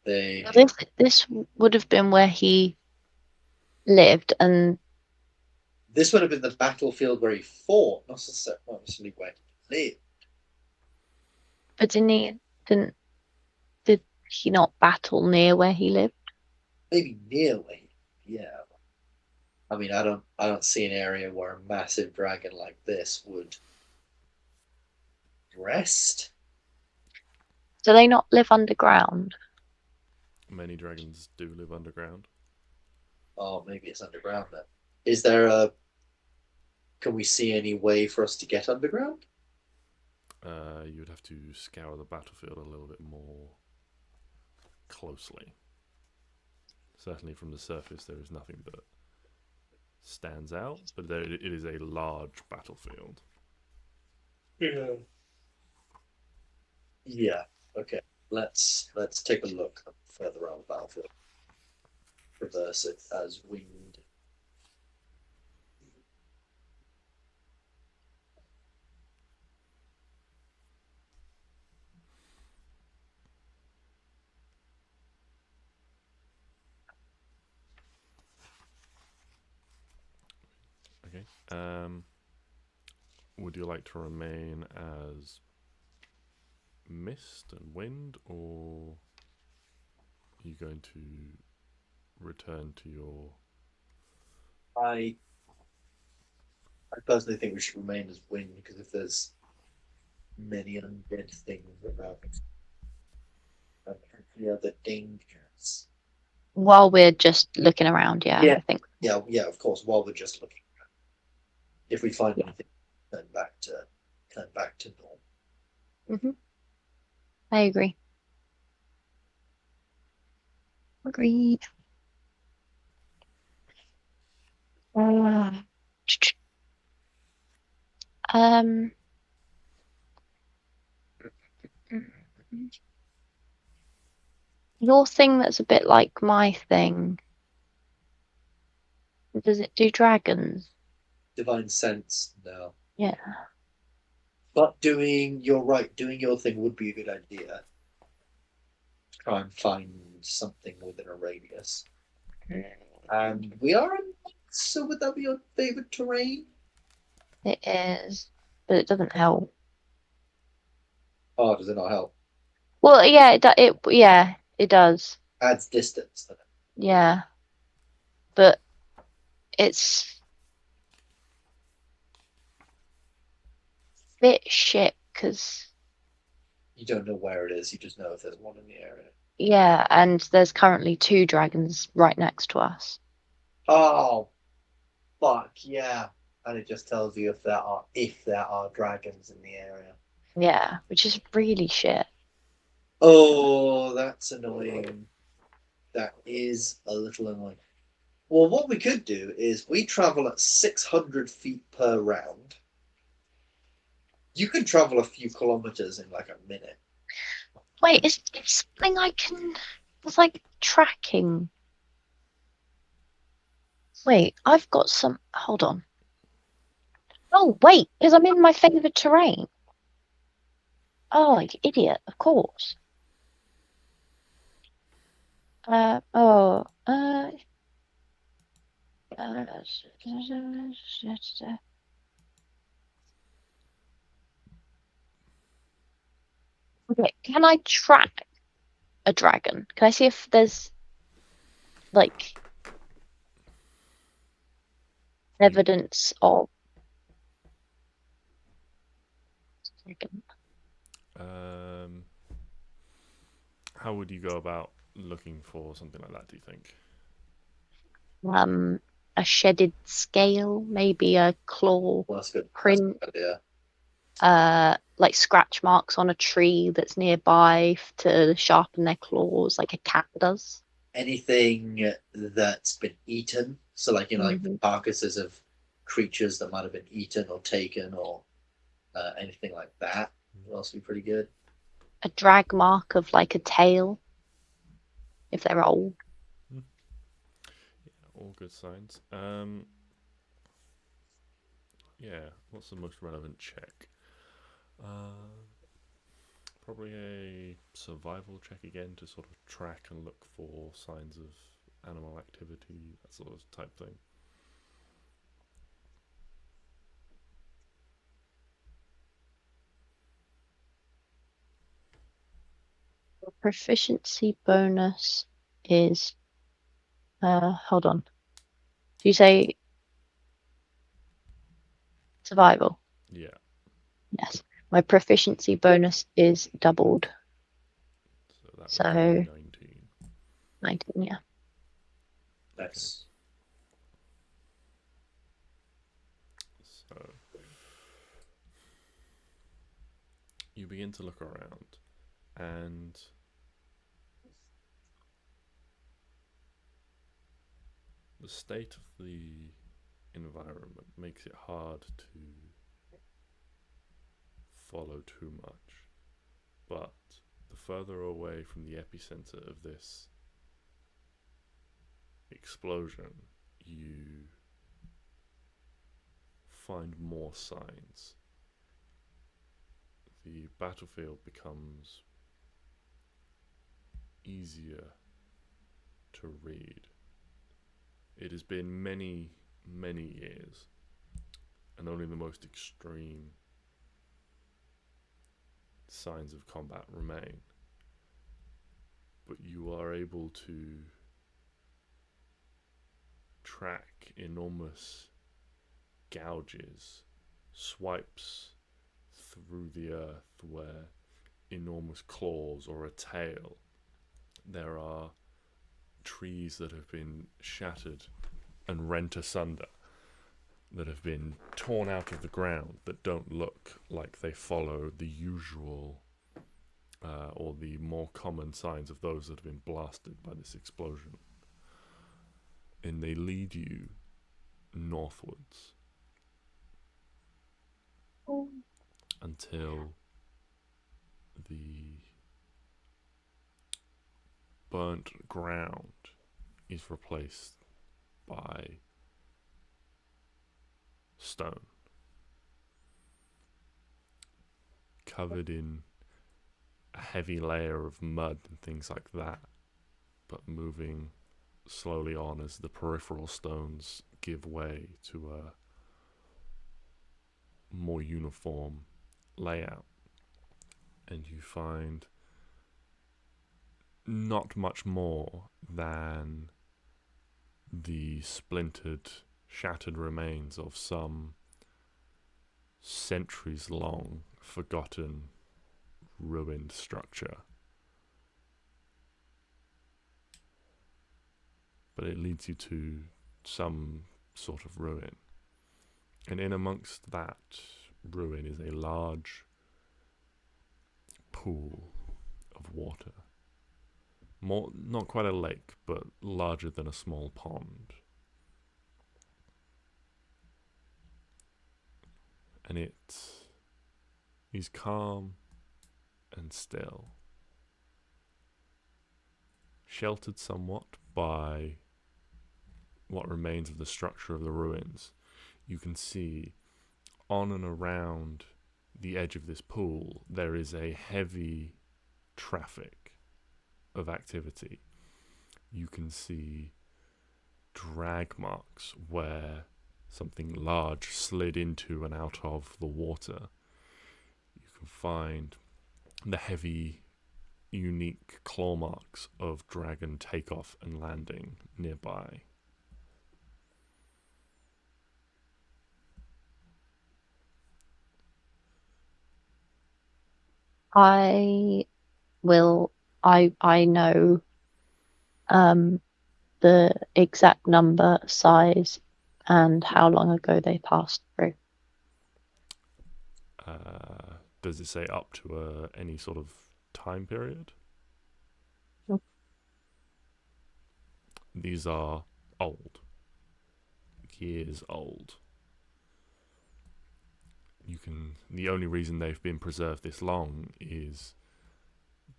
This would have been where he lived, and this would have been the battlefield where he fought, not necessarily where he lived. But did he not battle near where he lived? Maybe near where he lived, yeah. I mean, I don't see an area where a massive dragon like this would rest. Do they not live underground? Many dragons do live underground. Oh, maybe it's underground then. Is there a... Can we see any way for us to get underground? You would have to scour the battlefield a little bit more closely. Certainly from the surface there is nothing that stands out, but it is a large battlefield. Yeah. Yeah. Okay. Let's take a look further around the battlefield. Reverse it as wind. Okay. Would you like to remain as mist and wind, or are you going to return to your... I personally think we should remain as wind, because if there's many undead things around, the other dangers. While we're just looking around, Yeah. I think. Yeah, of course. While we're just looking, if we find anything, turn back to normal. I agree. Agreed. Your thing that's a bit like my thing. Does it do dragons? Divine sense, no. Yeah. But you're right, doing your thing would be a good idea. Try and find something within a radius. And we are in, so would that be your favorite terrain? It is, but it doesn't help. Oh, does it not help? Well, yeah, it does. Adds distance. Yeah, but it's a bit shit because You don't know where it is, you just know if there's one in the area. yeah, and there's currently 2 dragons right next to us. Oh, fuck yeah! And it just tells you if there are dragons in the area. Yeah, which is really shit. Oh, that's annoying. That is a little annoying. Well, what we could do is we travel at 600 feet per round. You can travel a few kilometers in like a minute. Wait, it's something I can. It's like tracking. Wait, I've got some. Hold on. Oh, wait, because I'm in my favorite terrain. Oh, like idiot, of course. Oh, okay, can I track a dragon? Can I see if there's like evidence of dragon? How would you go about looking for something like that, do you think? A shedded scale, maybe a claw Well, that's good. print, That's a good idea. like scratch marks on a tree that's nearby to sharpen their claws, like a cat does. Anything that's been eaten, so like like the Mhm. carcasses of creatures that might have been eaten or taken, or anything like that would also be pretty good. A drag mark of like a tail, if they're old. Yeah, all good signs. Yeah, what's the most relevant check? Probably a survival check again to sort of track and look for signs of animal activity, that sort of type thing. The proficiency bonus is hold on. Do you say survival? Yeah. Yes. My proficiency bonus is doubled. So that So- would be 19. 19, yeah. That's So you begin to look around, and the state of the environment makes it hard to follow too much. But the further away from the epicenter of this explosion you find more signs. The battlefield becomes easier to read. It has been many, many years, and only the most extreme signs of combat remain. But you are able to track enormous gouges, swipes through the earth where enormous claws or a tail. There are trees that have been shattered and rent asunder, that have been torn out of the ground, that don't look like they follow the usual or the more common signs of those that have been blasted by this explosion. And they lead you northwards until the burnt ground is replaced by stone, covered in a heavy layer of mud and things like that, but moving slowly on as the peripheral stones give way to a more uniform layout. And you find not much more than the splintered, shattered remains of some centuries-long, forgotten, ruined structure. But it leads you to some sort of ruin. And in amongst that ruin is a large pool of water. More, not quite a lake, but larger than a small pond. And it is calm and still, sheltered somewhat by what remains of the structure of the ruins. You can see on and around the edge of this pool there is a heavy traffic of activity. You can see drag marks where something large slid into and out of the water. You can find the heavy, unique claw marks of dragon takeoff and landing nearby. I know the exact number, size, and how long ago they passed through. Does it say up to any sort of time period? Nope. These are old. Years old. The only reason they've been preserved this long is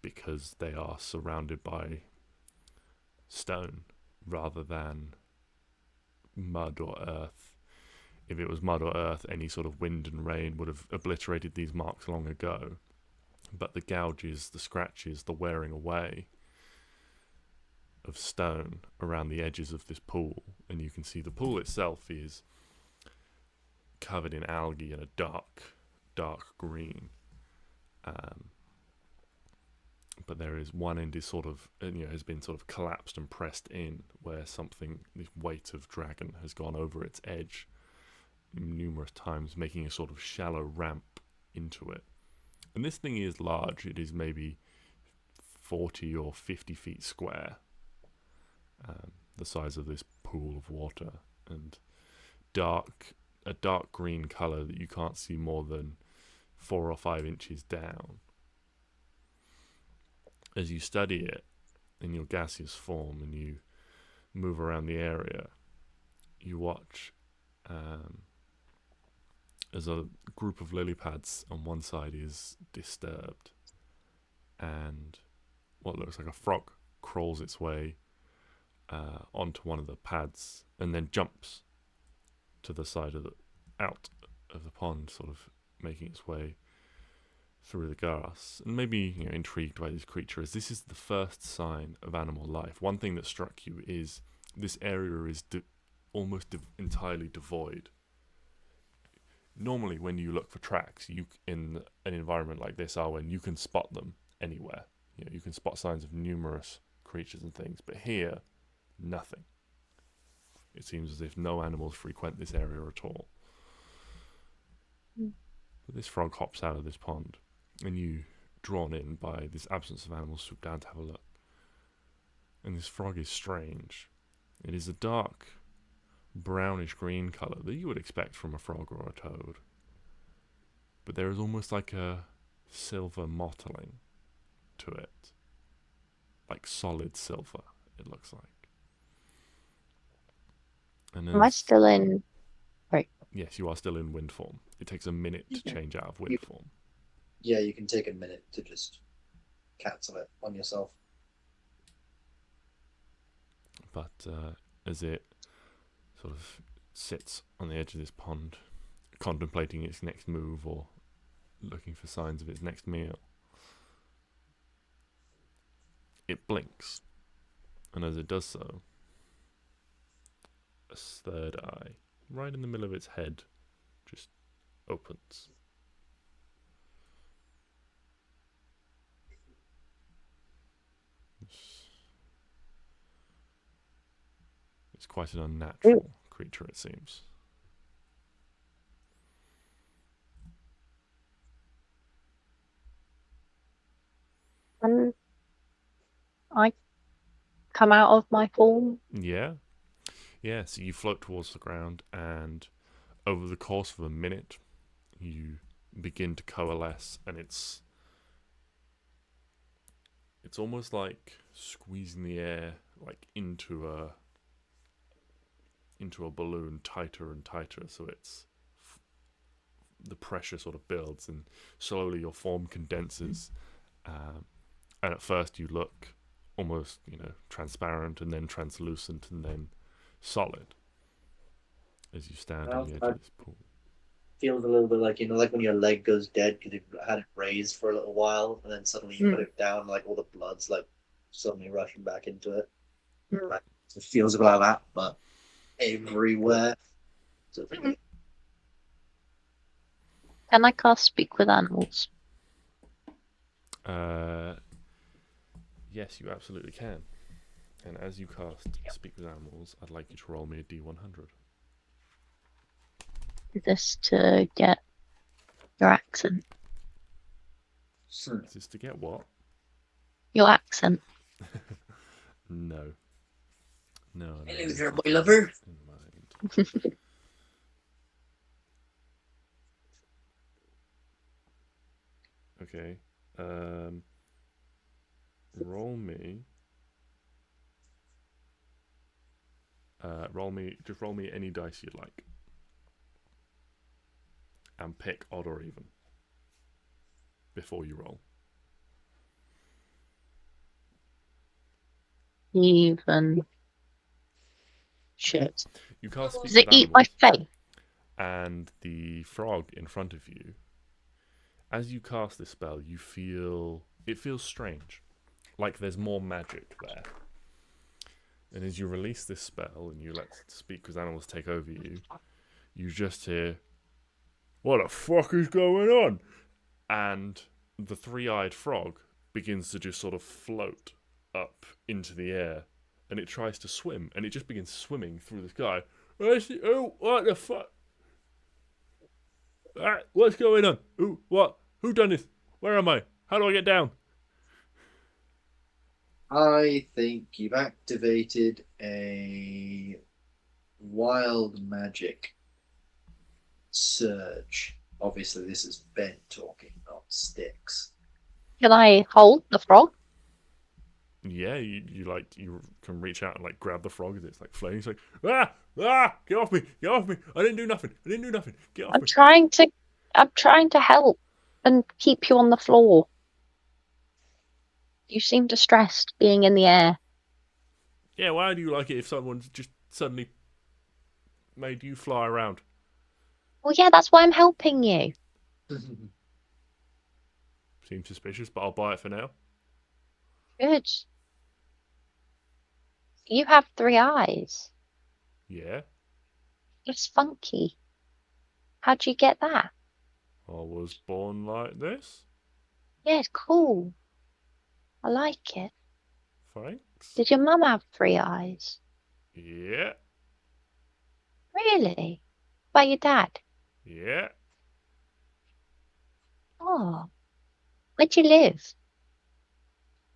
because they are surrounded by stone rather than mud or earth. If it was mud or earth, any sort of wind and rain would have obliterated these marks long ago. But the gouges, the scratches, the wearing away of stone around the edges of this pool, and you can see the pool itself is covered in algae and a dark green. But there is one end is sort of, has been sort of collapsed and pressed in, where this weight of dragon has gone over its edge numerous times, making a sort of shallow ramp into it. And this thing is large. It is maybe 40 or 50 feet square, the size of this pool of water, and a dark green colour that you can't see more than 4 or 5 inches down. As you study it in your gaseous form and you move around the area, you watch as a group of lily pads on one side is disturbed, and what looks like a frog crawls its way onto one of the pads and then jumps to the side of out of the pond, sort of making its way through the grass. And maybe intrigued by this creature, as this is the first sign of animal life. One thing that struck you is this area is almost entirely devoid. Normally, when you look for tracks, you in an environment like this, Arwen, you can spot them anywhere. You can spot signs of numerous creatures and things, but here, nothing. It seems as if no animals frequent this area at all. But this frog hops out of this pond, and you, drawn in by this absence of animals, swoop down to have a look. And this frog is strange. It is a dark brownish green colour that you would expect from a frog or a toad, but there is almost like a silver mottling to it, like solid silver, it looks like. And Am I still in? Right. Yes, you are still in wind form. It takes a minute to change out of wind form. Yeah, you can take a minute to just cancel it on yourself. But as it sort of sits on the edge of this pond, contemplating its next move or looking for signs of its next meal, it blinks, and as it does so, a third eye, right in the middle of its head, just opens. It's quite an unnatural creature, it seems. And I come out of my form. Yeah. Yeah, so you float towards the ground, and over the course of a minute, you begin to coalesce, and it's almost like squeezing the air like into a balloon tighter and tighter, so the pressure sort of builds, and slowly your form condenses, and at first you look almost transparent, and then translucent, and then solid as you stand on the edge of this pool. Feels a little bit like like when your leg goes dead because you've had it raised for a little while, and then suddenly you put it down, like all the blood's like suddenly rushing back into it. It feels about that, but everywhere. So, Can I cast Speak with Animals? Yes, you absolutely can. And as you cast Speak with Animals, I'd like you to roll me a D100. Is this to get your accent? Is this to get what? Your accent. No. hello there, my lover. In mind. Okay. Roll me any dice you'd like. And pick odd or even before you roll. Even. Shit. You cast Speak Does it with eat my Animals, face? and the frog in front of you, as you cast this spell, it feels strange, like there's more magic there. And as you release this spell and you let Speak with Animals take over you, you just hear, "What the fuck is going on?" And the three-eyed frog begins to just sort of float up into the air, and it tries to swim, and it just begins swimming through the sky. Oh, what the fuck? What's going on? What? Who done this? Where am I? How do I get down? I think you've activated a wild magic surge. Obviously, this is Ben talking, not Stix. Can I hold the frog? Yeah, you can reach out and like grab the frog and it's like floating. It's like get off me, get off me! I didn't do nothing. Get off me. I'm trying to help and keep you on the floor. You seem distressed being in the air. Yeah, why do you like it if someone's just suddenly made you fly around? Well, yeah, that's why I'm helping you. Seems suspicious, but I'll buy it for now. Good. You have 3 eyes. Yeah, It's funky. How'd you get that? I was born like this. Yeah, it's cool. I like it. Thanks. Did your mum have 3 eyes? Yeah, Really? What about your dad? yeah. Oh, where'd you live?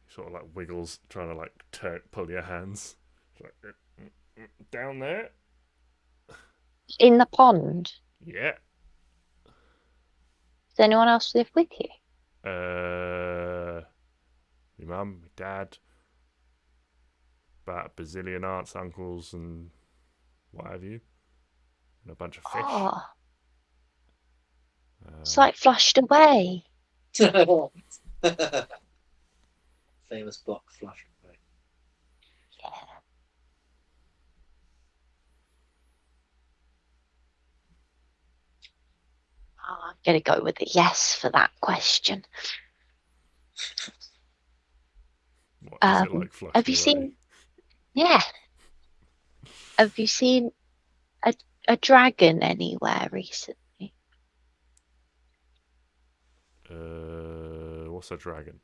Sort of like wiggles, trying to like pull your hands. It's like, down there. In the pond. Yeah. Does anyone else live with you? My mum, my dad, about a bazillion aunts, uncles, and what have you, and a bunch of fish. Oh, it's like flushed away. Famous block flushed away. Yeah. Oh, I'm gonna go with a yes for that question. What is it like flushed Have you away? seen? Yeah. Have you seen a dragon anywhere recently? What's a dragon?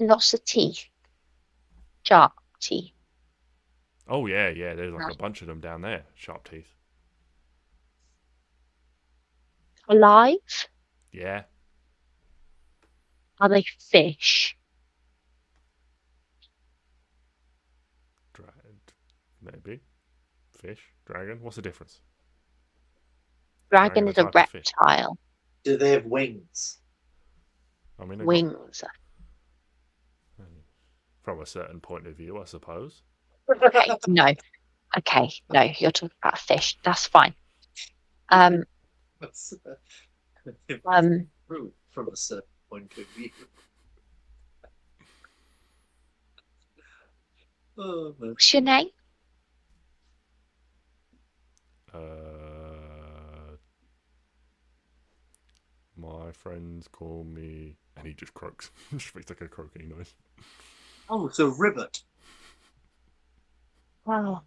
Lots of teeth. Sharp teeth. Oh yeah. There's like a bunch of them down there. Sharp teeth. Alive? Yeah. Are they fish? Maybe. Fish. Dragon. What's the difference? Dragon is a type of fish. reptile. Do they have wings? I mean, they've got- Wings. from a certain point of view, I suppose. Okay, no. Okay, no, you're talking about a fish. That's fine. True, from a certain point of view. Oh, man. What's your name? My friends call me, and he just croaks. Just makes like a croaking noise. Oh, so Ribbit. Wow,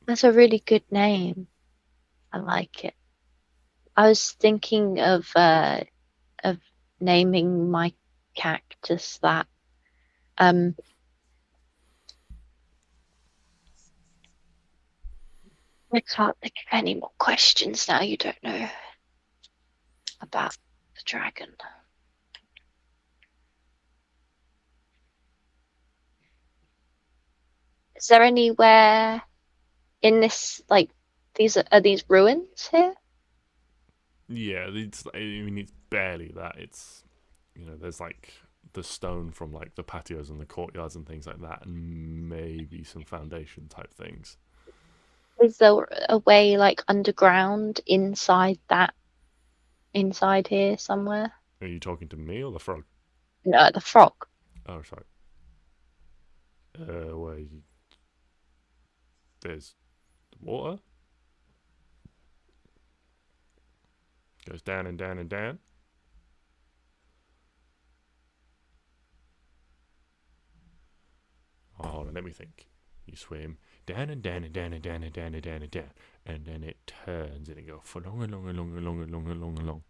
that's a really good name. I like it. I was thinking of naming my cactus that. I can't think of any more questions now. You don't know about the dragon. Is there anywhere in this, like, are these ruins here? Yeah, it's barely that. It's, there's like the stone from like the patios and the courtyards and things like that, and maybe some foundation type things. Is there a way like underground inside here somewhere? Are you talking to me or the frog? No, the frog. Oh, sorry. There's the water. Goes down and down and down. Oh, hold on, let me think. You swim down and down and down and down and down and down and down, and then it turns and it goes for long and long and long and long and long and long and long,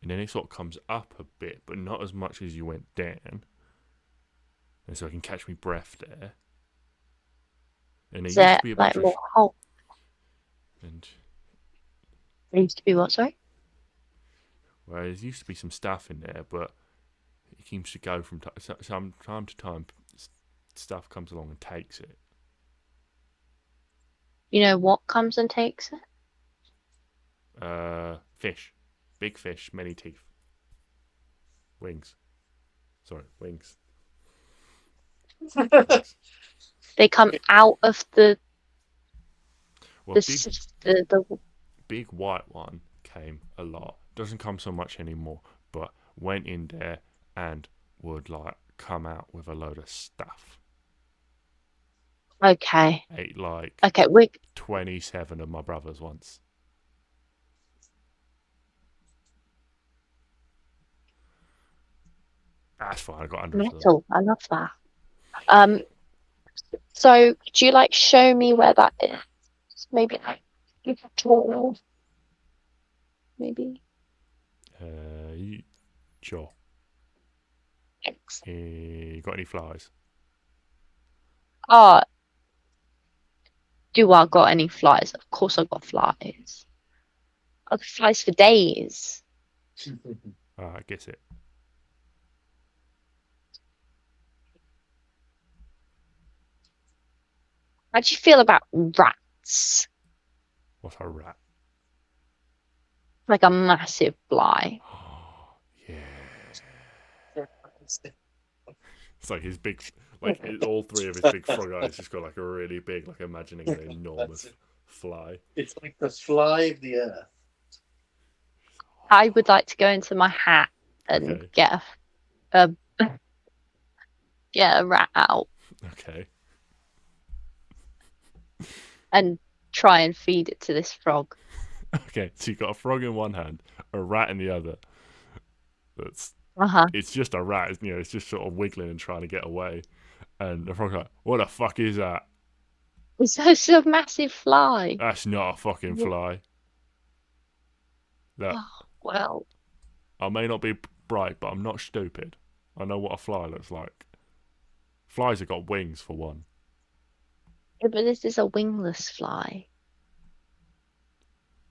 and then it sort of comes up a bit, but not as much as you went down, and so I can catch my breath there. And Is there there used to be a like bunch more of hole? and There used to be what? Sorry. Where there used to be some stuff in there, but it seems to go from time to time. Stuff comes along and takes it. You know what comes and takes it? Fish. Big fish, many teeth. Wings. Sorry, wings. They come out of the Well, the big white one came a lot. Doesn't come so much anymore, but went in there and would like come out with a load of stuff. Okay. Ate like Okay, we 27 of my brothers once. That's fine. I got hundreds of them. metal. I love that. So do you like show me where that is? Maybe like you can draw. Maybe. Sure. Thanks. You got any flies? Do I got any flies? Of course I got flies. I got flies for days. I guess it. How do you feel about rats? What's a rat? Like a massive fly. Yeah. It's like his big, like all three of his big frog eyes just got like a really big, like imagining an enormous fly. It's like the fly of the earth. I would like to go into my hat and get a rat out Okay. and try and feed it to this frog. Okay, so you got a frog in one hand, a rat in the other. That's It's just a rat, you know. It's just sort of wiggling and trying to get away, and the frog's like, "What the fuck is that? It's just a massive fly." That's not a fucking fly." Look, Well, I may not be bright, but I'm not stupid. I know what a fly looks like. Flies have got wings for one. yeah, but this is a wingless fly.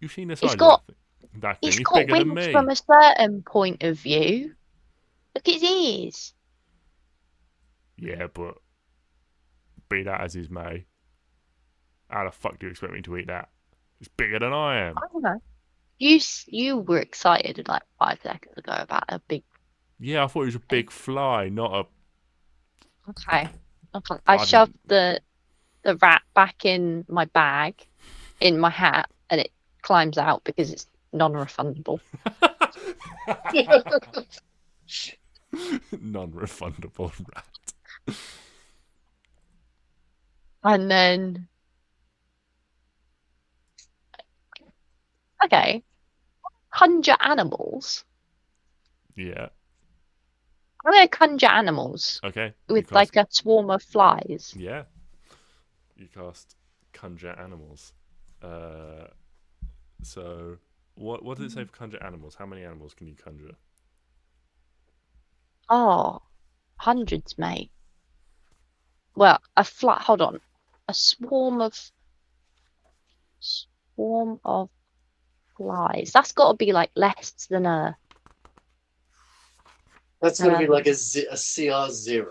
You've seen this He's side got- of that thing. He's He's got bigger than wings me. from a certain point of view. Look at his ears. Yeah, but be that as is may, how the fuck do you expect me to eat that? It's bigger than I am. I don't know. You were excited like 5 seconds ago about a big. Yeah, I thought it was a big fly, not a. Okay. I I shoved the rat back in my bag, in my hat, and it climbs out because it's non-refundable. Non-refundable rat. And then, okay, conjure animals. Yeah. I'm going to conjure animals Okay. with like a swarm of flies. Yeah. You cast conjure animals. So what does it say for conjure animals? How many animals can you conjure? Oh, hundreds, mate. Well, hold on. A swarm of flies. That's got to be like less than a. That's going to be like a CR0.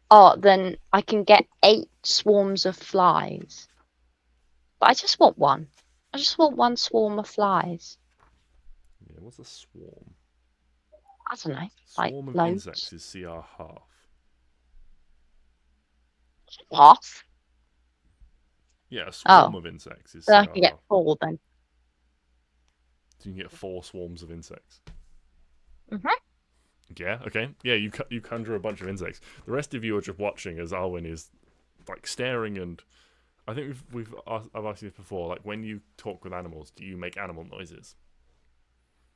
Oh, then I can get 8 swarms of flies. But I just want one. I just want one swarm of flies. Yeah, what's a swarm? I don't know. Swarm Like of loads. insects is CR half. Half? Yeah, a swarm of insects is So I CR can get half. 4 then. So you can get 4 swarms of insects. Mhm. Yeah, okay. Yeah, you conjure a bunch of insects. The rest of you are just watching as Arwen is like staring, and I think I've asked you this before. Like when you talk with animals, do you make animal noises?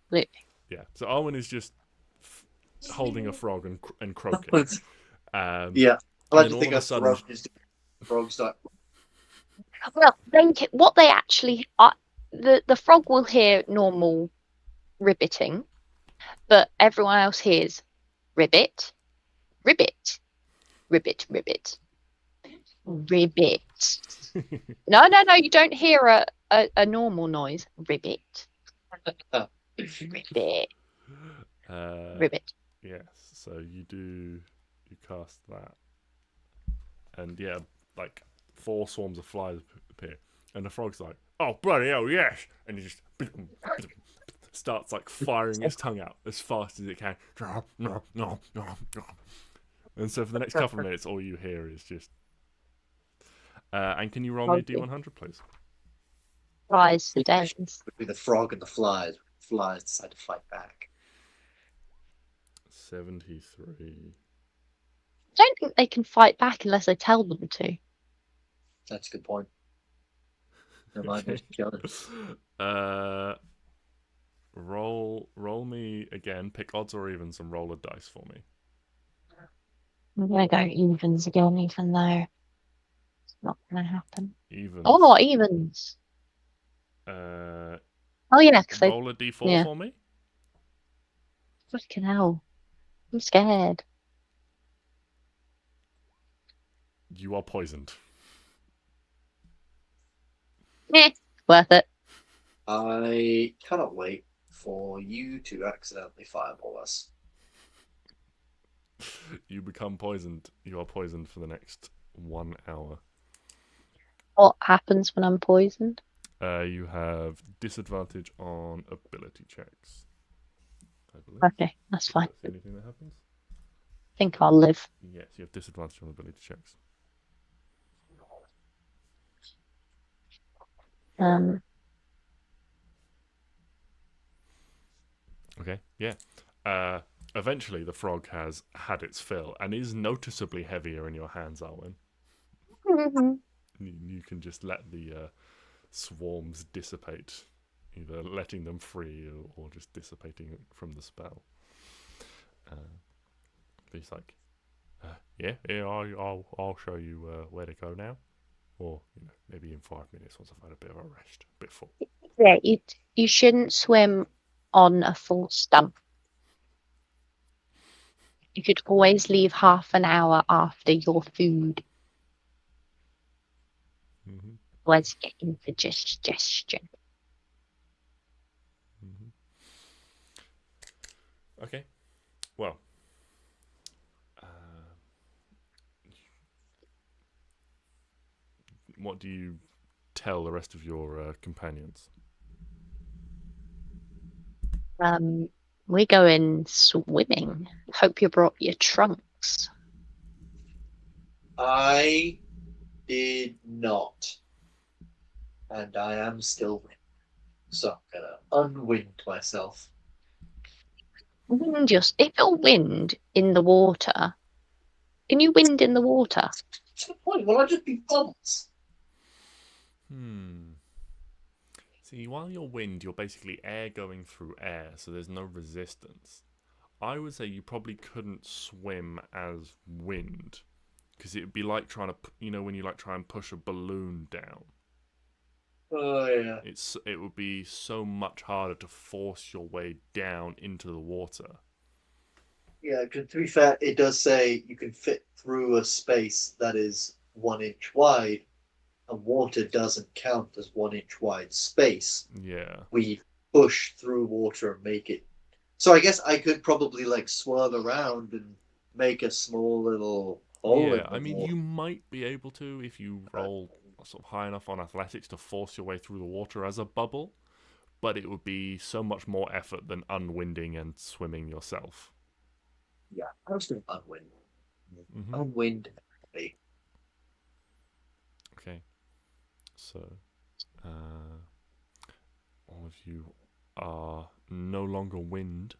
Absolutely. Yeah. So Arwen is just holding a frog and croaking. Yeah, I like to all think of a a sudden- frog is frogs like. Well, what they actually are, the frog will hear normal ribbiting, but everyone else hears ribbit, ribbit, ribbit, ribbit, ribbit. No, you don't hear a normal noise. Ribbit, ribbit. Ribbit. Yes, so you cast that, and yeah, like 4 swarms of flies appear, and the frog's like, "Oh bloody hell, yes!" And he just starts like firing its tongue out as fast as it can, and so for the next couple of minutes, all you hear is just. And can you roll me a D100, please? Flies for days. Would be the frog and the flies. Flies decide to fight back. 73. I don't think they can fight back unless I tell them to. That's a good point. Never mind. Roll me again. Pick odds or evens and roll a dice for me. I'm gonna go evens again, even though it's not gonna happen. Evens. Oh, not evens. Oh yeah, because roll a D4 yeah. for me. Fucking hell, I'm scared. You are poisoned. Worth it. I cannot wait for you to accidentally fireball us. You become poisoned. You are poisoned for the next 1 hour. What happens when I'm poisoned? You have disadvantage on ability checks, I believe. Okay, that's fine. Is there anything that happens? I think I'll live. Yes, you have disadvantage on ability checks. Okay, yeah. Eventually, the frog has had its fill and is noticeably heavier in your hands, Arwen. You can just let the swarms dissipate, either letting them free or just dissipating from the spell. But he's like, yeah, I'll show you where to go now, or maybe in 5 minutes once I've had a bit of a rest, a bit full. Yeah, you shouldn't swim on a full stomach. You could always leave half an hour after your food. Mm-hmm. Otherwise, you get indigestion. Mm-hmm. Okay. Well. What do you tell the rest of your companions? We're going swimming. Hope you brought your trunks. I did not. And I am still wind. So I'm gonna unwind myself. If you'll wind in the water, can you wind in the water? What's the point? Will I just be bubbles? See, while you're wind, you're basically air going through air, so there's no resistance. I would say you probably couldn't swim as wind, because it would be like trying to, when you try and push a balloon down. Oh yeah. It would be so much harder to force your way down into the water. Yeah, because to be fair, it does say you can fit through a space that is 1 inch wide, and water doesn't count as 1 inch wide space. Yeah. We push through water and make it. So I guess I could probably swirl around and make a small little hole. Yeah, I mean, you might be able to if you roll sort of high enough on athletics to force your way through the water as a bubble, but it would be so much more effort than unwinding and swimming yourself. Yeah, I was doing unwind. Mm-hmm. Unwind. Okay, so all of you are no longer wind,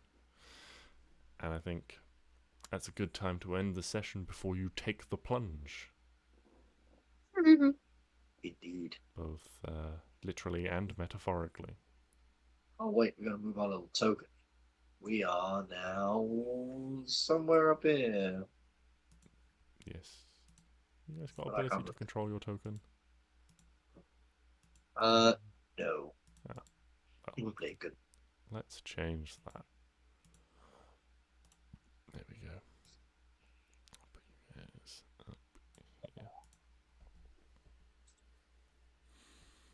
and I think that's a good time to end the session before you take the plunge. Indeed. Both literally and metaphorically. Oh wait, we're gonna move our little token. We are now somewhere up here. Yes. You guys got ability to control your token? No. Oh. Probably good. Let's change that. There we go. I'll put you guys up here.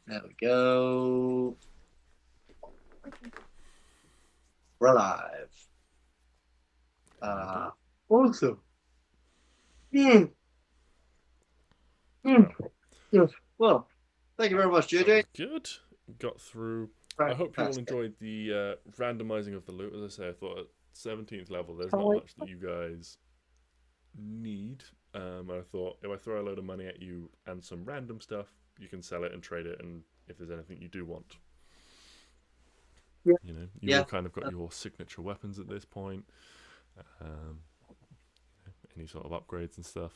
There we go. We're alive. Awesome. Mm. Yes. Well, thank you very much, JJ. Good. Got through. I hope you all Fantastic. enjoyed the randomizing of the loot. As I say, I thought at 17th level, there's not Oh, much that you guys need. I thought if I throw a load of money at you and some random stuff, you can sell it and trade it, and if there's anything you do want. Yeah. You know, you all kind of got your signature weapons at this point. Any sort of upgrades and stuff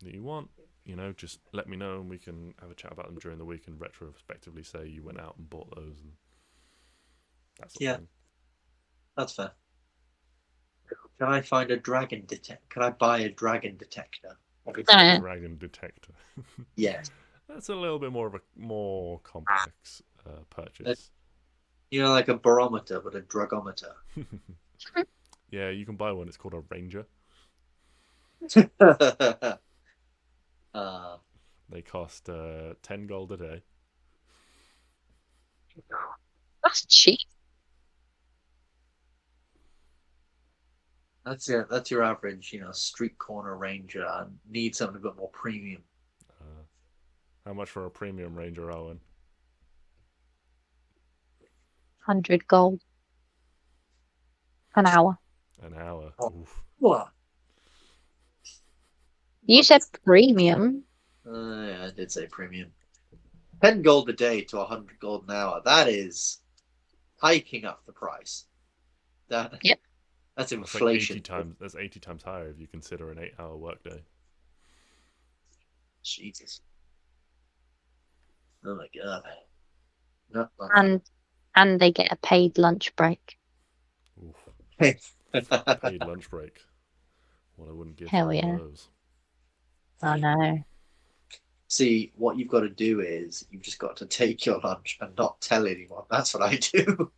that you want, you know, just let me know and we can have a chat about them during the week and retrospectively say you went out and bought those and that sort of thing. That's fair. Can I find a dragon detector? Can I buy a dragon detector? Dragon detector. Yes. That's a little bit more of a more complex purchase. You know, like a barometer, but a dragometer. Yeah, you can buy one. It's called a ranger. They cost 10 gold a day. That's cheap. That's your average, you know, street corner ranger. I need something a bit more premium. How much for a premium ranger, Arwen? 100 gold. An hour. An hour. Oof. What? You said premium. Yeah, I did say premium. 10 gold a day to 100 gold an hour. That is hiking up the price. That's inflation. That's 80 times higher if you consider an 8-hour workday. Jesus. Oh my god. No. And they get a paid lunch break. Oof. Hey. Paid lunch break. What I wouldn't give Hell for yeah. one of those. I know. See, what you've got to do is you've just got to take your lunch and not tell anyone. That's what I do.